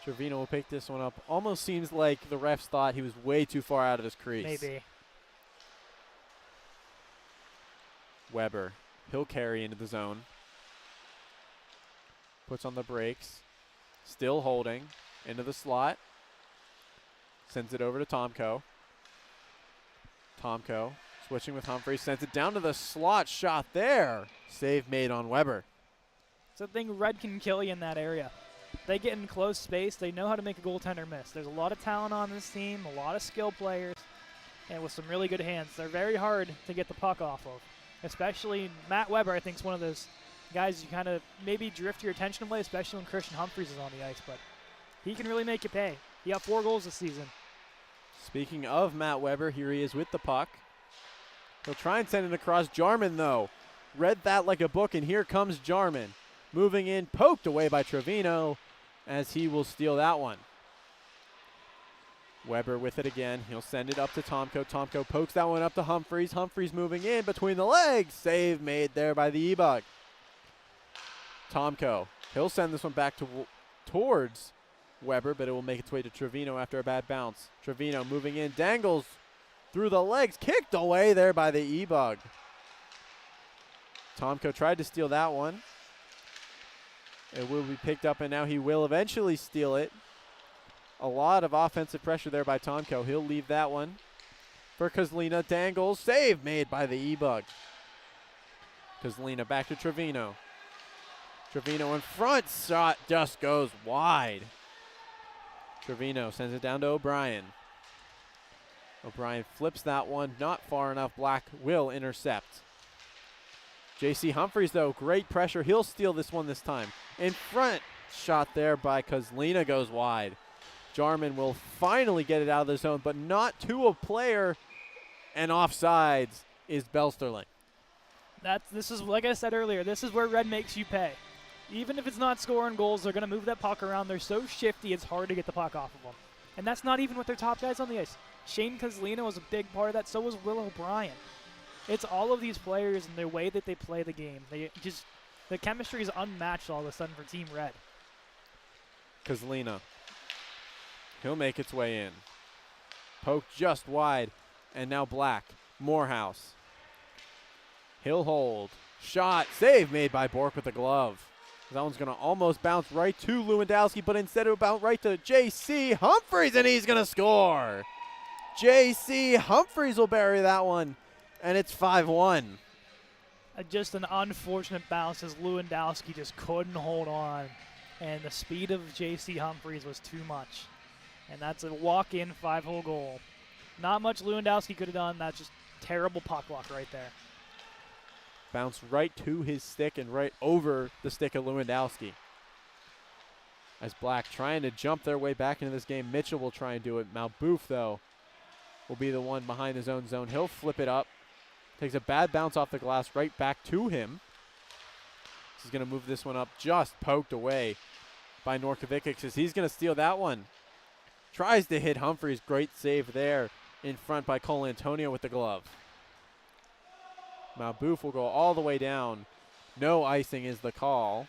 Trevino will pick this one up. Almost seems like the refs thought he was way too far out of his crease. Maybe. Weber, he'll carry into the zone. Puts on the brakes. Still holding. Into the slot. Sends it over to Tomko. Tomko switching with Humphries. Sends it down to the slot. Shot there. Save made on Weber. It's a thing Red can kill you in that area. They get in close space. They know how to make a goaltender miss. There's a lot of talent on this team, a lot of skill players, and with some really good hands. They're very hard to get the puck off of. Especially Matt Weber, I think, is one of those guys you kind of maybe drift your attention away, especially when Christian Humphries is on the ice. But he can really make you pay. He got 4 goals this season. Speaking of Matt Weber, here he is with the puck. He'll try and send it across. Jarman, though, read that like a book, and here comes Jarman. Moving in, poked away by Trevino as he will steal that one. Weber with it again. He'll send it up to Tomko. Tomko pokes that one up to Humphries. Humphries moving in between the legs. Save made there by the E-Bug. Tomko, he'll send this one back towards Weber, but it will make its way to Trevino after a bad bounce. Trevino moving in, dangles through the legs. Kicked away there by the E-Bug. Tomko tried to steal that one. It will be picked up, and now he will eventually steal it. A lot of offensive pressure there by Tomko. He'll leave that one for Kozlina. Dangles. Save made by the E-Bug. Kozlina back to Trevino. Trevino in front. Shot just goes wide. Trevino sends it down to O'Brien. O'Brien flips that one. Not far enough. Black will intercept. J.C. Humphries, though, great pressure. He'll steal this one this time. In front, shot there by Kozlina goes wide. Jarman will finally get it out of the zone, but not to a player. And offsides is Belsterling. This is, like I said earlier, this is where Red makes you pay. Even if it's not scoring goals, they're going to move that puck around. They're so shifty, it's hard to get the puck off of them. And that's not even with their top guys on the ice. Shane Kozlina was a big part of that. So was Will O'Brien. It's all of these players and the way that they play the game. The chemistry is unmatched all of a sudden for Team Red. Kozlina. He'll make its way in. Poked just wide. And now Black. Morehouse. He'll hold. Shot. Save made by Bork with the glove. That one's going to almost bounce right to Lewandowski, but instead it will bounce right to J.C. Humphries, and he's going to score. J.C. Humphries will bury that one, and it's 5-1. Just an unfortunate bounce as Lewandowski just couldn't hold on, and the speed of J.C. Humphries was too much. And that's a walk-in 5-hole goal. Not much Lewandowski could have done. That's just terrible puck luck right there. Bounce right to his stick and right over the stick of Lewandowski. As Black trying to jump their way back into this game. Mitchell will try and do it. Malbouf, though, will be the one behind his own zone. He'll flip it up. Takes a bad bounce off the glass right back to him. He's going to move this one up. Just poked away by Norkovic as he's going to steal that one. Tries to hit Humphries. Great save there in front by Cole Antonio with the glove. Malbouf will go all the way down. No icing is the call.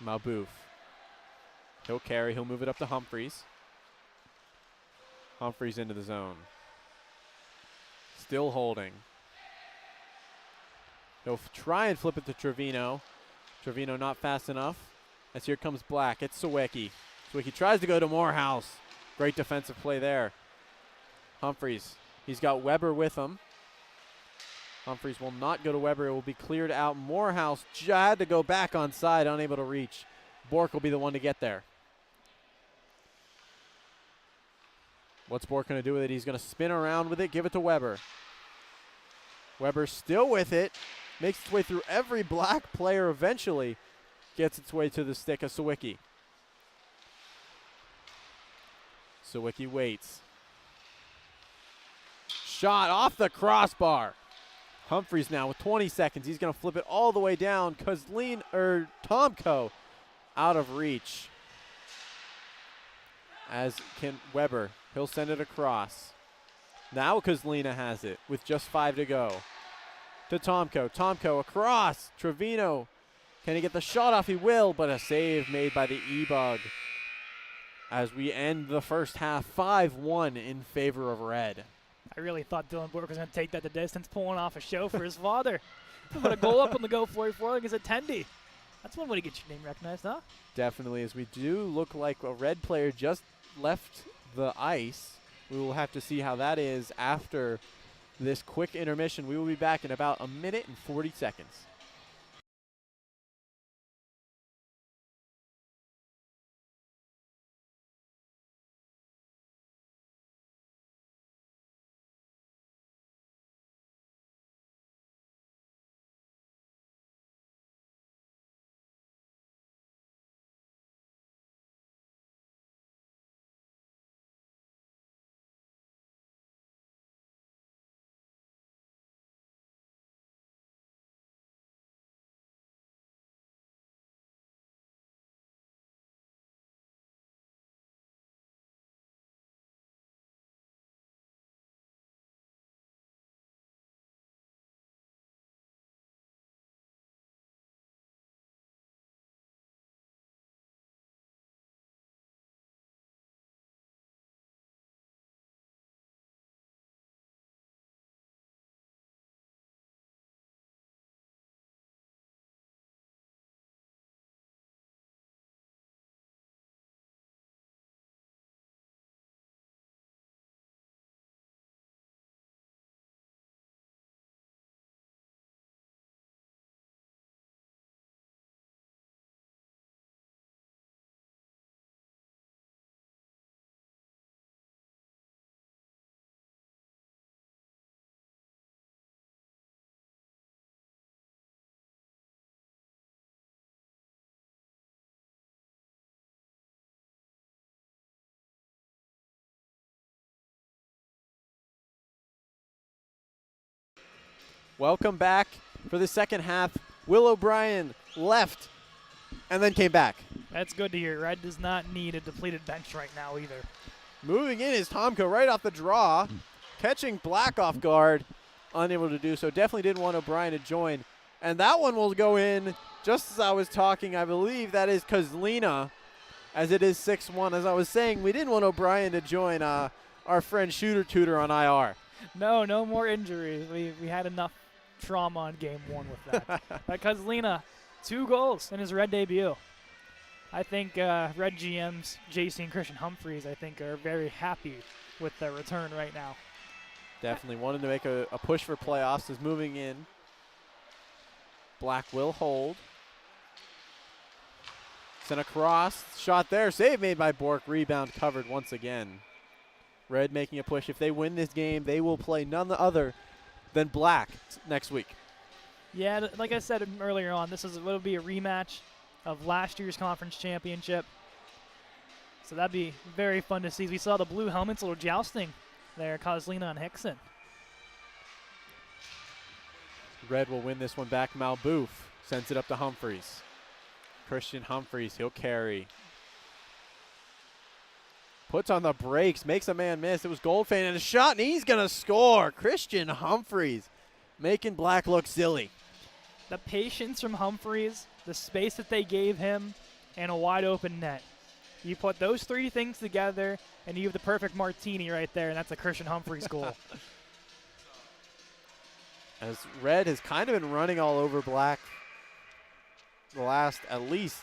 Malbouf. He'll carry. He'll move it up to Humphries. Humphries into the zone. Still holding. He'll try and flip it to Trevino. Trevino not fast enough. As here comes Black. It's Sawicki. Sawicki tries to go to Morehouse. Great defensive play there. Humphries. He's got Weber with him. Humphries will not go to Weber. It will be cleared out. Morehouse had to go back on side, unable to reach. Bork will be the one to get there. What's Bork going to do with it? He's going to spin around with it, give it to Weber. Weber still with it. Makes its way through every black player eventually. Gets its way to the stick of Sawicki. Sawicki waits. Shot off the crossbar. Humphreys now with 20 seconds. He's going to flip it all the way down. Tomko out of reach. As can Weber. He'll send it across. Now Kozlina has it with just 5 to go. To Tomko. Tomko across. Trevino. Can he get the shot off? He will, but a save made by the E-Bug. As we end the first half 5-1 in favor of Red. I really thought Dylan Bork was going to take that the distance, pulling off a show for his father. Put a goal up on the Go 44 against Attendee. That's one way to get your name recognized, huh? Definitely, as we do look like a Red player just left the ice. We will have to see how that is after this quick intermission. We will be back in about a minute and 40 seconds. Welcome back for the second half. Will O'Brien left and then came back. That's good to hear. Red does not need a depleted bench right now either. Moving in is Tomko right off the draw, catching Black off guard, unable to do so. Definitely didn't want O'Brien to join. And that one will go in just as I was talking. I believe that is Kozlina, as it is 6-1. As I was saying, we didn't want O'Brien to join our friend Shooter Tutor on IR. No more injuries. We had enough trauma on game one with that. But Kozlina, 2 goals in his Red debut. I think Red GMs, JC and Christian Humphreys, I think, are very happy with their return right now. Definitely wanted to make a push for playoffs. Is moving in. Black will hold. Sent across. Shot there. Save made by Bork. Rebound covered once again. Red making a push. If they win this game, they will play none other than Black next week. Yeah, like I said earlier on, will be a rematch of last year's conference championship. So that'd be very fun to see. We saw the blue helmets, a little jousting there, Kozlina and Hickson. Red will win this one back. Malbouf sends it up to Humphreys. Christian Humphreys, he'll carry. Puts on the brakes, makes a man miss. It was Goldfein and a shot, and he's going to score. Christian Humphreys making Black look silly. The patience from Humphreys, the space that they gave him, and a wide open net. You put those 3 things together, and you have the perfect martini right there, and that's a Christian Humphreys goal. As Red has kind of been running all over Black the last at least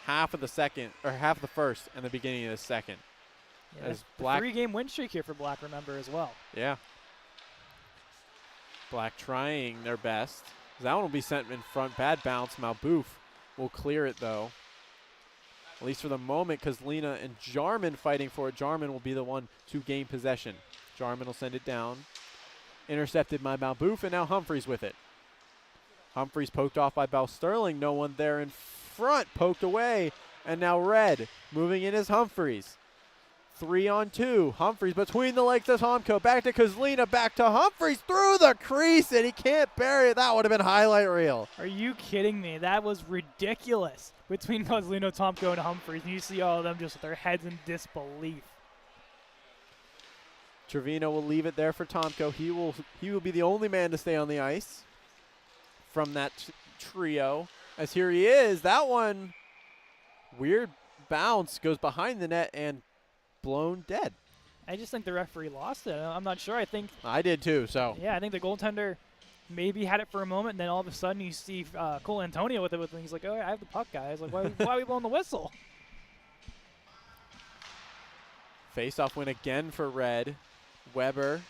half of the second, or half of the first and the beginning of the second. Yeah, as Black 3-game win streak here for Black, remember, as well. Yeah. Black trying their best. That one will be sent in front. Bad bounce. Malbouf will clear it, though. At least for the moment, because Lena and Jarman fighting for it. Jarman will be the one to gain possession. Jarman will send it down. Intercepted by Malbouf, and now Humphries with it. Humphries poked off by Bell Sterling. No one there in front. Poked away. And now Red moving in as Humphries. 3-on-2. Humphries between the legs of Tomko. Back to Kozlina. Back to Humphries through the crease, and he can't bury it. That would have been highlight reel. Are you kidding me? That was ridiculous between Kozlina, Tomko, and Humphries. And you see all of them just with their heads in disbelief. Trevino will leave it there for Tomko. He will be the only man to stay on the ice from that trio. As here he is. That one, weird bounce, goes behind the net and blown dead. I just think the referee lost it. I'm not sure. I did too, so. Yeah, I think the goaltender maybe had it for a moment, and then all of a sudden you see Cole Antonio with it, and he's like, oh, I have the puck, guys. Like, why are we blowing the whistle? Face-off win again for Red. Weber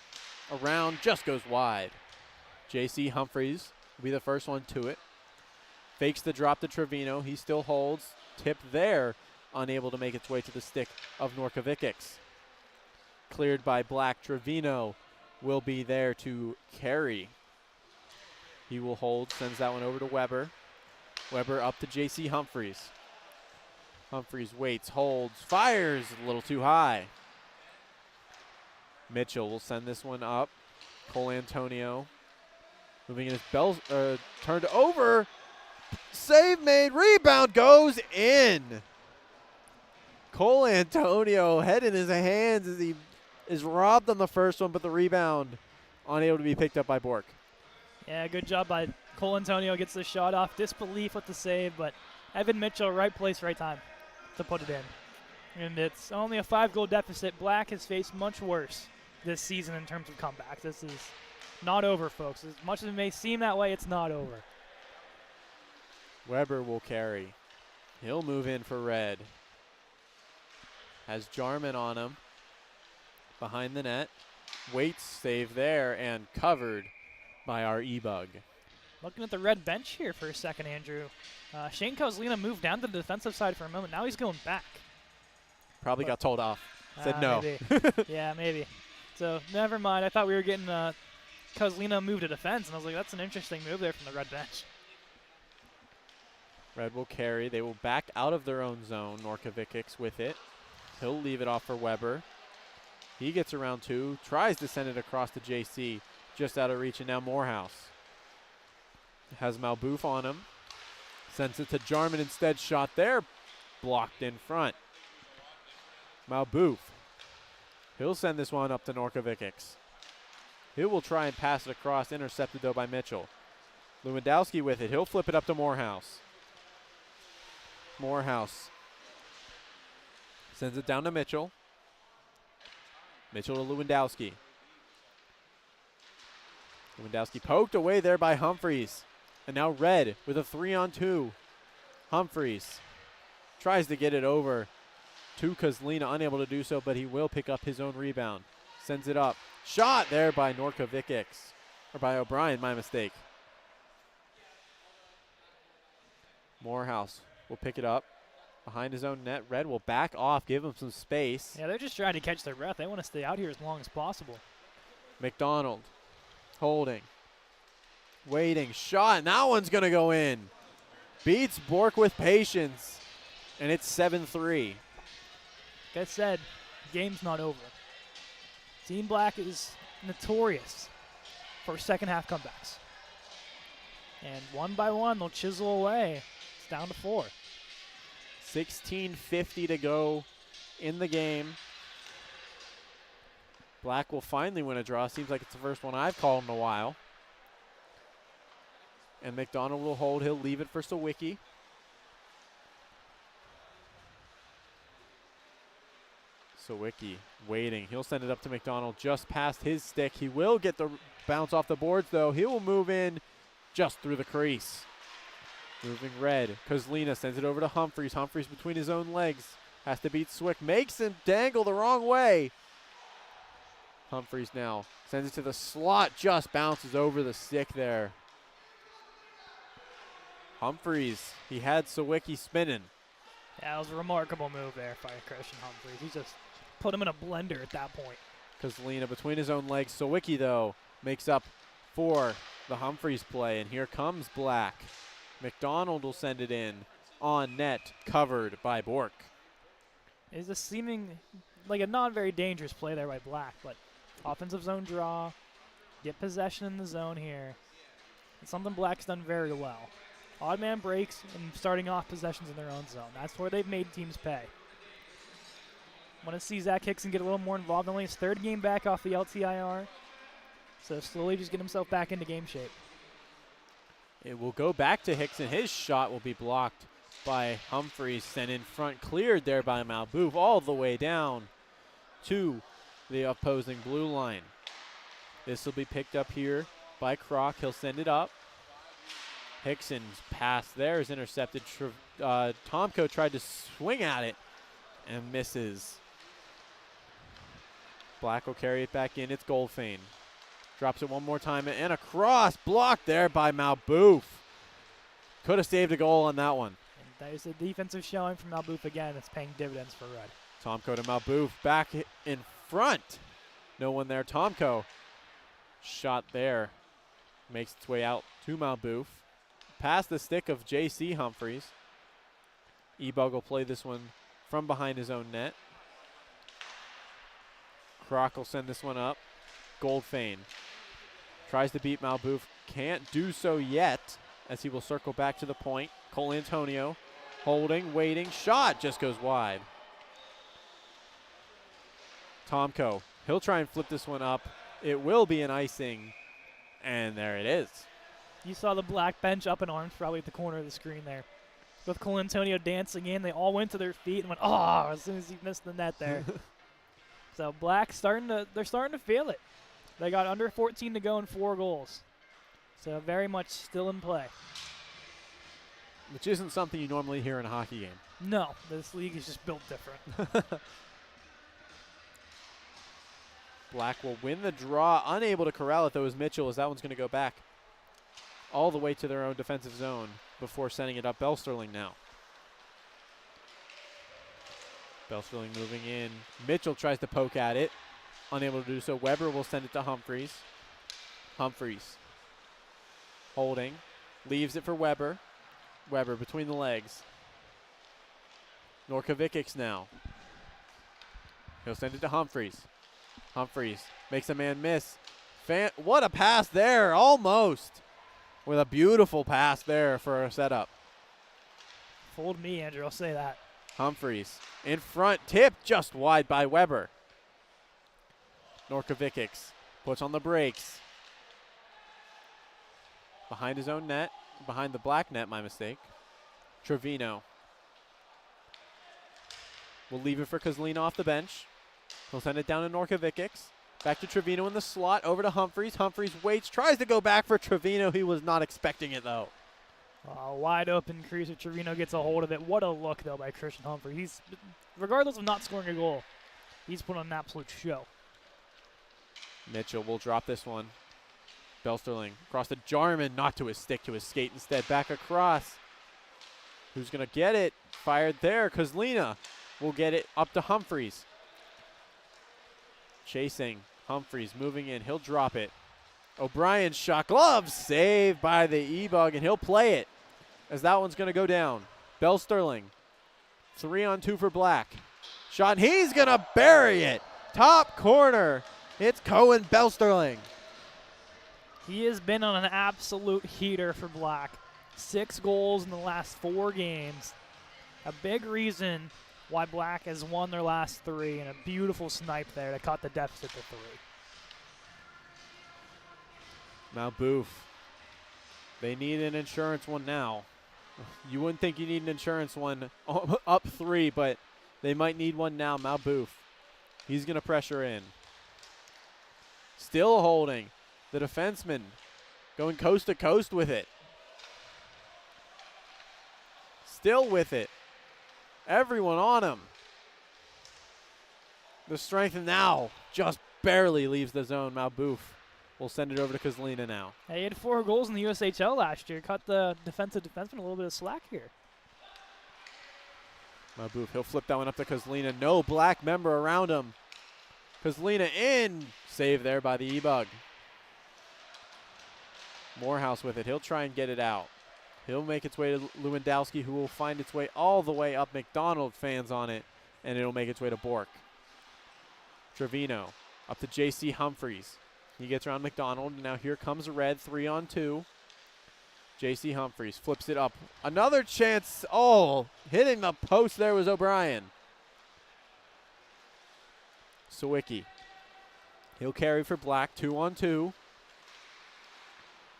around, just goes wide. J.C. Humphries will be the first one to it. Fakes the drop to Trevino. He still holds. Tip there, unable to make its way to the stick of Norkovikics. Cleared by Black. Trevino will be there to carry. He will hold, sends that one over to Weber. Weber up to J.C. Humphries. Humphries waits, holds, fires a little too high. Mitchell will send this one up. Cole Antonio moving in his bell, turned over. Save made, rebound goes in. Cole Antonio, head in his hands as he is robbed on the first one, but the rebound unable to be picked up by Bork. Yeah, good job by Cole Antonio. Gets the shot off. Disbelief with the save, but Evan Mitchell, right place, right time to put it in. And it's only a 5-goal deficit. Black has faced much worse this season in terms of comebacks. This is not over, folks. As much as it may seem that way, it's not over. Weber will carry. He'll move in for Red. Has Jarman on him. Behind the net. Waits, save there, and covered by our E-Bug. Looking at the Red bench here for a second, Andrew. Shane Kozlina moved down to the defensive side for a moment. Now he's going back. Probably got told off. Said no. Maybe. Yeah, maybe. So, never mind. I thought we were getting Kozlina move to defense, and I was like, that's an interesting move there from the Red bench. Red will carry. They will back out of their own zone. Norkovikics with it. He'll leave it off for Weber. He gets around two. Tries to send it across to JC. Just out of reach, and now Morehouse. Has Malbouf on him. Sends it to Jarman instead. Shot there. Blocked in front. Malbouf. He'll send this one up to Norkovikics. He will try and pass it across. Intercepted, though, by Mitchell. Lewandowski with it. He'll flip it up to Morehouse. Morehouse sends it down to Mitchell. Mitchell to Lewandowski. Lewandowski poked away there by Humphries. And now Red with a 3-on-2. Humphries tries to get it over to Kozlina, unable to do so, but he will pick up his own rebound. Sends it up. Shot there by Norkovikics. Or by O'Brien, my mistake. Morehouse will pick it up behind his own net. Red will back off, give him some space. Yeah, they're just trying to catch their breath. They want to stay out here as long as possible. McDonald holding. Waiting. Shot. And that one's going to go in. Beats Bork with patience. And it's 7-3. Like I said, game's not over. Team Black is notorious for second-half comebacks. And one by one, they'll chisel away. It's down to 4. 16:50 to go in the game. Black will finally win a draw. Seems like it's the first one I've called in a while. And McDonald will hold. He'll leave it for Sawicki. Sawicki waiting. He'll send it up to McDonald just past his stick. He will get the bounce off the boards, though. He will move in just through the crease. Moving Red. Kozlina sends it over to Humphries. Humphries between his own legs. Has to beat Swick. Makes him dangle the wrong way. Humphries now sends it to the slot. Just bounces over the stick there. Humphries. He had Sawicki spinning. Yeah, it was a remarkable move there by Christian Humphries. He just put him in a blender at that point. Kozlina between his own legs. Sawicki, though, makes up for the Humphreys play, and here comes Black. McDonald will send it in on net, covered by Bork. Is a seeming like a not very dangerous play there by Black, but offensive zone draw, get possession in the zone here. It's something Black's done very well. Odd man breaks and starting off possessions in their own zone. That's where they've made teams pay. Want to see Zach Hickson get a little more involved. Only his third game back off the LTIR. So slowly just get himself back into game shape. It will go back to Hickson. His shot will be blocked by Humphreys. Sent in front, cleared there by Malbouf all the way down to the opposing blue line. This will be picked up here by Kroc. He'll send it up. Hickson's pass there is intercepted. Tomko tried to swing at it and misses. Black will carry it back in. It's Goldfein. Drops it one more time and a cross blocked there by Malbouf. Could have saved a goal on that one. And there's a defensive showing from Malbouf again. It's paying dividends for Red. Tomko to Malbouf back in front. No one there. Tomko shot there. Makes its way out to Malbouf. Past the stick of J.C. Humphreys. Ebug will play this one from behind his own net. Kroc will send this one up. Goldfein tries to beat Malbouf. Can't do so yet as he will circle back to the point. Cole Antonio holding, waiting. Shot just goes wide. Tomko. He'll try and flip this one up. It will be an icing. And there it is. You saw the Black bench up in arms probably at the corner of the screen there. With Cole Antonio dancing in, they all went to their feet and went, oh, as soon as he missed the net there. So Black they're starting to feel it. They got under 14 to go and 4 goals. So very much still in play. Which isn't something you normally hear in a hockey game. No, this league is just built different. Black will win the draw. Unable to corral it, though, is Mitchell, as that one's going to go back all the way to their own defensive zone before sending it up. Belsterling now. Belsterling moving in. Mitchell tries to poke at it. Unable to do so. Weber will send it to Humphreys. Humphreys holding. Leaves it for Weber. Weber between the legs. Norkovikics now. He'll send it to Humphreys. Humphreys makes a man miss. What a pass there, almost. With a beautiful pass there for a setup. Fooled me, Andrew, I'll say that. Humphreys in front, tipped just wide by Weber. Norkovikics puts on the brakes. Behind his own net, behind the Black net, my mistake. Trevino will leave it for Kozlina off the bench. He'll send it down to Norkovikics. Back to Trevino in the slot, over to Humphreys. Humphreys waits, tries to go back for Trevino. He was not expecting it, though. Wide open crease. Trevino gets a hold of it. What a look, though, by Christian Humphrey. He's, regardless of not scoring a goal, he's put on an absolute show. Mitchell will drop this one. Belsterling across to Jarman, not to his stick, to his skate instead. Back across. Who's going to get it? Fired there. Kozlina will get it up to Humphreys. Chasing. Humphreys moving in. He'll drop it. O'Brien's shot. Glove saved by the E-Bug, and he'll play it as that one's going to go down. Belsterling. 3-on-2 for Black. Shot, and he's going to bury it. Top corner. It's Cohen Belsterling. He has been on an absolute heater for Black. 6 goals in the last 4 games. A big reason why Black has won their last 3, and a beautiful snipe there to cut the deficit to 3. Malbouf. They need an insurance one now. You wouldn't think you need an insurance one up 3, but they might need one now. Malbouf. He's going to pressure in. Still holding. The defenseman going coast to coast with it. Still with it. Everyone on him. The strength now just barely leaves the zone. Malbouf will send it over to Kozlina now. He had 4 goals in the USHL last year. Cut the defensive defenseman a little bit of slack here. Malbouf, he'll flip that one up to Kozlina. No Black member around him. Kozlina in. Save there by the E-Bug. Morehouse with it. He'll try and get it out. He'll make its way to Lewandowski, who will find its way all the way up. McDonald fans on it, and it'll make its way to Bork. Trevino up to J.C. Humphreys. He gets around McDonald, and now here comes Red, 3-on-2. J.C. Humphreys flips it up. Another chance. Oh, hitting the post there was O'Brien. Sawicki. He'll carry for Black, 2-on-2.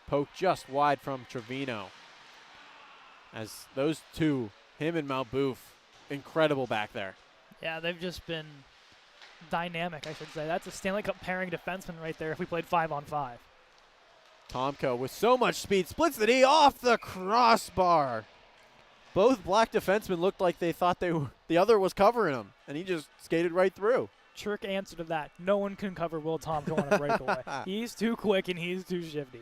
Poke just wide from Trevino. As those two, him and Malbouf, incredible back there. Yeah, they've just been dynamic, I should say. That's a Stanley Cup pairing defenseman right there if we played 5-on-5. Tomko with so much speed splits the D off the crossbar. Both Black defensemen looked like they thought the other was covering him, and he just skated right through. Trick answer to that. No one can cover Will Tomko on a breakaway. He's too quick and he's too shifty.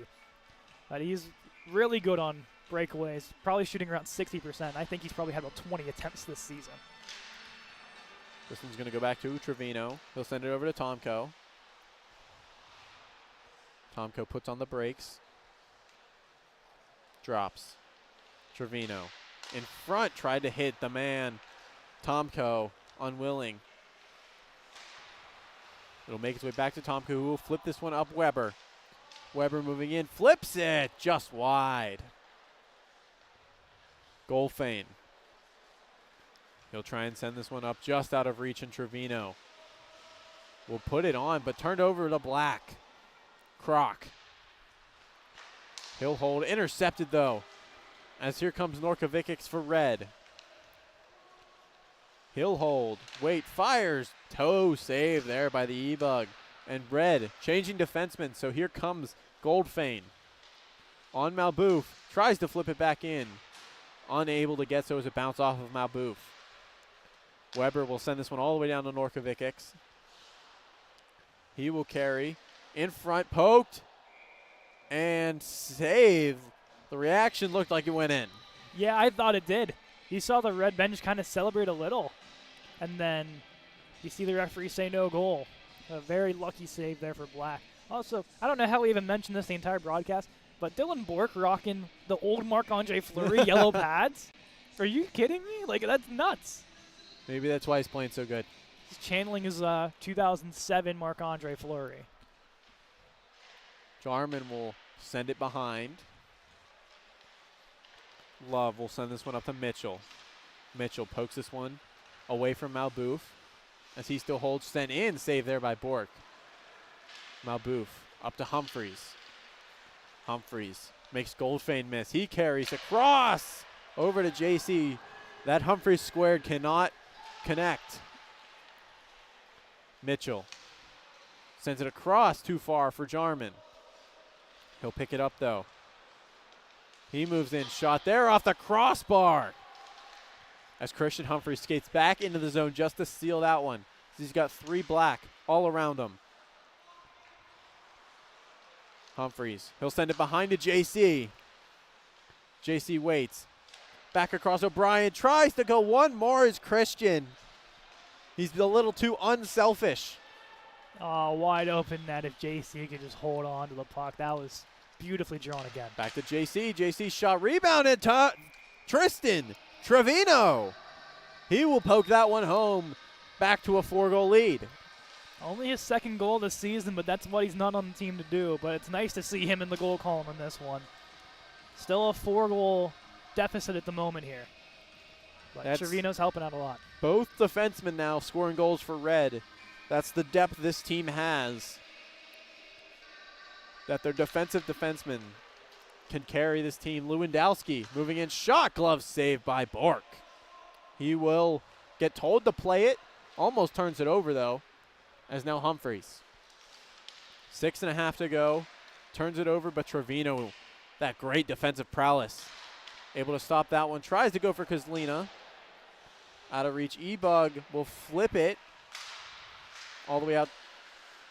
But he's really good on breakaways, probably shooting around 60%. I think he's probably had about 20 attempts this season. This one's going to go back to Trevino. He'll send it over to Tomko. Tomko puts on the brakes. Drops. Trevino in front, tried to hit the man. Tomko unwilling. It'll make its way back to Tomko, who will flip this one up Weber. Weber moving in, flips it just wide. Goldfein. He'll try and send this one up just out of reach, and Trevino will put it on, but turned over to Black. Croc. He'll hold, intercepted though, as here comes Norkovikics for Red. He'll hold, wait, fires, toe save there by the E-Bug. And Red changing defenseman, so here comes Goldfein. On Malbouf, tries to flip it back in. Unable to get so as it bounce off of Malbouf. Weber will send this one all the way down to Norkovikics. He will carry, in front, poked, and saved. The reaction looked like it went in. Yeah, I thought it did. You saw the Red bench kind of celebrate a little, and then you see the referee say no goal. A very lucky save there for Black. Also, I don't know how we even mentioned this the entire broadcast, but Dylan Bork rocking the old Marc-Andre Fleury yellow pads. Are you kidding me? Like, that's nuts. Maybe that's why he's playing so good. He's channeling his 2007 Marc-Andre Fleury. Jarman will send it behind. Love will send this one up to Mitchell. Mitchell pokes this one away from Malbouf as he still holds, sent in, save there by Bork. Malbouf up to Humphreys. Humphreys makes Goldfein miss. He carries across over to JC. That Humphreys squared cannot connect. Mitchell sends it across too far for Jarman. He'll pick it up though. He moves in, shot there off the crossbar. As Christian Humphreys skates back into the zone just to steal that one. He's got 3 Black all around him. Humphreys, he'll send it behind to JC. JC waits. Back across O'Brien, tries to go one more as Christian. He's a little too unselfish. Oh, wide open net if JC could just hold on to the puck. That was beautifully drawn again. Back to JC. JC shot rebounded to Tristan Trevino. He will poke that one home. Back to a 4-goal lead. Only his second goal this season, but that's what he's not on the team to do. But it's nice to see him in the goal column in this one. Still a 4-goal deficit at the moment here. But Trevino's helping out a lot. Both defensemen now scoring goals for Red. That's the depth this team has. That their defensive defensemen can carry this team. Lewandowski moving in, shot, glove saved by Bork. He will get told to play it. Almost turns it over though, as now Humphreys. 6.5 to go. Turns it over, but Trevino, that great defensive prowess, able to stop that one. Tries to go for Kozlina. Out of reach. E-Bug will flip it all the way out.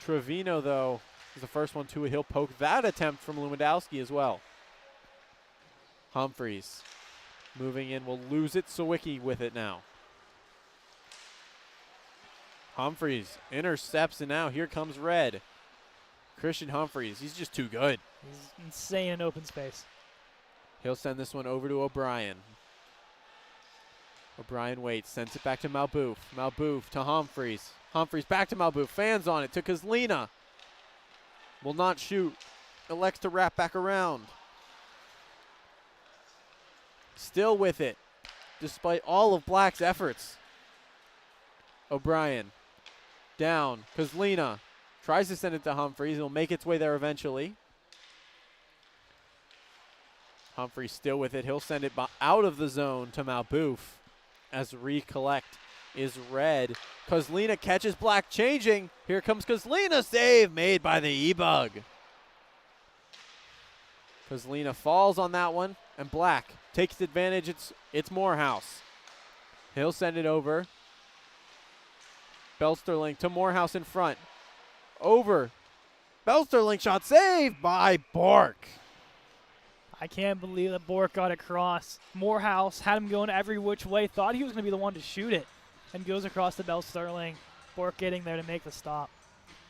Trevino, though, is the first one to it. He'll poke that attempt from Lewandowski as well. Humphreys moving in, will lose it. Sawicki with it now. Humphreys intercepts, and now here comes Red. Christian Humphreys, he's just too good. He's insane in open space. He'll send this one over to O'Brien. O'Brien waits, sends it back to Malbouf. Malbouf to Humphreys. Humphreys back to Malbouf. Fans on it to Kozlina. Will not shoot. Elects to wrap back around. Still with it, despite all of Black's efforts. O'Brien down. Kozlina tries to send it to Humphreys. It'll make its way there eventually. Humphreys still with it. He'll send it out of the zone to Malbouf as recollect is Red. Kozlina catches Black changing. Here comes Kozlina. Save made by the E-Bug. Kozlina falls on that one, and Black takes advantage. It's Morehouse. He'll send it over. Belsterling to Morehouse in front. Over. Belsterling shot saved by Bork. I can't believe that Bork got across. Morehouse had him going every which way. Thought he was going to be the one to shoot it. And goes across to Belsterling. Bork getting there to make the stop.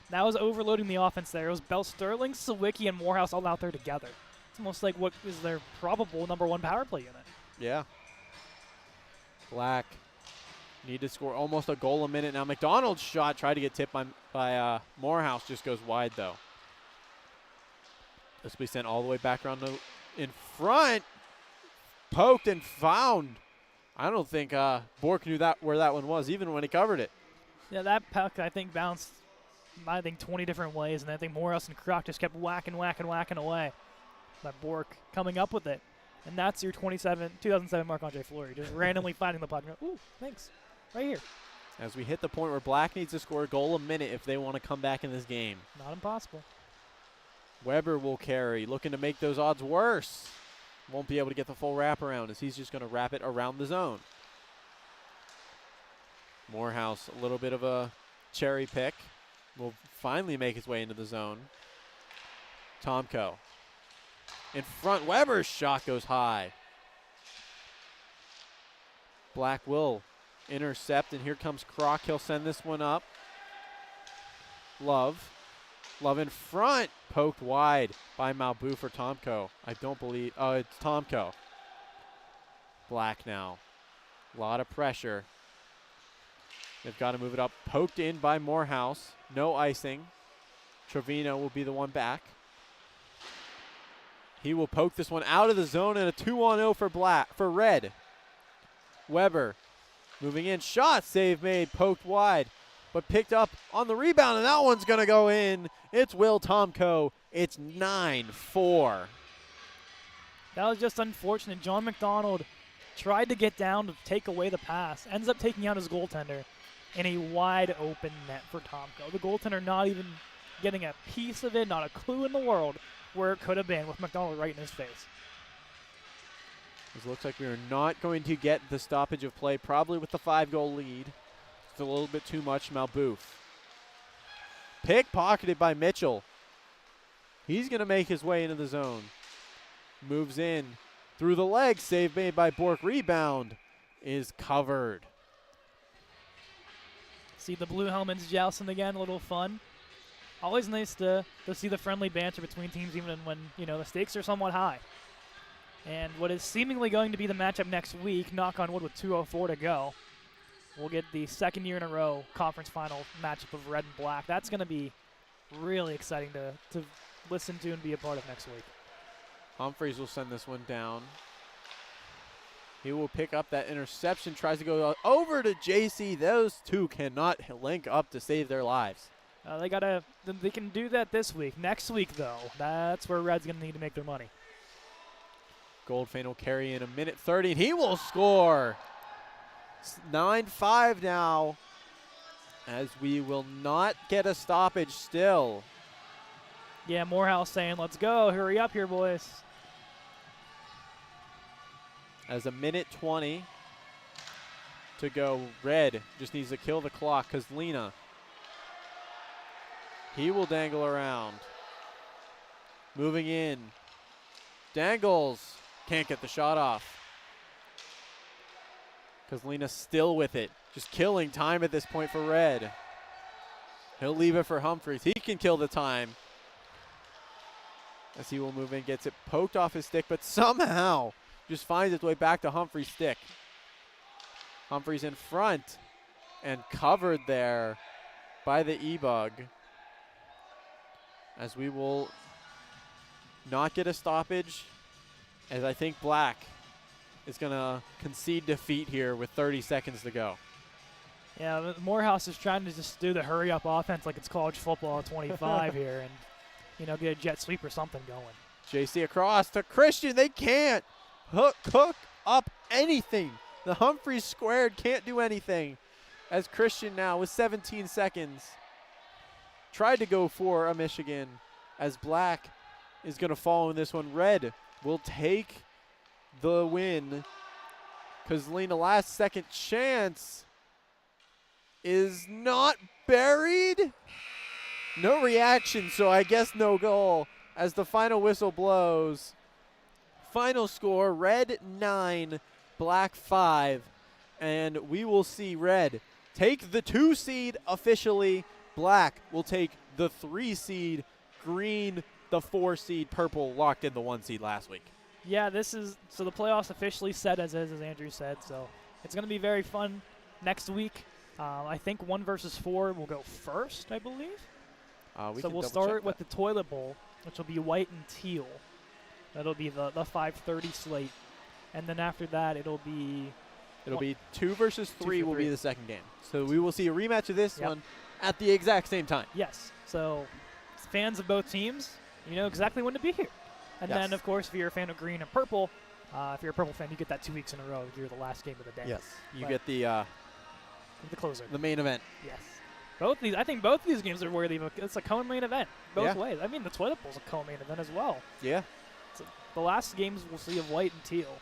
That was overloading the offense there. It was Belsterling, Sawicki, and Morehouse all out there together. It's almost like what is their probable #1 power play unit. Yeah. Black need to score almost a goal a minute. Now McDonald's shot tried to get tipped by Morehouse. Just goes wide, though. This will be sent all the way back around in front. Poked and found. I don't think Bork knew where that one was, even when he covered it. Yeah, that puck, I think, bounced, 20 different ways, and I think Morehouse and Kroc just kept whacking away. But Bork coming up with it. And that's your 2007 Marc-Andre Fleury, just randomly finding the puck. Ooh, thanks. Right here. As we hit the point where Black needs to score a goal a minute if they want to come back in this game. Not impossible. Weber will carry, looking to make those odds worse. Won't be able to get the full wraparound as he's just going to wrap it around the zone. Morehouse, a little bit of a cherry pick. Will finally make his way into the zone. Tomko. In front, Weber's shot goes high. Black will intercept, and here comes Kroc. He'll send this one up. Love in front. Poked wide by Malbouf for Tomko. I don't believe, it's Tomko. Black now. A lot of pressure. They've got to move it up. Poked in by Morehouse. No icing. Trevino will be the one back. He will poke this one out of the zone, and a 2-on-0 for Red. Weber moving in. Shot save made. Poked wide, but picked up on the rebound, and that one's going to go in. It's Will Tomko. It's 9-4. That was just unfortunate. John McDonald tried to get down to take away the pass. Ends up taking out his goaltender in a wide open net for Tomko. The goaltender not even getting a piece of it, not a clue in the world where it could have been, with McDonald right in his face. It looks like we are not going to get the stoppage of play, probably with the 5-goal lead. It's a little bit too much. Malbouf. Pickpocketed by Mitchell. He's going to make his way into the zone. Moves in through the legs. Save made by Bork. Rebound is covered. See the blue helmets jousting again, a little fun. Always nice to see the friendly banter between teams, even when, the stakes are somewhat high. And what is seemingly going to be the matchup next week, knock on wood with 2:04 to go, we'll get the second year in a row conference final matchup of Red and Black. That's going to be really exciting to listen to and be a part of next week. Humphreys will send this one down. He will pick up that interception, tries to go over to JC. Those two cannot link up to save their lives. They can do that this week. Next week, though, that's where Red's going to need to make their money. Goldfein will carry in a minute 30, and he will score. It's 9-5 now, as we will not get a stoppage still. Yeah, Morehouse saying, let's go. Hurry up here, boys. As a minute 20 to go, Red just needs to kill the clock. Kozlina. He will dangle around. Moving in. Dangles. Can't get the shot off. Kozlina still with it. Just killing time at this point for Red. He'll leave it for Humphreys. He can kill the time. as he will move in, gets it poked off his stick, but somehow just finds its way back to Humphrey's stick. Humphrey's in front and covered there by the E-Bug, as we will not get a stoppage, as I think Black is going to concede defeat here with 30 seconds to go. Yeah, Morehouse is trying to just do the hurry-up offense like it's college football at 25 here and, you know, get a jet sweep or something going. JC across to Christian. They can't cook up anything. The Humphreys squared can't do anything, as Christian now with 17 seconds tried to go for a Michigan, as Black is going to fall in this one. Red will take the win. Kozlina, last second chance, is not buried. No reaction, so I guess no goal as the final whistle blows. Final score, Red 9, Black 5. And we will see Red take the 2 seed officially. Black will take the 3 seed. Green, the 4 seed. Purple locked in the 1 seed last week. Yeah, this is, so the playoffs officially set as Andrew said. So it's going to be very fun next week. I think 1 versus 4 will go first, I believe. So we'll start with the toilet bowl, which will be white and teal. That'll be the 5:30 slate. And then after that, it'll be 2 versus 3 will be the second game. So we will see a rematch of this one at the exact same time. Yes. So fans of both teams, you know exactly when to be here. And then, of course, if you're a fan of green and purple, if you're a purple fan, you get that 2 weeks in a row. You're the last game of the day. Yes. You get the closer. The main event. Yes. I think both of these games are worthy of it's a co-main event both ways. I mean, the toilet bowl's a co-main event as well. Yeah. So the last games we'll see of white and teal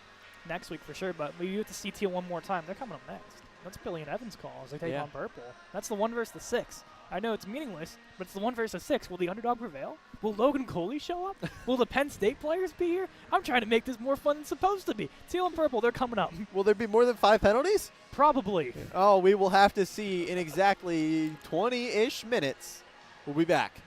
next week for sure, but we have to see teal one more time. They're coming up next. That's Billy and Evans' call as they take on purple. That's the 1 versus the 6. I know it's meaningless, but it's the 1 versus 6. Will the underdog prevail? Will Logan Coley show up? Will the Penn State players be here? I'm trying to make this more fun than it's supposed to be. Teal and purple, they're coming up. Will there be more than 5 penalties? Probably. Oh, we will have to see in exactly 20-ish minutes. We'll be back.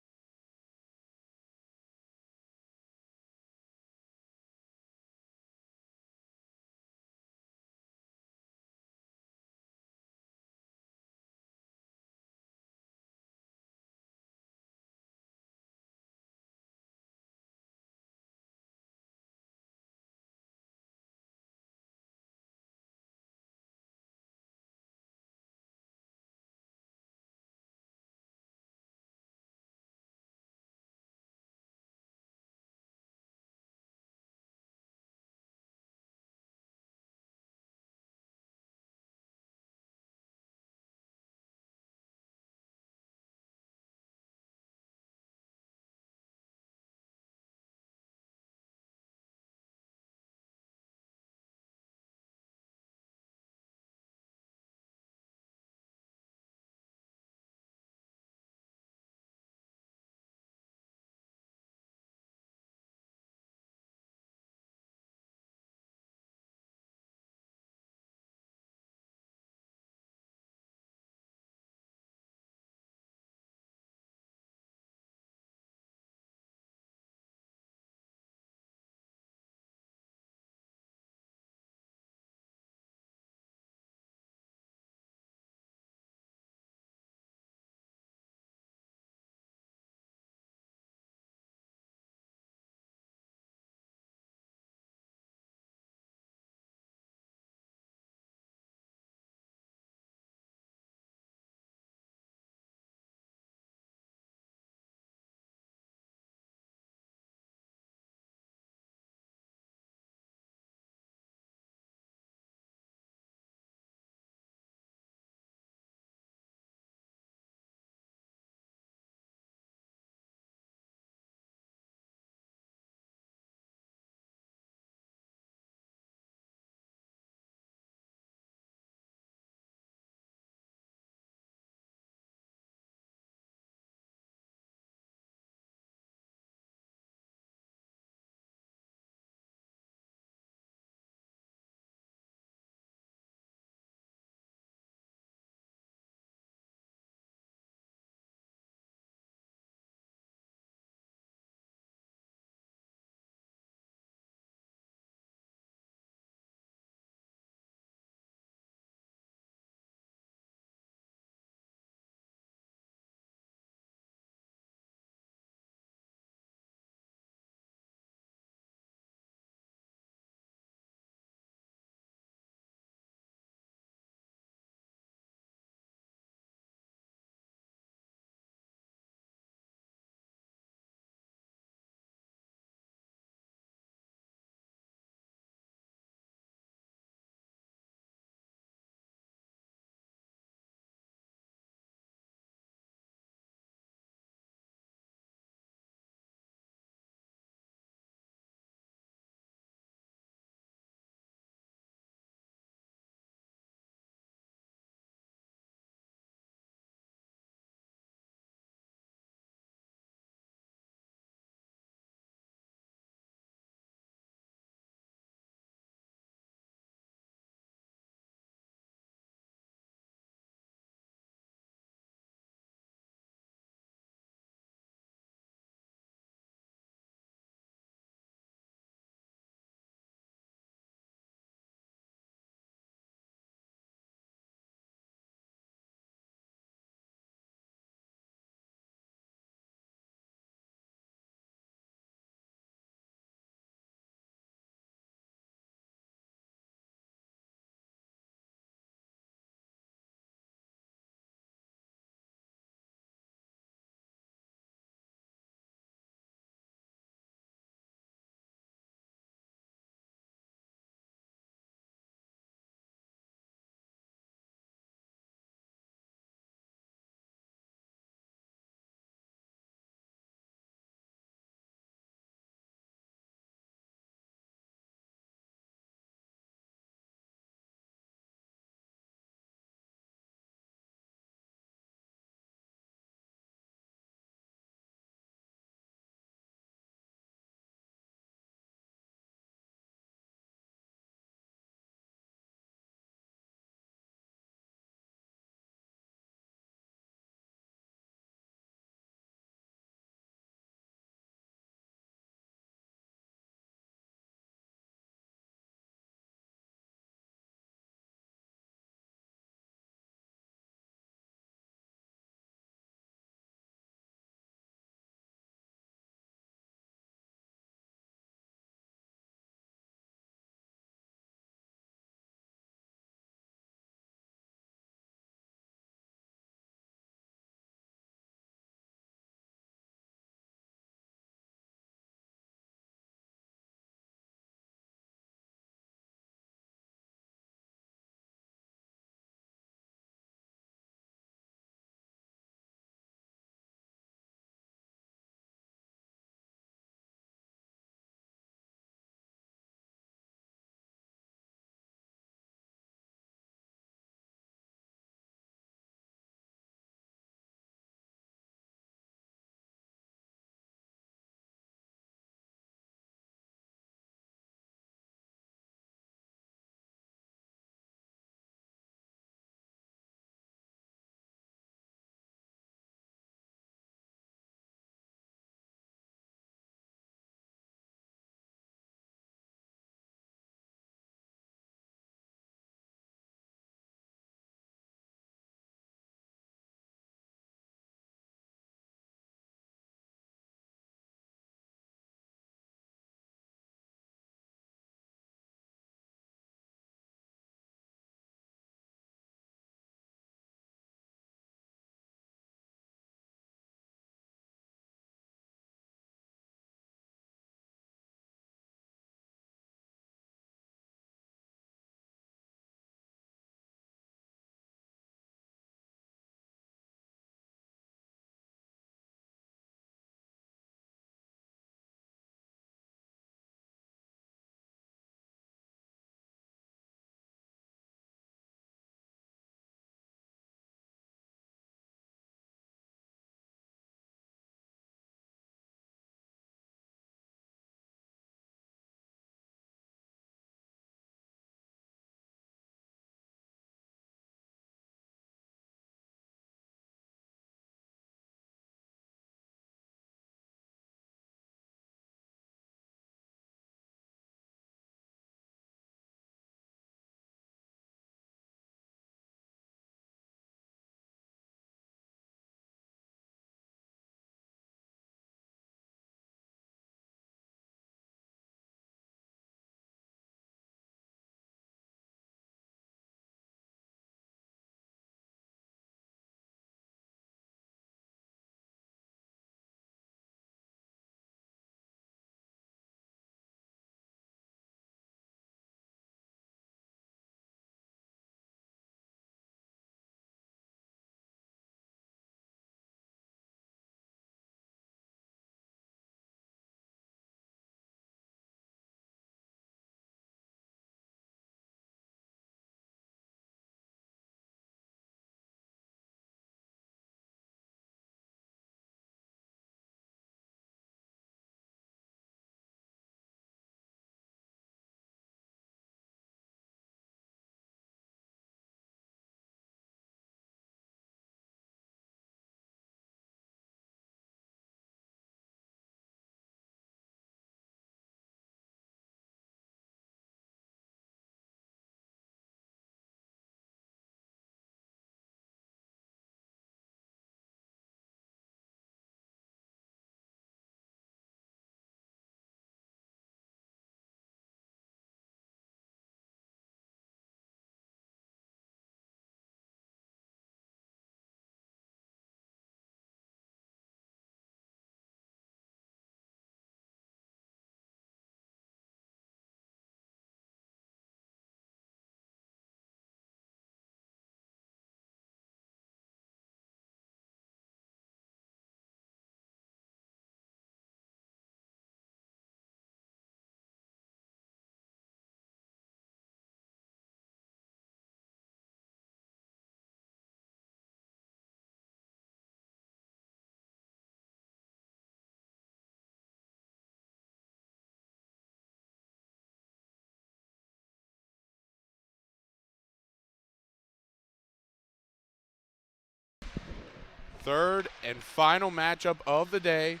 third and final matchup of the day.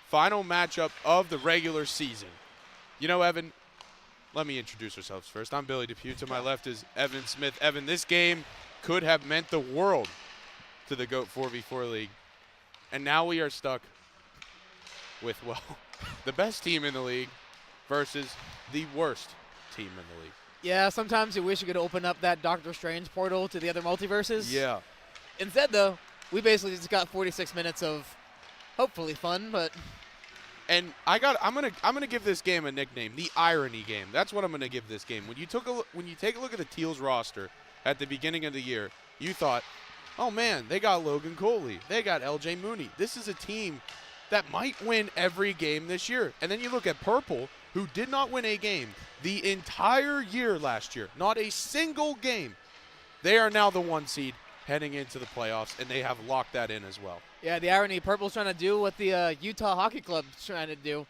Final matchup of the regular season. You know, Evan, let me introduce ourselves first. I'm Billy Depew. To my left is Evan Smith. Evan, this game could have meant the world to the GOAT 4v4 League. And now we are stuck with, well, the best team in the league versus the worst team in the league. Yeah, sometimes you wish you could open up that Doctor Strange portal to the other multiverses. Yeah. Instead, though, we basically just got 46 minutes of hopefully fun, but And I'm gonna give this game a nickname, the irony game. That's what I'm gonna give this game. When you take a look at the Teals roster at the beginning of the year, you thought, oh man, they got Logan Coley, they got LJ Mooney. This is a team that might win every game this year. And then you look at Purple, who did not win a game the entire year last year, not a single game. They are now the 1 seed heading into the playoffs, and they have locked that in as well. yeah, the irony, Purple's trying to do what the Utah Hockey Club's trying to do.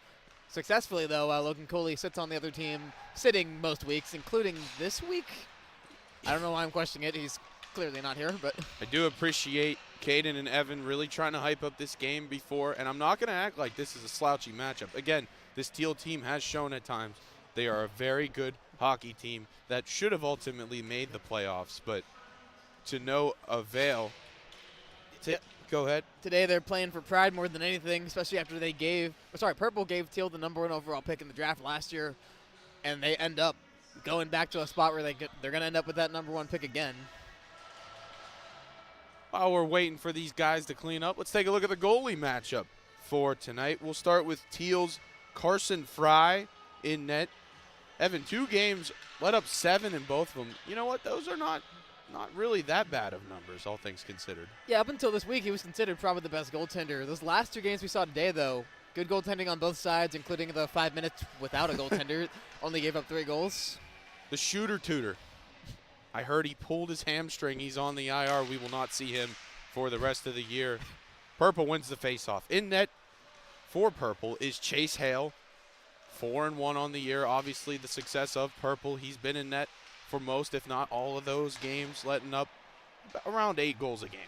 Successfully, though, Logan Coley sits on the other team, sitting most weeks, including this week. I don't know why I'm questioning it. He's clearly not here, but I do appreciate Caden and Evan really trying to hype up this game before, and I'm not going to act like this is a slouchy matchup. Again, this Teal team has shown at times they are a very good hockey team that should have ultimately made the playoffs, but to no avail. Go ahead. today they're playing for pride more than anything, especially after Purple gave Teal the #1 overall pick in the draft last year, and they end up going back to a spot where they're going to end up with that #1 pick again. While we're waiting for these guys to clean up, let's take a look at the goalie matchup for tonight. We'll start with Teal's Carson Fry in net. Evan, 2 games, let up 7 in both of them. You know what? Those are not really that bad of numbers, all things considered. Yeah, up until this week, he was considered probably the best goaltender. Those last 2 games we saw today, though, good goaltending on both sides, including the 5 minutes without a goaltender. Only gave up 3 goals. The shooter tutor. I heard he pulled his hamstring. He's on the IR. We will not see him for the rest of the year. Purple wins the faceoff. In net for Purple is Chase Hale. 4-1 on the year. Obviously, the success of Purple. He's been in net for most, if not all of those games, letting up around 8 goals a game.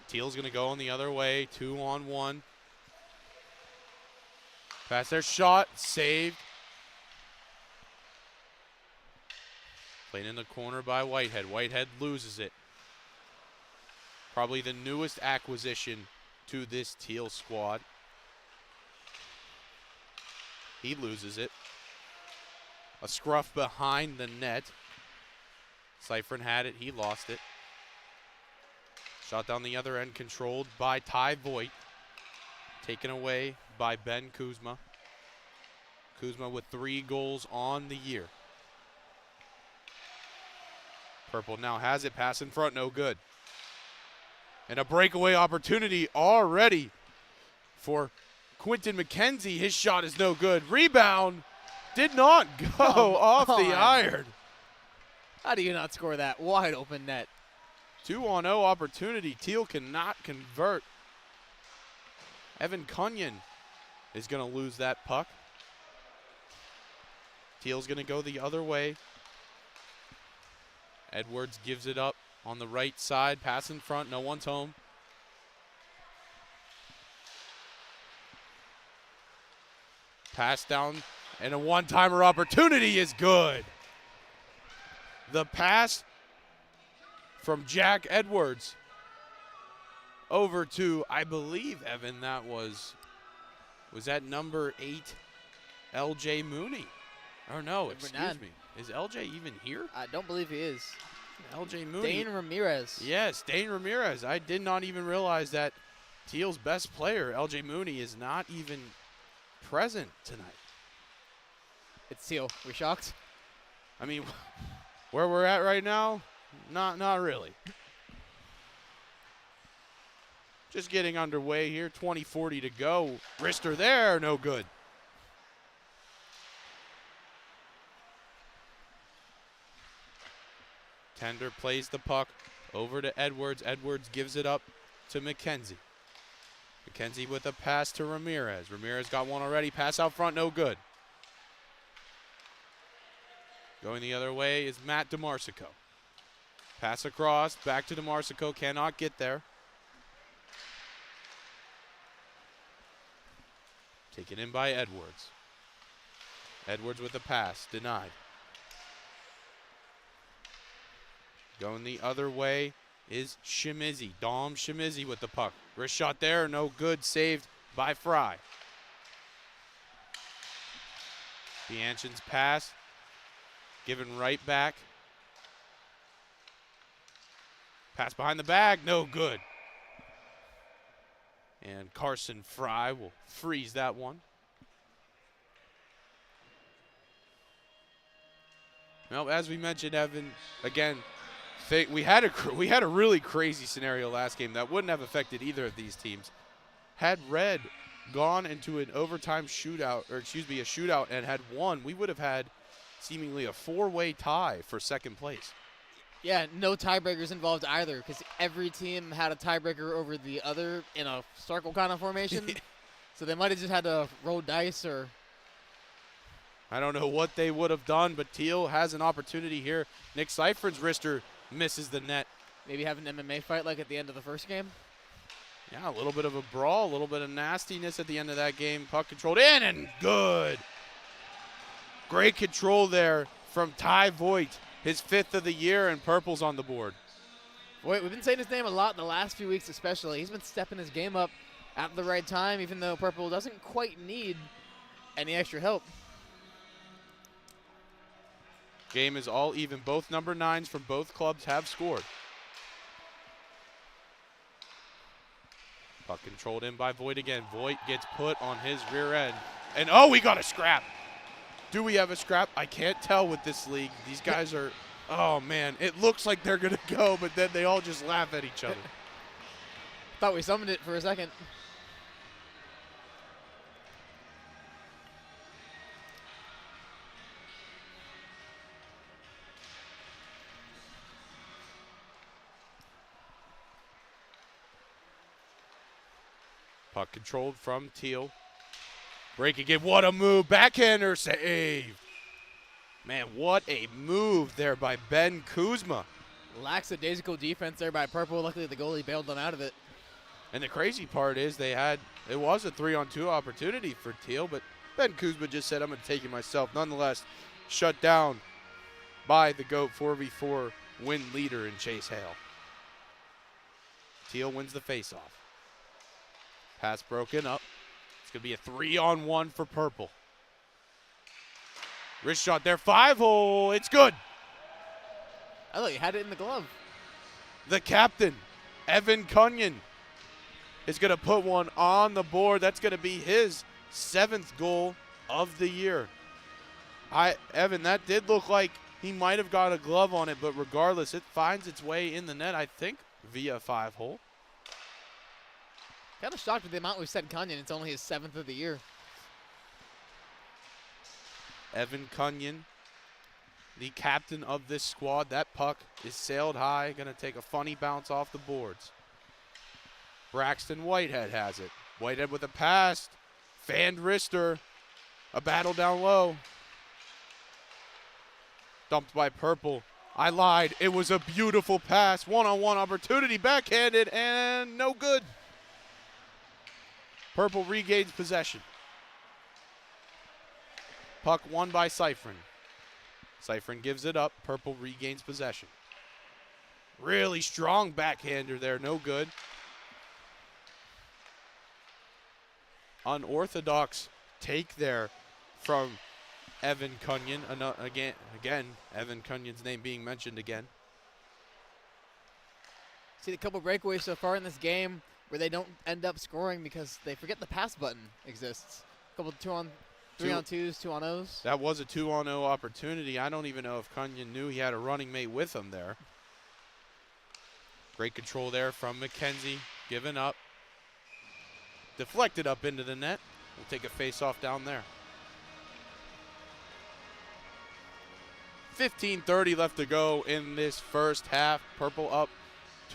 Teal's going to go on the other way, 2-on-1. Pass their shot, saved. Played in the corner by Whitehead. Whitehead loses it. Probably the newest acquisition to this Teal squad. He loses it. A scruff behind the net. Cyphern had it. He lost it. Shot down the other end, controlled by Ty Voigt. Taken away by Ben Kuzma. Kuzma with 3 goals on the year. Purple now has it. Pass in front, no good. And a breakaway opportunity already for Quentin McKenzie. His shot is no good. Rebound did not go off the iron. How do you not score that wide open net? 2-on-0 opportunity. Teal cannot convert. Evan Cunyon is going to lose that puck. Teal's going to go the other way. Edwards gives it up on the right side. Pass in front. No one's home. Pass down, and a one-timer opportunity is good. The pass from Jack Edwards over to, I believe, Evan, that was that number 8, LJ Mooney? Or no, excuse me. Is LJ even here? I don't believe he is. LJ Mooney. Dane Ramirez. Yes, Dane Ramirez. I did not even realize that Teal's best player, LJ Mooney, is not even present tonight. It's Teal. We shocked? I mean, where we're at right now, not really. Just getting underway here. 20:40 to go. Wrister there, no good. Tender plays the puck over to Edwards. Edwards gives it up to McKenzie. McKenzie with a pass to Ramirez. Ramirez got one already. Pass out front, no good. Going the other way is Matt DeMarsico. Pass across, back to DeMarsico, cannot get there. Taken in by Edwards. Edwards with the pass, denied. Going the other way is Shimizi. Dom Shimizi with the puck. Wrist shot there, no good, saved by Fry. Bianchin's pass, given right back. Pass behind the bag, no good. And Carson Fry will freeze that one. Well, as we mentioned, Evan, again, we had a really crazy scenario last game that wouldn't have affected either of these teams. Had Red gone into an overtime shootout, or excuse me, a shootout and had won, we would have had seemingly a 4-way tie for second place. Yeah, no tiebreakers involved either, because every team had a tiebreaker over the other in a circle kind of formation. So they might have just had to roll dice, or I don't know what they would have done, but Teal has an opportunity here. Nick Seifern's wrister misses the net. maybe have an MMA fight like at the end of the first game. Yeah, a little bit of a brawl, a little bit of nastiness at the end of that game. Puck controlled in and good. Great control there from Ty Voigt, his 5th of the year, and Purple's on the board. Boy, we've been saying his name a lot in the last few weeks especially. He's been stepping his game up at the right time, even though Purple doesn't quite need any extra help. Game is all even. Both number 9s from both clubs have scored. Puck controlled in by Voigt again. Voigt gets put on his rear end. And oh, we got a scrap. Do we have a scrap? I can't tell with this league. These guys are, oh man, it looks like they're going to go, but then they all just laugh at each other. Thought we summoned it for a second. Puck controlled from Teal. Break again. What a move. Backhander save. Man, what a move there by Ben Kuzma. Lackadaisical defense there by Purple. Luckily, the goalie bailed them out of it. And the crazy part is it was a 3-on-2 opportunity for Teal, but Ben Kuzma just said, I'm going to take it myself. Nonetheless, shut down by the GOAT 4v4 win leader in Chase Hale. Teal wins the faceoff. Pass broken up. It's going to be a 3-on-1 for Purple. Wrist shot there, 5-hole. It's good. I thought you had it in the glove. The captain, Evan Cunyon, is going to put one on the board. That's going to be his 7th goal of the year. Evan, that did look like he might have got a glove on it, but regardless, it finds its way in the net, I think, via 5-hole. Kind of shocked with the amount we said Cunyon. It's only his 7th of the year. Evan Cunyon, the captain of this squad. That puck is sailed high, going to take a funny bounce off the boards. Braxton Whitehead has it. Whitehead with a pass. Fanned wrister. A battle down low. Dumped by Purple. I lied. It was a beautiful pass. One-on-one opportunity. Backhanded and no good. Purple regains possession. Puck won by Seifrin. Seifrin gives it up. Purple regains possession. Really strong backhander there. No good. Unorthodox take there from Evan Cunyon. Again, Evan Cunyon's name being mentioned again. Seen a couple breakaways so far in this game where they don't end up scoring because they forget the pass button exists. A couple 3-on-2s, 2-on-0s. That was a 2-on-0 opportunity. I don't even know if Cunyon knew he had a running mate with him there. Great control there from McKenzie. Given up. Deflected up into the net. We'll take a face-off down there. 15:30 left to go in this first half. Purple up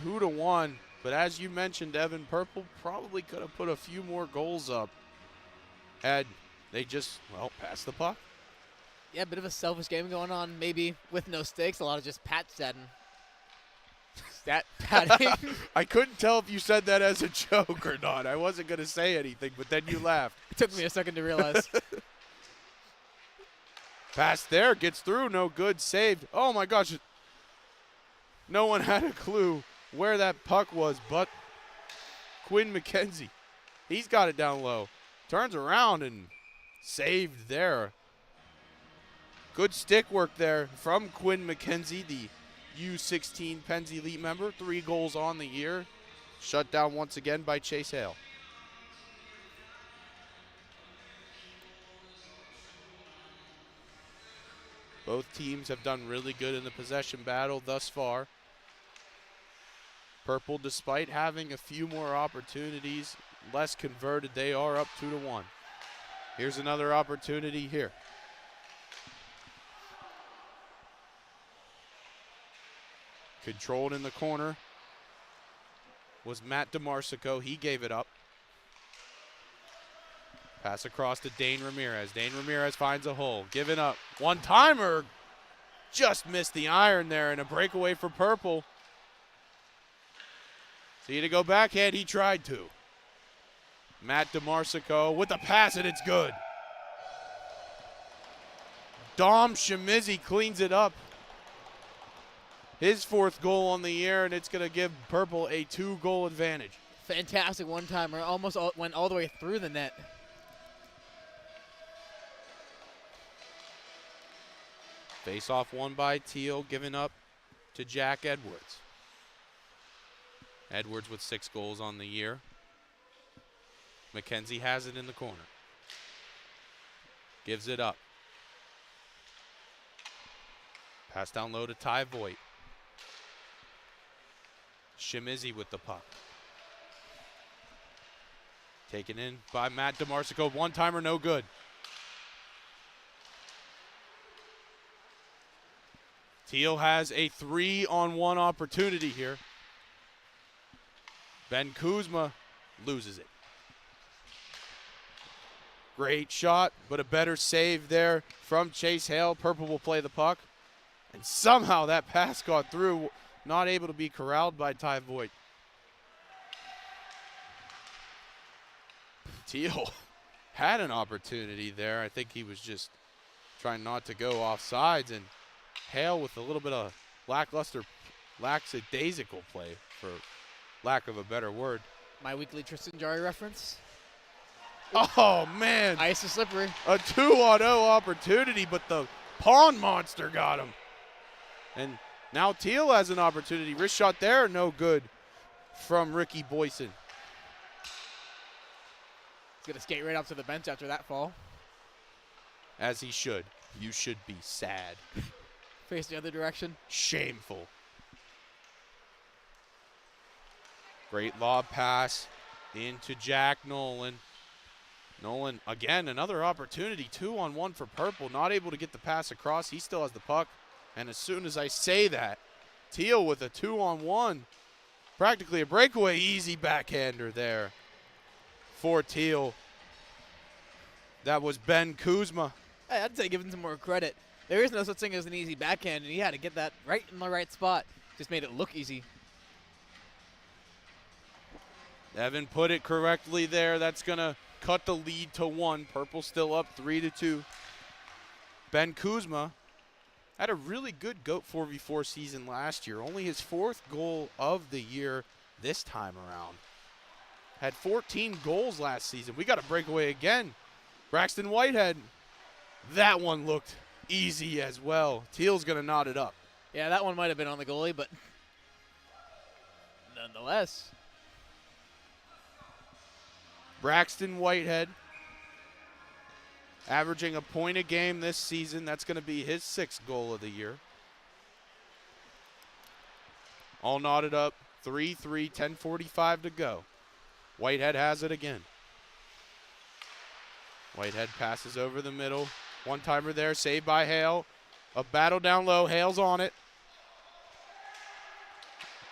2-1. But as you mentioned, Evan, Purple probably could have put a few more goals up had they just, passed the puck. Yeah, a bit of a selfish game going on, maybe with no stakes, a lot of just patch setting. Stat padding. I couldn't tell if you said that as a joke or not. I wasn't going to say anything, but then you laughed. It took me a second to realize. Pass there, gets through, no good, saved. Oh my gosh. No one had a clue where that puck was but Quinn McKenzie. He's got it down low. Turns around and saved there. Good stick work there from Quinn McKenzie, the U16 Pens Elite member. 3 goals on the year. Shut down once again by Chase Hale. Both teams have done really good in the possession battle thus far. Purple, despite having a few more opportunities, less converted, they are up 2-1. Here's another opportunity here. Controlled in the corner was Matt DeMarsico. He gave it up. Pass across to Dane Ramirez. Dane Ramirez finds a hole. Giving up. One-timer. Just missed the iron there, and a breakaway for Purple. See to go backhand. He tried to. Matt DeMarsico with the pass, and it's good. Dom Shimizi cleans it up. His 4th goal on the year, and it's going to give Purple a 2-goal advantage. Fantastic one-timer. Almost went all the way through the net. Face-off won by Teal, given up to Jack Edwards. Edwards with 6 goals on the year. McKenzie has it in the corner. Gives it up. Pass down low to Ty Voigt. Shimizi with the puck. Taken in by Matt DeMarsico. One-timer, no good. Teal has a 3-on-1 opportunity here. Ben Kuzma loses it. Great shot, but a better save there from Chase Hale. Purple will play the puck. And somehow that pass got through, not able to be corralled by Ty Voigt. Teal had an opportunity there. I think he was just trying not to go off sides, and Hale with a little bit of lackadaisical play, for lack of a better word. My weekly Tristan Jarry reference. Oh, man. Ice is slippery. A 2-on-0 opportunity, but the Pond Monster got him. And now Teal has an opportunity. Wrist shot there, no good from Ricky Boyson. He's going to skate right up to the bench after that fall. As he should. You should be sad. Face the other direction. Shameful. Great lob pass into Jack Nolan. Nolan, again, another opportunity. 2-on-1 for Purple. Not able to get the pass across. He still has the puck. And as soon as I say that, Teal with a 2-on-1. Practically a breakaway. Easy backhander there for Teal. That was Ben Kuzma. Hey, I'd say give him some more credit. There is no such thing as an easy backhand, and he had to get that right in the right spot. Just made it look easy. Evan put it correctly there. That's going to cut the lead to 1. Purple still up 3-2. Ben Kuzma had a really good GOAT 4v4 season last year. Only his 4th goal of the year this time around. Had 14 goals last season. We got a breakaway again. Braxton Whitehead. That one looked easy as well. Teal's going to knot it up. Yeah, that one might have been on the goalie, but nonetheless. Braxton Whitehead averaging a point a game this season. That's going to be his 6th goal of the year. All knotted up. 3-3, 10:45 to go. Whitehead has it again. Whitehead passes over the middle. One-timer there, saved by Hale. A battle down low. Hale's on it.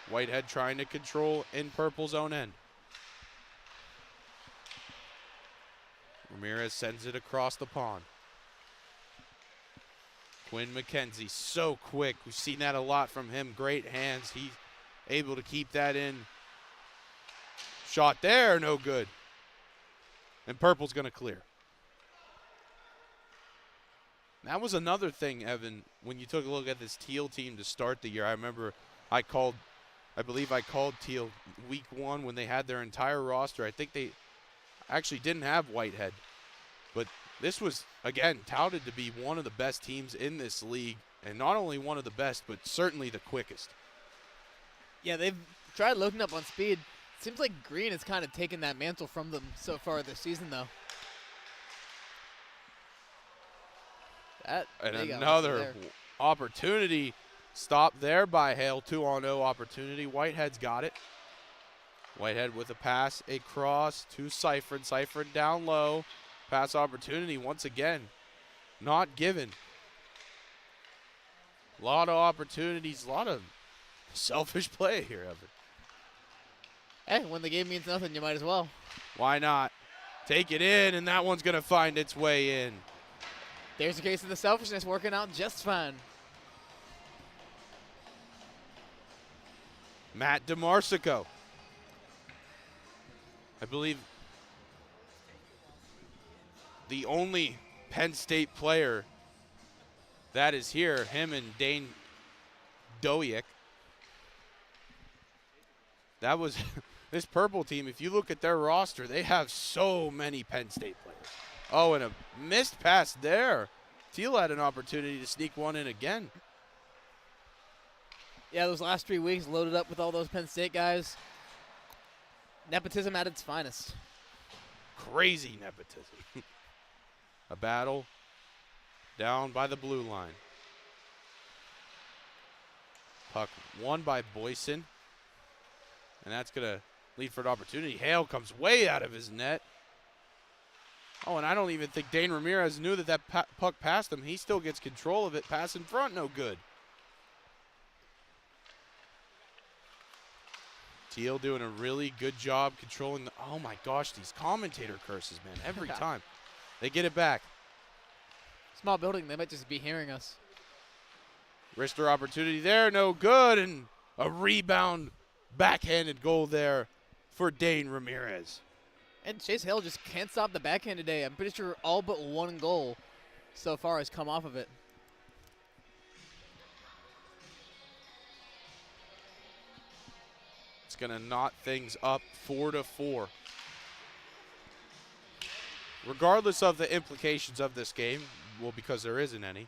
Whitehead trying to control in Purple's own end. Ramirez sends it across the pond. Quinn McKenzie, so quick. We've seen that a lot from him. Great hands. He able to keep that in. Shot there, no good. And purple's going to clear. That was another thing, Evan, when you took a look at this Teal team to start the year. I remember I believe I called Teal week 1 when they had their entire roster. I think they actually didn't have Whitehead. But this was, again, touted to be one of the best teams in this league. And not only one of the best, but certainly the quickest. Yeah, they've tried loading up on speed. Seems like Green has kind of taken that mantle from them so far this season, though. And another opportunity stopped there by Hale. 2-on-0 opportunity. Whitehead's got it. Whitehead with a pass, a cross to Seifert. Seifert down low. Pass opportunity once again. Not given. A lot of opportunities, a lot of selfish play here, Evan. Hey, when the game means nothing, you might as well. Why not? Take it in, and that one's going to find its way in. There's a case of the selfishness working out just fine. Matt DeMarsico. I believe the only Penn State player that is here, him and Dane Dowiek. That was this purple team. If you look at their roster, they have so many Penn State players. Oh, and a missed pass there. Teal had an opportunity to sneak one in again. Yeah, those last 3 weeks loaded up with all those Penn State guys. Nepotism at its finest. Crazy nepotism. A battle down by the blue line. Puck won by Boyson. And that's going to lead for an opportunity. Hale comes way out of his net. Oh, and I don't even think Dane Ramirez knew that puck passed him. He still gets control of it. Pass in front, no good. Teal doing a really good job controlling the, oh my gosh, these commentator curses, man, every time. They get it back. Small building, they might just be hearing us. Wrister opportunity there, no good, and a rebound, backhanded goal there for Dane Ramirez. And Chase Hale just can't stop the backhand today. I'm pretty sure all but one goal so far has come off of it. It's going to knot things up 4-4. Regardless of the implications of this game, well, because there isn't any,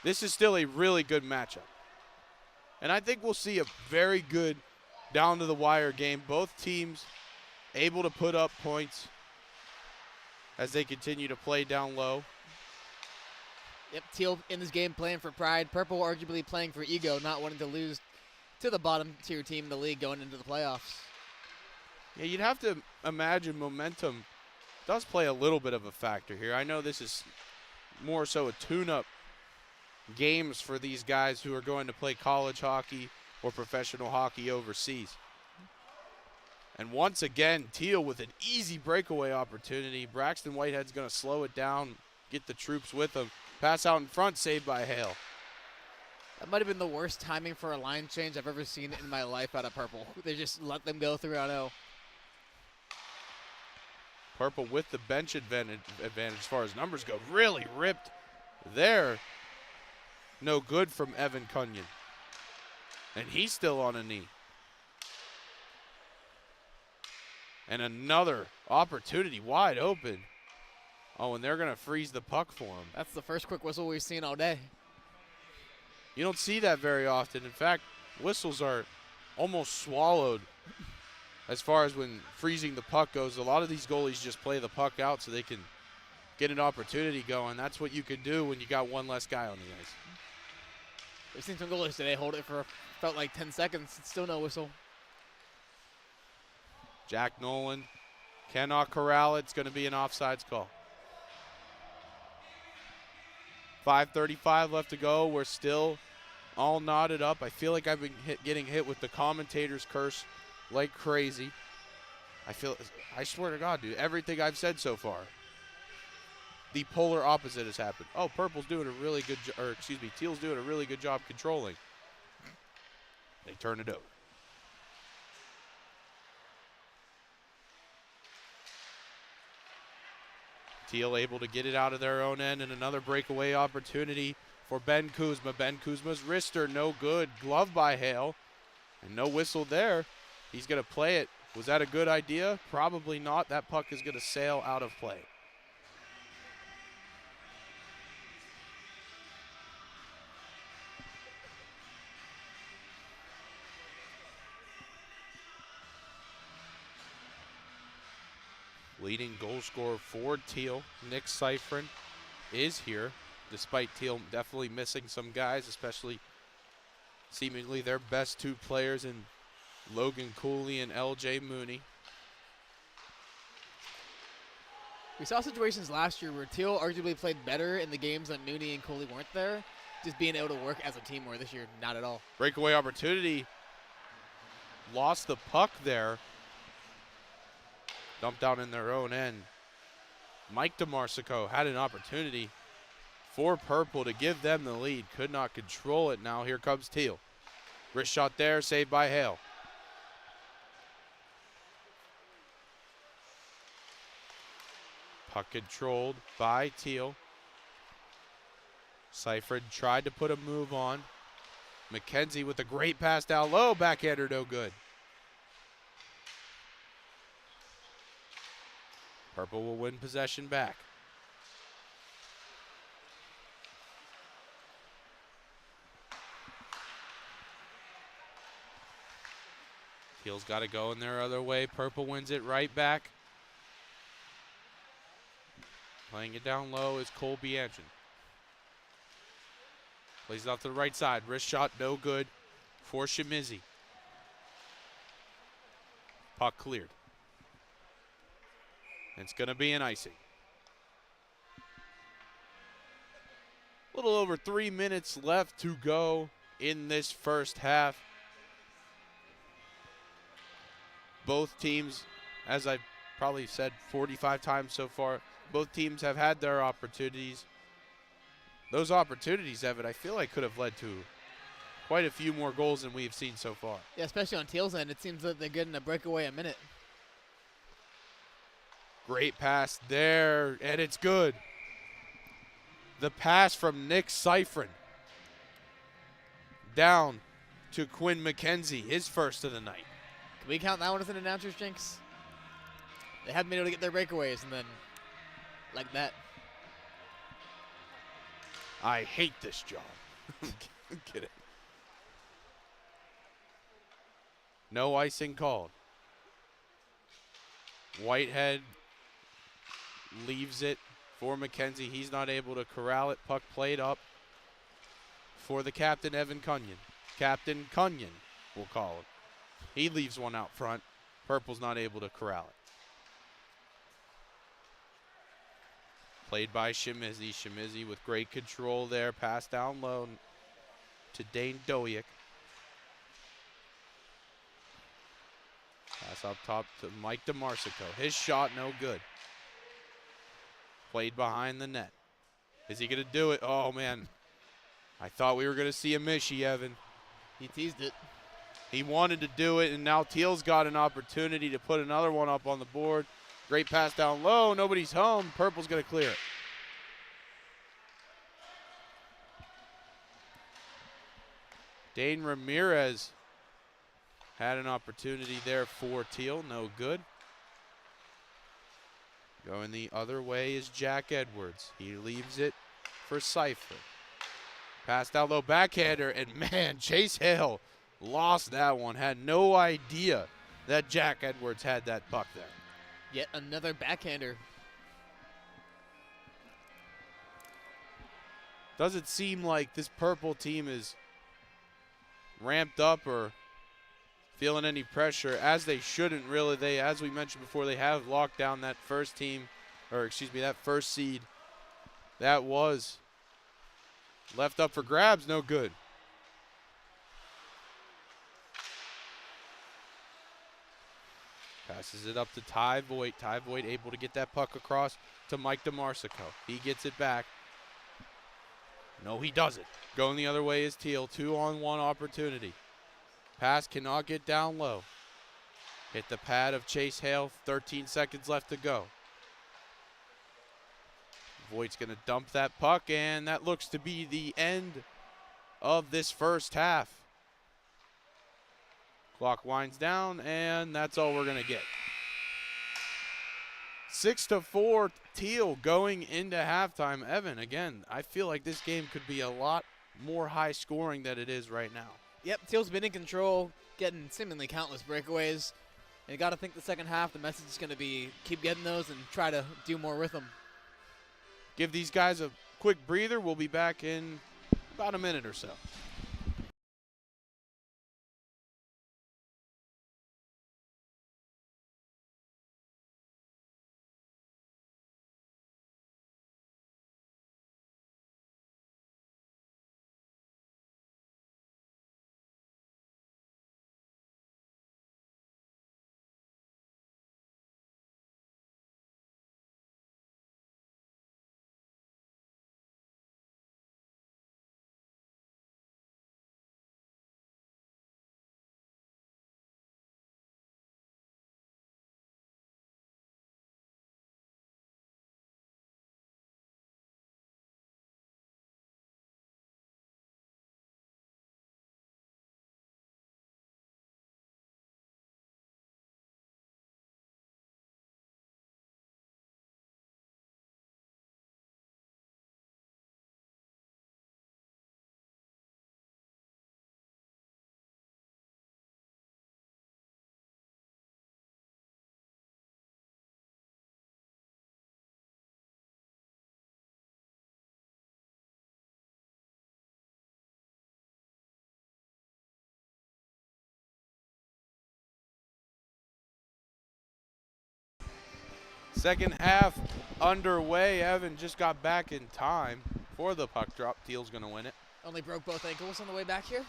this is still a really good matchup. And I think we'll see a very good down-to-the-wire game. Both teams able to put up points as they continue to play down low. Yep, Teal in this game playing for pride. Purple arguably playing for ego, not wanting to lose to the bottom-tier team in the league going into the playoffs. Yeah, you'd have to imagine momentum does play a little bit of a factor here. I know this is more so a tune-up games for these guys who are going to play college hockey or professional hockey overseas. And once again, Teal with an easy breakaway opportunity. Braxton Whitehead's going to slow it down, get the troops with him. Pass out in front, saved by Hale. That might have been the worst timing for a line change I've ever seen in my life out of Purple. They just let them go 3-0. Purple with the bench advantage as far as numbers go. Really ripped there. No good from Evan Cunyon. And he's still on a knee. And another opportunity wide open. Oh, and they're going to freeze the puck for him. That's the first quick whistle we've seen all day. You don't see that very often. In fact, whistles are almost swallowed as far as when freezing the puck goes. A lot of these goalies just play the puck out so they can get an opportunity going. That's what you can do when you got one less guy on the ice. We've seen some goalies today hold it for felt like 10 seconds. Still no whistle. Jack Nolan cannot corral it. It's going to be an offsides call. 5:35 left to go. We're still all knotted up. I feel like I've been getting hit with the commentator's curse like crazy. I swear to God, dude, everything I've said so far, the polar opposite has happened. Oh, Purple's doing a really good Teal's doing a really good job controlling. They turn it over. Teal able to get it out of their own end, and another breakaway opportunity for Ben Kuzma. Ben Kuzma's wrister, no good. Glove by Hale, and no whistle there. He's going to play it. Was that a good idea? Probably not. That puck is going to sail out of play. Leading goal scorer for Teal, Nick Seifrin, is here, despite Teal definitely missing some guys, especially seemingly their best two players in Logan Cooley and LJ Mooney. We saw situations last year where Teal arguably played better in the games when Mooney and Cooley weren't there, just being able to work as a team, where this year, not at all. Breakaway opportunity. Lost the puck there. Dumped down in their own end. Mike DeMarsico had an opportunity for Purple to give them the lead. Could not control it. Now here comes Teal. Wrist shot there, saved by Hale. Puck controlled by Teal. Seifert tried to put a move on. McKenzie with a great pass down low. Backhander no good. Purple will win possession back. Teal's got to go in their other way. Purple wins it right back. Playing it down low is Cole Bianchin. Plays it off to the right side. Wrist shot, no good for Shimizi. Puck cleared. It's going to be an icing. A little over 3 minutes left to go in this first half. Both teams, as I've probably said 45 times so far, both teams have had their opportunities. Those opportunities, Evan, I feel like could have led to quite a few more goals than we've seen so far. Yeah, especially on Teal's end. It seems that they're getting a breakaway a minute. Great pass there, and it's good. The pass from Nick Seifrin down to Quinn McKenzie, his first of the night. Can we count that one as an announcer's jinx? They haven't been able to get their breakaways, and then like that. I hate this job. I'm kidding. No icing called. Whitehead leaves it for McKenzie. He's not able to corral it. Puck played up for the captain, Evan Cunyon. Captain Cunyon, we'll call him. He leaves one out front. Purple's not able to corral it. Played by Shimizi. Shimizi with great control there. Pass down low to Dane Doyek. Pass up top to Mike DeMarsico. His shot no good. Played behind the net. Is he going to do it? Oh, man. I thought we were going to see a Mishi, Evan. He teased it. He wanted to do it, and now Teal's got an opportunity to put another one up on the board. Great pass down low. Nobody's home. Purple's going to clear it. Dane Ramirez had an opportunity there for Teal. No good. Going the other way is Jack Edwards. He leaves it for Seifert. Pass down low, backhander, and man, Chase Hale lost that one. Had no idea that Jack Edwards had that puck there. Yet another backhander. Doesn't seem like this Purple team is ramped up or feeling any pressure, as they shouldn't really. They, as we mentioned before, they have locked down that first team, or excuse me, that first seed. That was left up for grabs, no good. Passes it up to Ty Voigt. Ty Voigt able to get that puck across to Mike DeMarsico. He gets it back. No, he doesn't. Going the other way is Teal. 2-on-1 opportunity. Pass cannot get down low. Hit the pad of Chase Hale. 13 seconds left to go. Voigt's going to dump that puck, and that looks to be the end of this first half. Clock winds down, and that's all we're going to get. 6-4 Teal going into halftime. Evan, again, I feel like this game could be a lot more high scoring than it is right now. Yep, Teal's been in control, getting seemingly countless breakaways. And you got to think the second half, the message is going to be keep getting those and try to do more with them. Give these guys a quick breather. We'll be back in about a minute or so. Second half underway. Evan just got back in time for the puck drop. Teal's going to win it. Only broke both ankles on the way back here.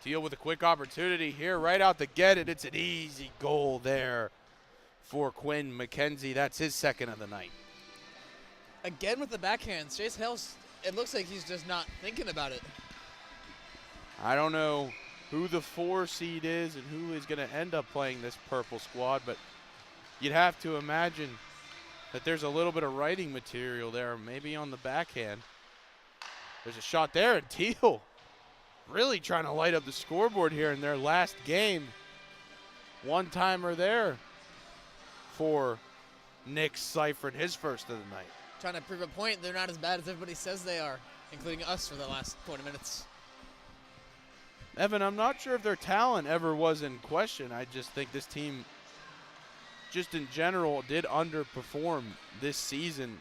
Teal with a quick opportunity here right out to get it. It's an easy goal there for Quinn McKenzie. That's his second of the night. Again with the backhands. Chase Hales, it looks like he's just not thinking about it. I don't know who the 4 seed is and who is going to end up playing this purple squad, but you'd have to imagine that there's a little bit of writing material there, maybe on the backhand. There's a shot there, and Teal really trying to light up the scoreboard here in their last game. One-timer there for Nick Seifert, his first of the night. Trying to prove a point, they're not as bad as everybody says they are, including us for the last 20 minutes. Evan, I'm not sure if their talent ever was in question. I just think this team, just in general, did underperform this season.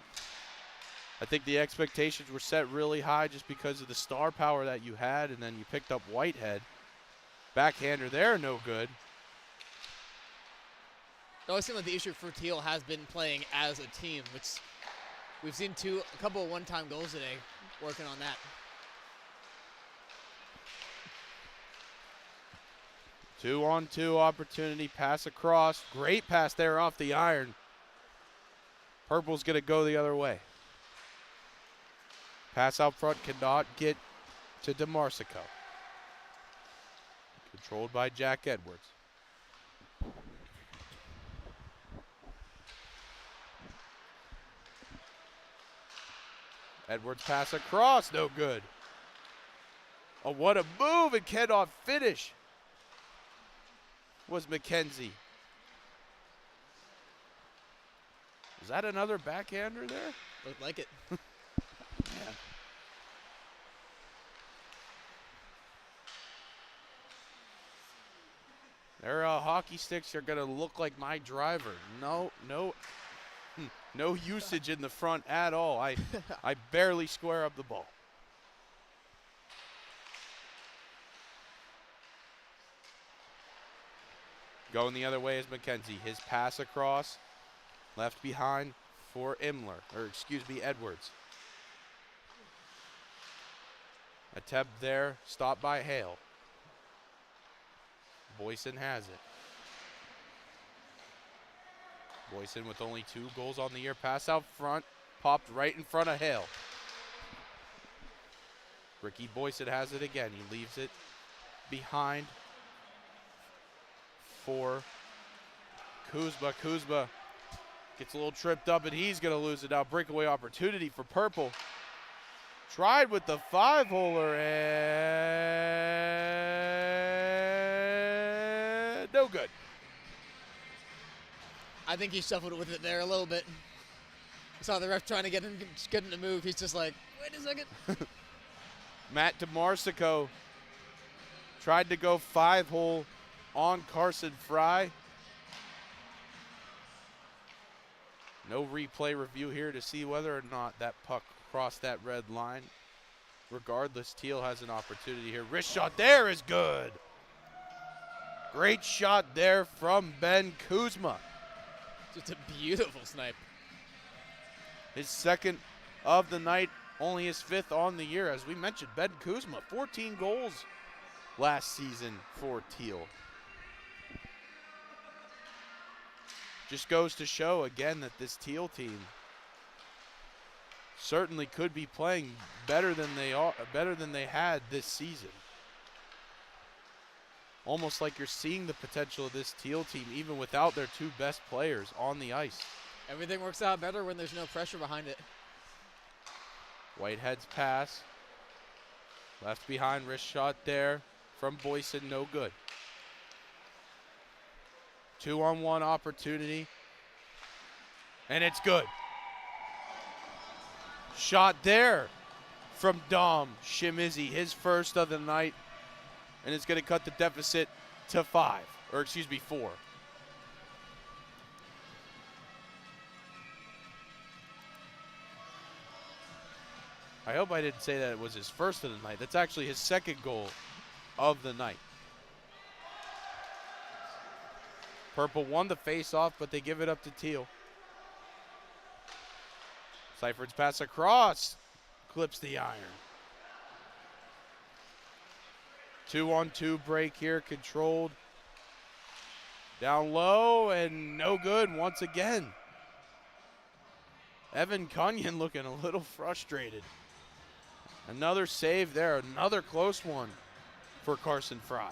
I think the expectations were set really high just because of the star power that you had, and then you picked up Whitehead. Backhander there, no good. It always seems like the issue for Teal has been playing as a team, which we've seen a couple of one-time goals today, working on that. 2-on-2 opportunity, pass across. Great pass there off the iron. Purple's going to go the other way. Pass out front cannot get to DeMarsico. Controlled by Jack Edwards. Edwards pass across, no good. Oh, what a move, and cannot finish. Was McKenzie. Is that another backhander there? Looked like it. Man. Their hockey sticks are going to look like my driver. No usage in the front at all. I barely square up the ball. Going the other way is McKenzie. His pass across, left behind for Edwards. Attempt there, stopped by Hale. Boyson has it. Boyson with only 2 goals on the year. Pass out front, popped right in front of Hale. Ricky Boyson has it again. He leaves it behind for Kuzma. Kuzma Gets a little tripped up, and he's going to lose it out. Breakaway opportunity for Purple. Tried with the 5-holer, and no good. I think he shuffled it with it there a little bit. I saw the ref trying to get him to move. He's just like, wait a second. Matt DeMarsico tried to go 5-hole on Carson Fry. No replay review here to see whether or not that puck crossed that red line. Regardless, Teal has an opportunity here. Wrist shot there is good. Great shot there from Ben Kuzma. Just a beautiful snipe. His second of the night, only his 5th on the year. As we mentioned, Ben Kuzma, 14 goals last season for Teal. Just goes to show again that this Teal team certainly could be playing better than they had this season. Almost like you're seeing the potential of this Teal team even without their 2 best players on the ice. Everything works out better when there's no pressure behind it. Whitehead's pass. Left behind, wrist shot there from Boyson, no good. 2-on-1 opportunity, and it's good. Shot there from Dom Shimizi, his first of the night, and it's going to cut the deficit to 4. I hope I didn't say that it was his first of the night. That's actually his 2nd goal of the night. Purple won the face-off, but they give it up to Teal. Seifert's pass across, clips the iron. 2-on-2 break here, controlled. Down low, and no good once again. Evan Cunyon looking a little frustrated. Another save there, another close one for Carson Fry.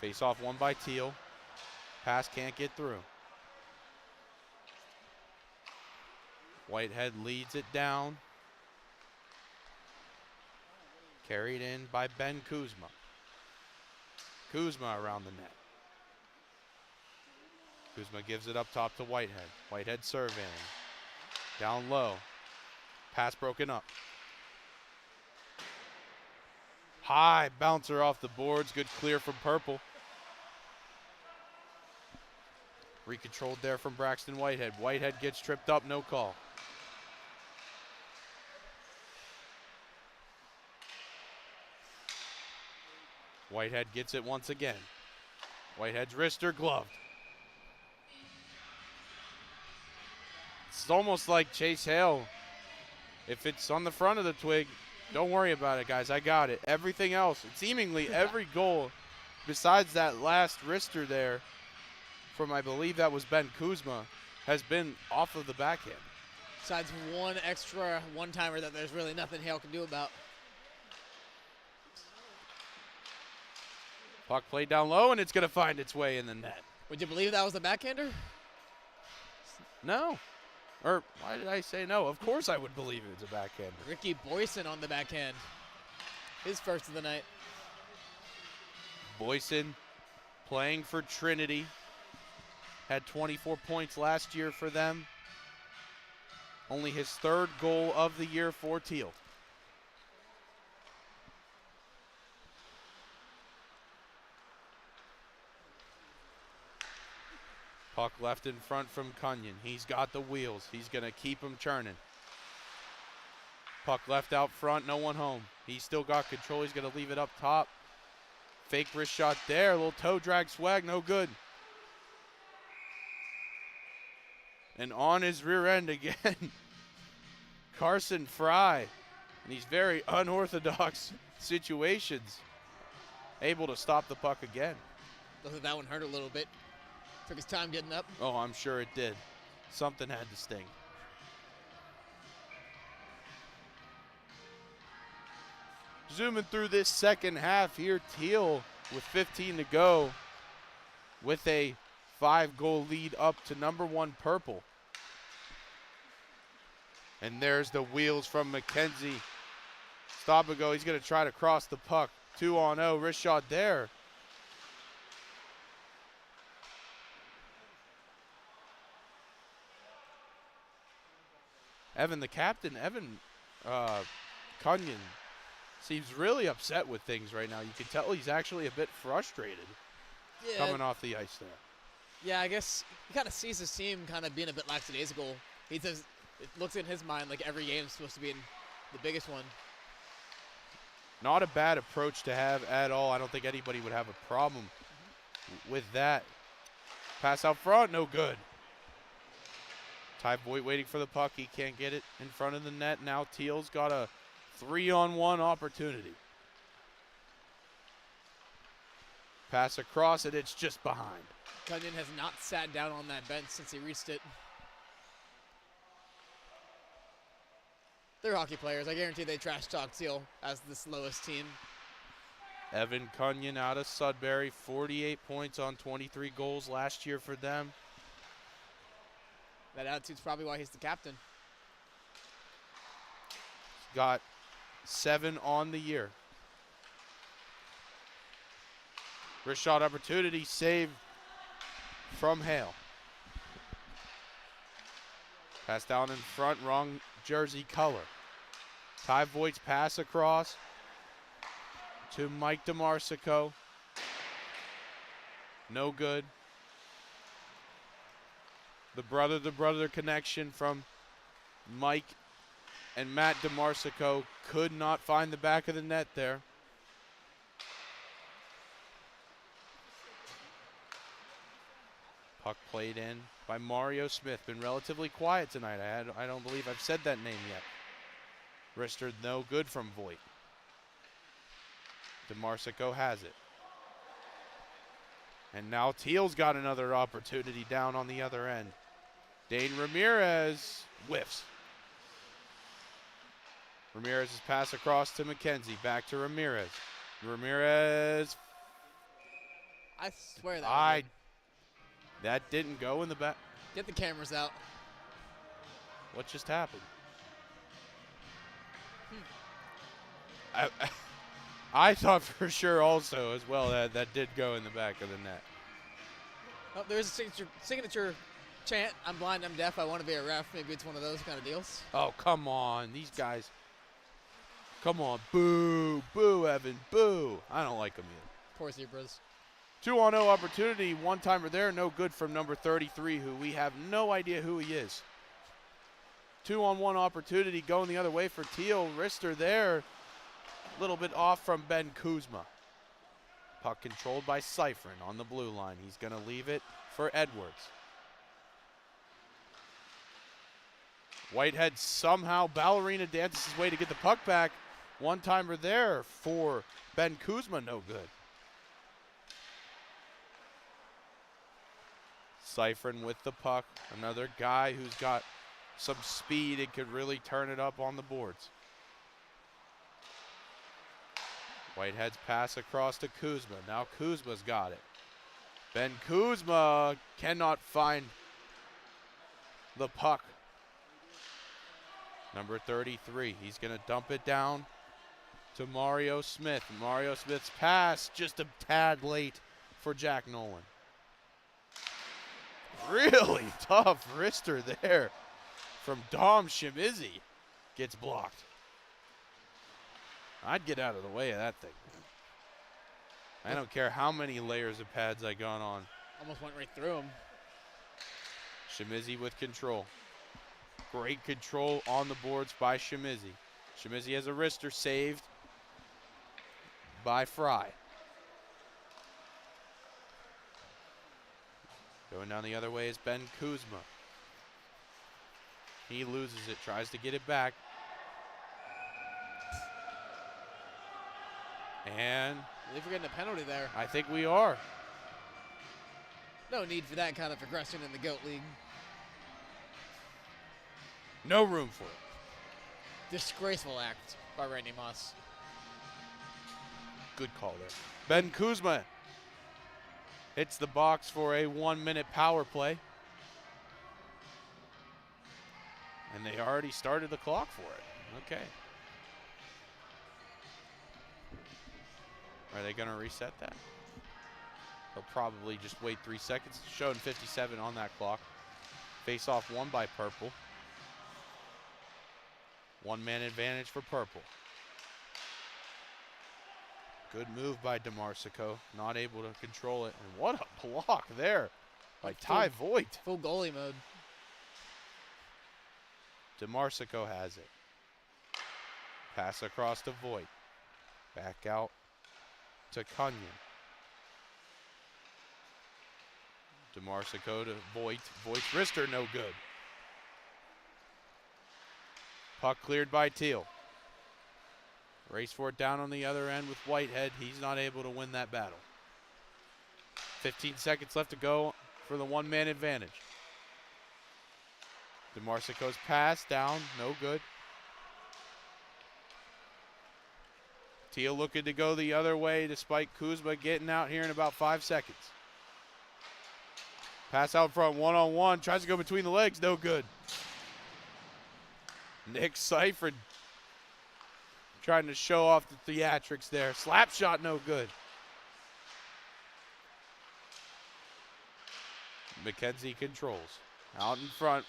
Face off won by Teal. Pass can't get through. Whitehead leads it down. Carried in by Ben Kuzma. Kuzma around the net. Kuzma gives it up top to Whitehead. Whitehead surveying. Down low. Pass broken up. High bouncer off the boards. Good clear from Purple. Recontrolled there from Braxton Whitehead. Whitehead gets tripped up, no call. Whitehead gets it once again. Whitehead's wrister gloved. It's almost like Chase Hale. If it's on the front of the twig, don't worry about it, guys. I got it. Everything else, seemingly every goal besides that last wrister there from, I believe that was Ben Kuzma, has been off of the backhand. Besides one extra one-timer that there's really nothing Hale can do about. Puck played down low, and it's going to find its way in the net. Would you believe that was the backhander? No. Or why did I say no? Of course I would believe it was a backhander. Ricky Boyson on the backhand. His first of the night. Boyson playing for Trinity. Had 24 points last year for them. Only his 3rd goal of the year for Teal. Puck left in front from Cunyon. He's got the wheels. He's going to keep him churning. Puck left out front, no one home. He's still got control. He's going to leave it up top. Fake wrist shot there. A little toe drag swag, no good. And on his rear end again, Carson Fry. In these very unorthodox situations, able to stop the puck again. Looks like that one hurt a little bit. Took his time getting up. Oh, I'm sure it did. Something had to sting. Zooming through this second half here, Teal with 15 to go with a 5-goal lead up to number 1 Purple. And there's the wheels from McKenzie. Stop and go. He's going to try to cross the puck. 2-on-0. Wrist shot there. Evan, the captain, Cunyon, seems really upset with things right now. You can tell he's actually a bit frustrated coming off the ice there. Yeah, I guess he kind of sees his team kind of being a bit lackadaisical. He says it looks in his mind like every game is supposed to be in the biggest one. Not a bad approach to have at all. I don't think anybody would have a problem with that. Pass out front, no good. Ty Voigt waiting for the puck. He can't get it in front of the net. Now Teal's got a 3-on-1 opportunity. Pass across it, it's just behind. Cunyon has not sat down on that bench since he reached it. They're hockey players. I guarantee they trash talk Teal as the slowest team. Evan Cunyon out of Sudbury, 48 points on 23 goals last year for them. That attitude's probably why he's the captain. Got 7 on the year. Wrist shot opportunity, save from Hale. Pass down in front, wrong jersey color. Ty Voigt's pass across to Mike DeMarsico. No good. The brother connection from Mike and Matt DeMarsico could not find the back of the net there. Puck played in by Mario Smith. Been relatively quiet tonight. I don't believe I've said that name yet. Wrister no good from Voigt. DeMarsico has it. And now Teal's got another opportunity down on the other end. Dane Ramirez whiffs. Ramirez's pass across to McKenzie. Back to Ramirez. Ramirez. I swear that. That didn't go in the back. Get the cameras out. What just happened? I thought for sure also as well that did go in the back of the net. Oh, there's a signature chant. I'm blind, I'm deaf, I want to be a ref. Maybe it's one of those kind of deals. Oh, come on. These guys. Come on. Boo. Boo, Evan. Boo. I don't like them either. Poor Zebras. 2-on-0 opportunity. One-timer there. No good from number 33, who we have no idea who he is. 2-on-1 opportunity going the other way for Teal. Wrister there. A little bit off from Ben Kuzma. Puck controlled by Cyphrin on the blue line. He's going to leave it for Edwards. Whitehead somehow ballerina dances his way to get the puck back. One-timer there for Ben Kuzma. No good. Cyphrin with the puck. Another guy who's got some speed and could really turn it up on the boards. Whitehead's pass across to Kuzma. Now Kuzma's got it. Ben Kuzma cannot find the puck. Number 33. He's going to dump it down to Mario Smith. Mario Smith's pass just a tad late for Jack Nolan. Really tough wrister there from Dom Shimizi. Gets blocked. I'd get out of the way of that thing. I don't care how many layers of pads I got on. Almost went right through him. Shimizi with control. Great control on the boards by Shimizi. Shimizi has a wrister saved by Fry. Going down the other way is Ben Kuzma. He loses it, tries to get it back. And I believe we're getting a penalty there. I think we are. No need for that kind of aggression in the GOAT League. No room for it. Disgraceful act by Randy Moss. Good call there. Ben Kuzma hits the box for a 1-minute power play. And they already started the clock for it. Okay. Are they going to reset that? They'll probably just wait 3 seconds. Showing 57 on that clock. Face off won by Purple. 1-man advantage for Purple. Good move by DeMarsico. Not able to control it. And what a block there by Ty Voigt. Full goalie mode. DeMarsico has it. Pass across to Voigt. Back out to Cunyon. DeMarsico to Voigt. Voigt's wrister no good. Puck cleared by Teal. Race for it down on the other end with Whitehead. He's not able to win that battle. 15 seconds left to go for the 1-man advantage. DeMarsico's pass down, no good. Teal looking to go the other way despite Kuzma getting out here in about 5 seconds. Pass out front, one-on-one, tries to go between the legs, no good. Nick Seifert trying to show off the theatrics there. Slap shot, no good. McKenzie controls. Out in front.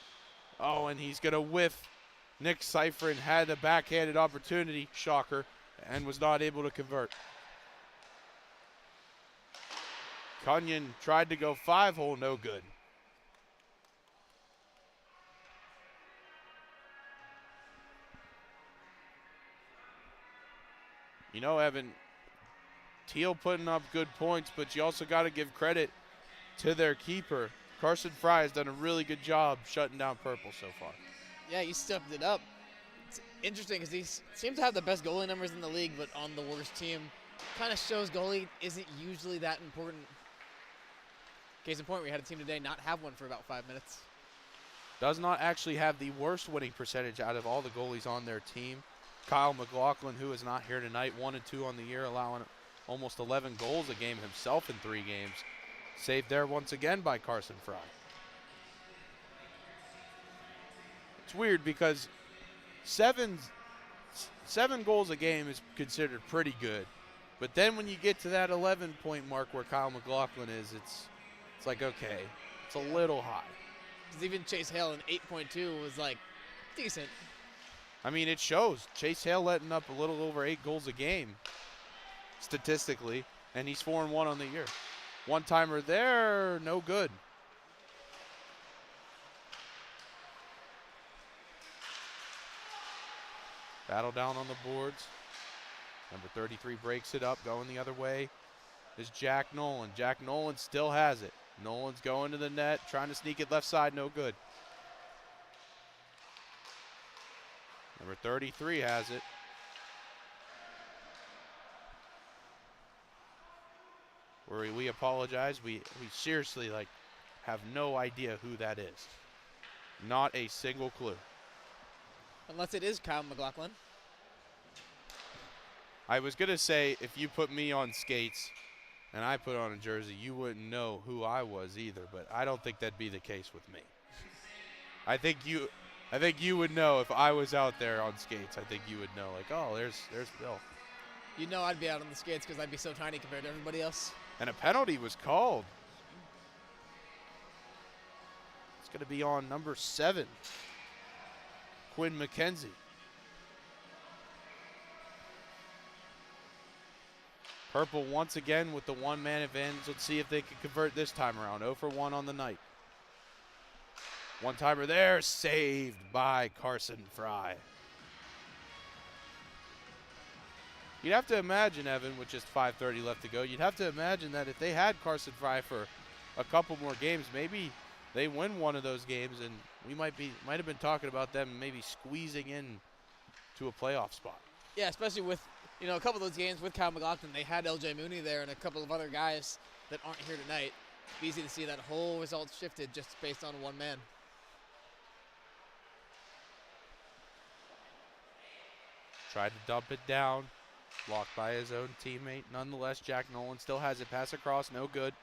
Oh, and he's going to whiff. Nick Seifert had a backhanded opportunity, shocker, and was not able to convert. Cunyon tried to go 5-hole, no good. You know, Evan, Teal putting up good points, but you also got to give credit to their keeper. Carson Fry has done a really good job shutting down Purple so far. Yeah, he stepped it up. It's interesting because he seems to have the best goalie numbers in the league, but on the worst team. Kind of shows goalie isn't usually that important. Case in point, we had a team today not have one for about 5 minutes. Does not actually have the worst winning percentage out of all the goalies on their team. Kyle McLaughlin, who is not here tonight, 1-2 on the year, allowing almost 11 goals a game himself in 3 games. Saved there once again by Carson Fry. It's weird because seven goals a game is considered pretty good. But then when you get to that 11-point mark where Kyle McLaughlin is, it's like, okay, it's a little high. Because even Chase Hale in 8.2 was like decent. I mean, it shows. Chase Hale letting up a little over 8 goals a game statistically, and he's 4-1 on the year. One-timer there, no good. Battle down on the boards. Number 33 breaks it up, going the other way is Jack Nolan. Jack Nolan still has it. Nolan's going to the net, trying to sneak it left side, no good. Number 33 has it. We apologize. We seriously have no idea who that is. Not a single clue. Unless it is Kyle McLaughlin. I was going to say, if you put me on skates and I put on a jersey, you wouldn't know who I was either, but I don't think that'd be the case with me. I think you would know if I was out there on skates. I think you would know, like, oh, there's Bill. You know I'd be out on the skates because I'd be so tiny compared to everybody else. And a penalty was called. It's going to be on number 7, Quinn McKenzie. Purple once again with the 1-man advantage. Let's see if they can convert this time around. 0 for 1 on the night. One-timer there, saved by Carson Fry. You'd have to imagine, Evan, with just 5:30 left to go, you'd have to imagine that if they had Carson Fry for a couple more games, maybe they win one of those games, and we might have been talking about them maybe squeezing in to a playoff spot. Yeah, especially with a couple of those games with Kyle McLaughlin, they had LJ Mooney there and a couple of other guys that aren't here tonight. It's easy to see that whole result shifted just based on one man. Tried to dump it down. Blocked by his own teammate. Nonetheless, Jack Nolan still has it. Pass across, no good.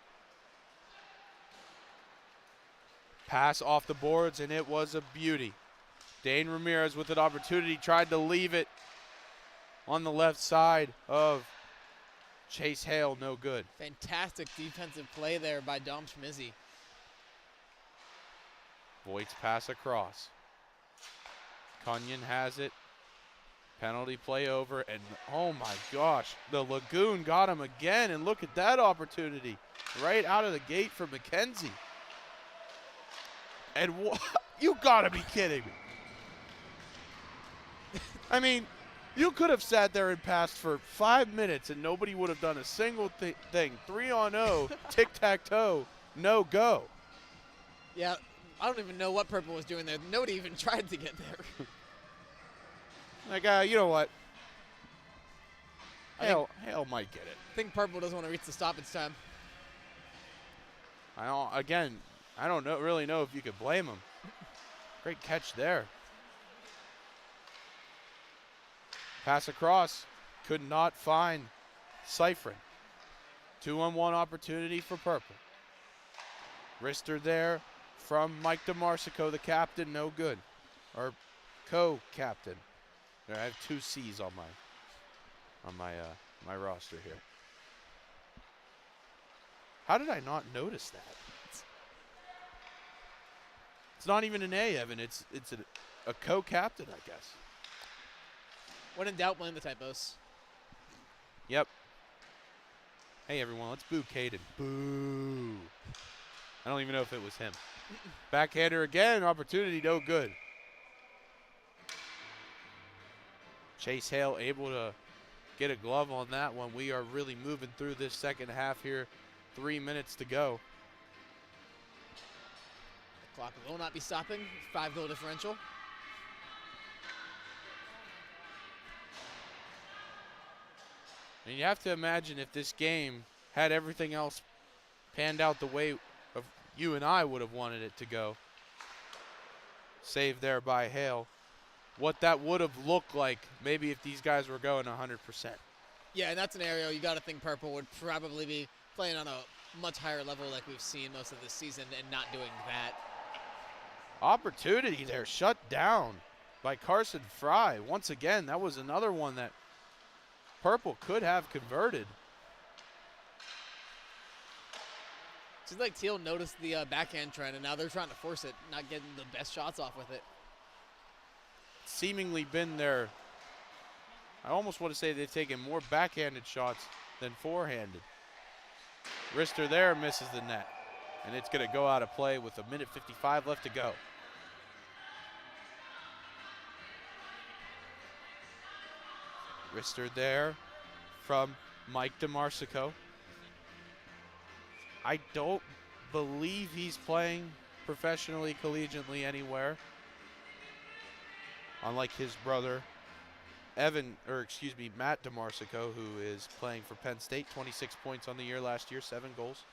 Pass off the boards, and it was a beauty. Dane Ramirez with an opportunity, tried to leave it on the left side of Chase Hale, no good. Fantastic defensive play there by Dom Schmizzy. Voigt's pass across. Cunyon has it. Penalty play over, and oh my gosh, the Lagoon got him again, and look at that opportunity right out of the gate for McKenzie. And you gotta be kidding me. I mean, you could have sat there and passed for 5 minutes and nobody would have done a single thing. 3-on-0, tic-tac-toe, no go. Yeah, I don't even know what Purple was doing there. Nobody even tried to get there. Like, you know what? Hale might get it. I think Purple doesn't want to reach the stoppage time. I don't really know if you could blame him. Great catch there. Pass across, could not find Cyphrin. 2-on-1 opportunity for Purple. Wrister there from Mike DeMarsico, the captain, no good. Or co-captain. I have 2 C's on my roster here. How did I not notice that? It's not even an A, Evan. It's a co-captain, I guess. When in doubt, blame the typos. Yep. Hey, everyone, let's boo Caden. Boo. I don't even know if it was him. Backhander again, opportunity, no good. Chase Hale able to get a glove on that one. We are really moving through this second half here. 3 minutes to go. The clock will not be stopping. 5-goal differential. And you have to imagine if this game had everything else panned out the way of you and I would have wanted it to go. Saved there by Hale. What that would have looked like maybe if these guys were going 100%. Yeah, and that's an area you got to think Purple would probably be playing on a much higher level like we've seen most of this season and not doing that. Opportunity there shut down by Carson Fry. Once again, that was another one that Purple could have converted. Seems like Teal noticed the backhand trend, and now they're trying to force it, not getting the best shots off with it. Seemingly been their, I almost want to say they've taken more backhanded shots than forehanded. Wrister there misses the net, and it's going to go out of play with 1:55 left to go. Wrister there from Mike DeMarsico. I don't believe he's playing professionally, collegiately anywhere. Unlike his brother, Matt DeMarsico, who is playing for Penn State, 26 points on the year last year, 7 goals.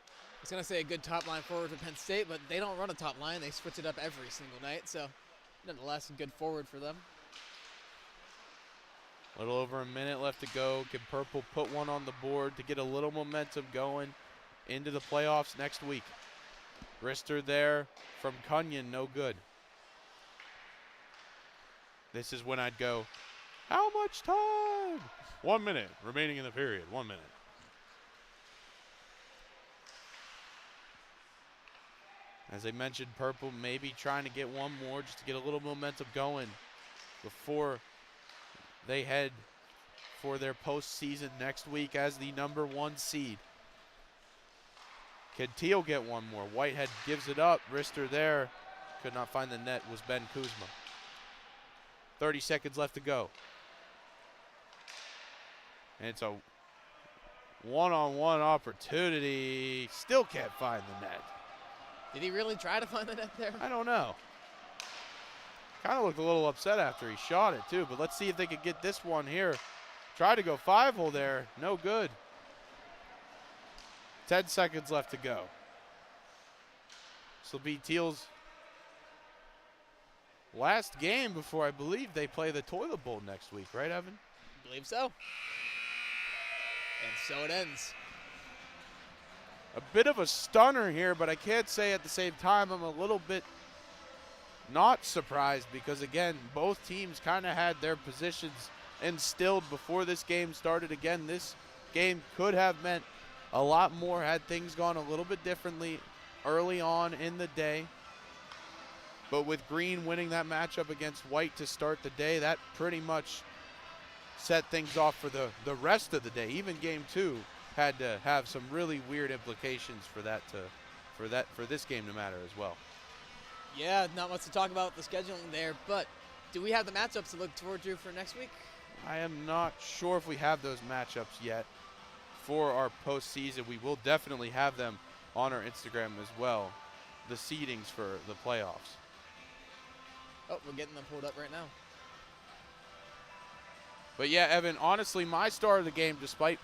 I was going to say a good top line forward for Penn State, but they don't run a top line. They switch it up every single night, so nonetheless, a good forward for them. A little over a minute left to go. Can Purple put one on the board to get a little momentum going into the playoffs next week? Wrister there from Cunyon, no good. This is when I'd go, how much time? 1 minute remaining in the period, 1 minute. As I mentioned, Purple maybe trying to get one more just to get a little momentum going before they head for their postseason next week as the #1 seed. Can Teal get one more? Whitehead gives it up. Wrister there. Could not find the net, was Ben Kuzma. 30 seconds left to go. And it's a one-on-one opportunity. Still can't find the net. Did he really try to find the net there? I don't know. Kind of looked a little upset after he shot it too, but let's see if they could get this one here. Try to go 5-hole there. No good. 10 seconds left to go. This will be Teal's last game before I believe they play the Toilet Bowl next week, right, Evan? I believe so. And so it ends. A bit of a stunner here, but I can't say at the same time I'm a little bit not surprised because, again, both teams kind of had their positions instilled before this game started. Again, this game could have meant a lot more had things gone a little bit differently early on in the day. But with Green winning that matchup against White to start the day, that pretty much set things off for the rest of the day. Even game 2 had to have some really weird implications for this game to matter as well. Yeah, not much to talk about with the scheduling there, but do we have the matchups to look forward to for next week? I am not sure if we have those matchups yet for our postseason. We will definitely have them on our Instagram as well, the seedings for the playoffs. Oh, we're getting them pulled up right now. But yeah, Evan, honestly, my star of the game, despite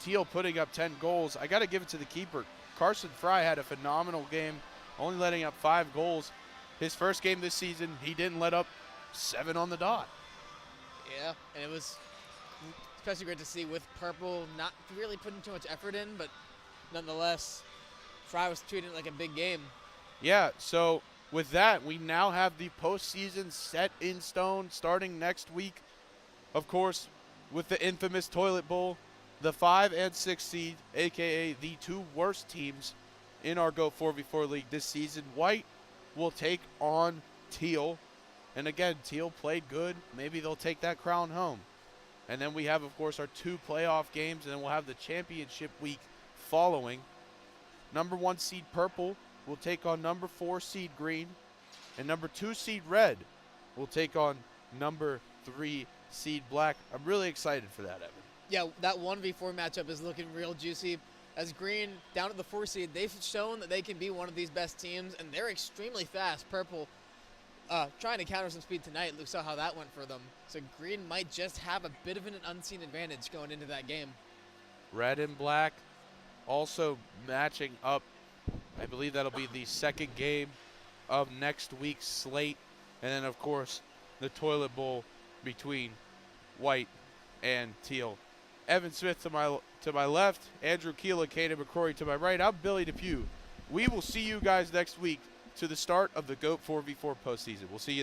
Teal putting up 10 goals, I got to give it to the keeper. Carson Fry had a phenomenal game, only letting up 5 goals. His first game this season, he didn't let up 7 on the dot. Yeah, and it was especially great to see with Purple not really putting too much effort in, but nonetheless, Fry was treating it like a big game. Yeah, so with that, we now have the postseason set in stone starting next week. Of course, with the infamous Toilet Bowl, the 5 and 6 seed, a.k.a. the 2 worst teams in our Go 4v4 League this season. White will take on Teal. And again, Teal played good. Maybe they'll take that crown home. And then we have, of course, our 2 playoff games, and then we'll have the championship week following. Number 1 seed Purple will take on number 4 seed Green. And number 2 seed Red will take on number 3 seed Black. I'm really excited for that, Evan. Yeah, that 1v4 matchup is looking real juicy. As Green, down at the 4 seed, they've shown that they can be one of these best teams, and they're extremely fast. Purple trying to counter some speed tonight. We saw how that went for them. So Green might just have a bit of an unseen advantage going into that game. Red and Black also matching up. I believe that'll be the second game of next week's slate. And then, of course, the Toilet Bowl between White and Teal. Evan Smith to my left, Andrew Keela, Caden McCrory to my right. I'm Billy Depew. We will see you guys next week to the start of the GOAT 4v4 postseason. We'll see you then.